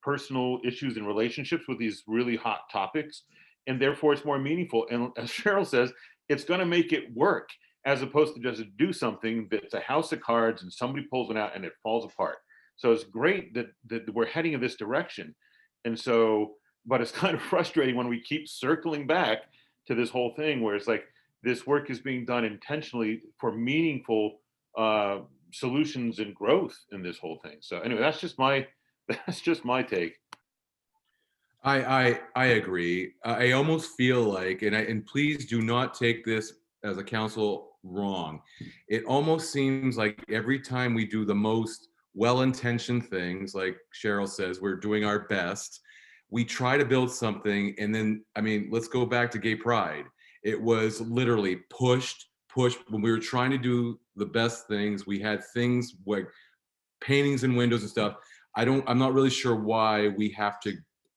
personal issues and relationships with these really hot topics, and therefore it's more meaningful. And as Cheryl says, it's going to make it work, as opposed to just do something that's a house of cards and somebody pulls it out and it falls apart. So it's great that we're heading in this direction. And so, but it's kind of frustrating when we keep circling back to this whole thing where it's like, this work is being done intentionally for meaningful solutions and growth in this whole thing. So anyway, that's just my take.
I agree. I almost feel like, and please do not take this as a council wrong. It almost seems like every time we do the most well-intentioned things, like Cheryl says, we're doing our best. We try to build something, and then, I mean, let's go back to gay pride. It was literally pushed when we were trying to do the best things. We had things like paintings and windows and stuff. I'm not really sure why we have to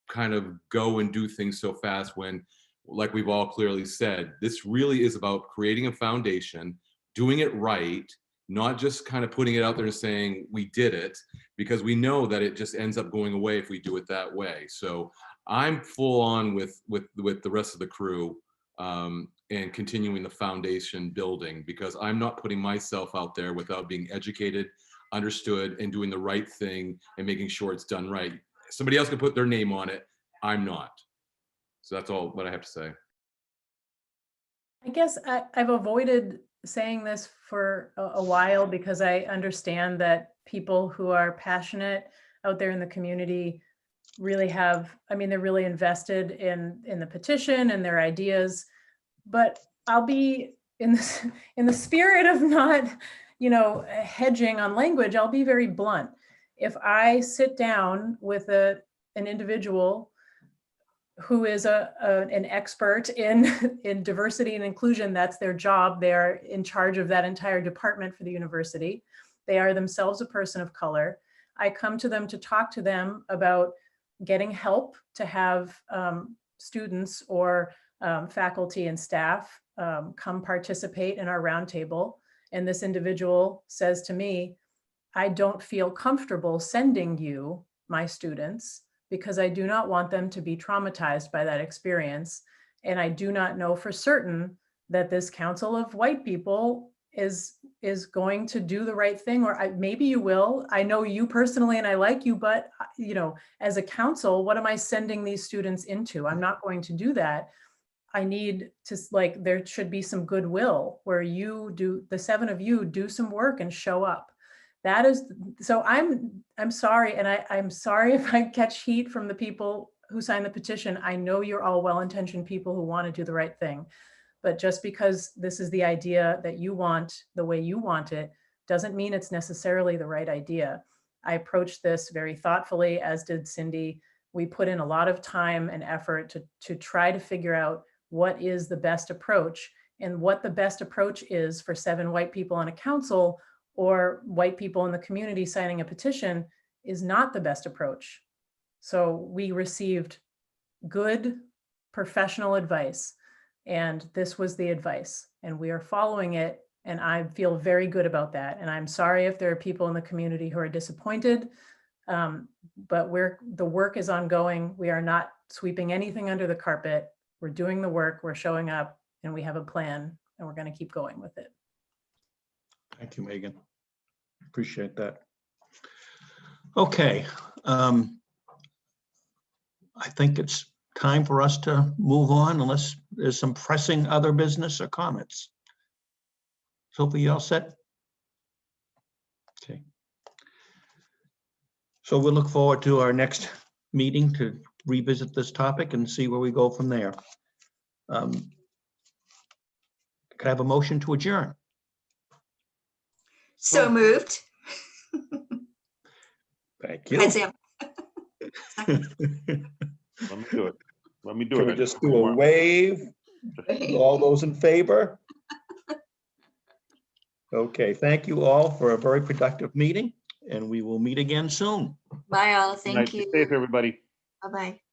kind of go and do things so fast when, like we've all clearly said, this really is about creating a foundation, doing it right, not just kind of putting it out there and saying we did it, because we know that it just ends up going away if we do it that way. So I'm full on with the rest of the crew and continuing the foundation building, because I'm not putting myself out there without being educated, understood, and doing the right thing and making sure it's done right. Somebody else can put their name on it. I'm not. So that's all what I have to say.
I guess I've avoided saying this for a while because I understand that people who are passionate out there in the community really have, I mean, they're really invested in the petition and their ideas, but I'll be in the spirit of not, hedging on language, I'll be very blunt. If I sit down with an individual who is an expert in diversity and inclusion, that's their job. They are in charge of that entire department for the university. They are themselves a person of color. I come to them to talk to them about getting help to have students or faculty and staff come participate in our roundtable. And this individual says to me, I don't feel comfortable sending you my students because I do not want them to be traumatized by that experience. And I do not know for certain that this council of white people is going to do the right thing, or maybe you will. I know you personally and I like you, but as a council, what am I sending these students into? I'm not going to do that. I need to, there should be some goodwill where the 7 of you do some work and show up. That is, so I'm sorry. And I'm sorry if I catch heat from the people who signed the petition. I know you're all well-intentioned people who want to do the right thing, but just because this is the idea that you want the way you want it, doesn't mean it's necessarily the right idea. I approached this very thoughtfully, as did Cindy. We put in a lot of time and effort to try to figure out what is the best approach, and what the best approach is for 7 white people on a council or white people in the community signing a petition is not the best approach. So we received good professional advice, and this was the advice, and we are following it. And I feel very good about that. And I'm sorry if there are people in the community who are disappointed, but the work is ongoing. We are not sweeping anything under the carpet. We're doing the work, we're showing up, and we have a plan, and we're going to keep going with it.
Thank you, Megan. Appreciate that. Okay. I think it's time for us to move on unless there's some pressing other business or comments. Sophie, you all set? Okay. So we'll look forward to our next meeting to revisit this topic and see where we go from there. Could I have a motion to adjourn?
So moved.
Thank you.
Hi, Sam.
Let me do it. Let me do
Can
it.
we just do a wave? All those in favor? Okay, thank you all for a very productive meeting, and we will meet again soon.
Bye all.
Good night.
Thank you.
Be safe, everybody.
Bye-bye.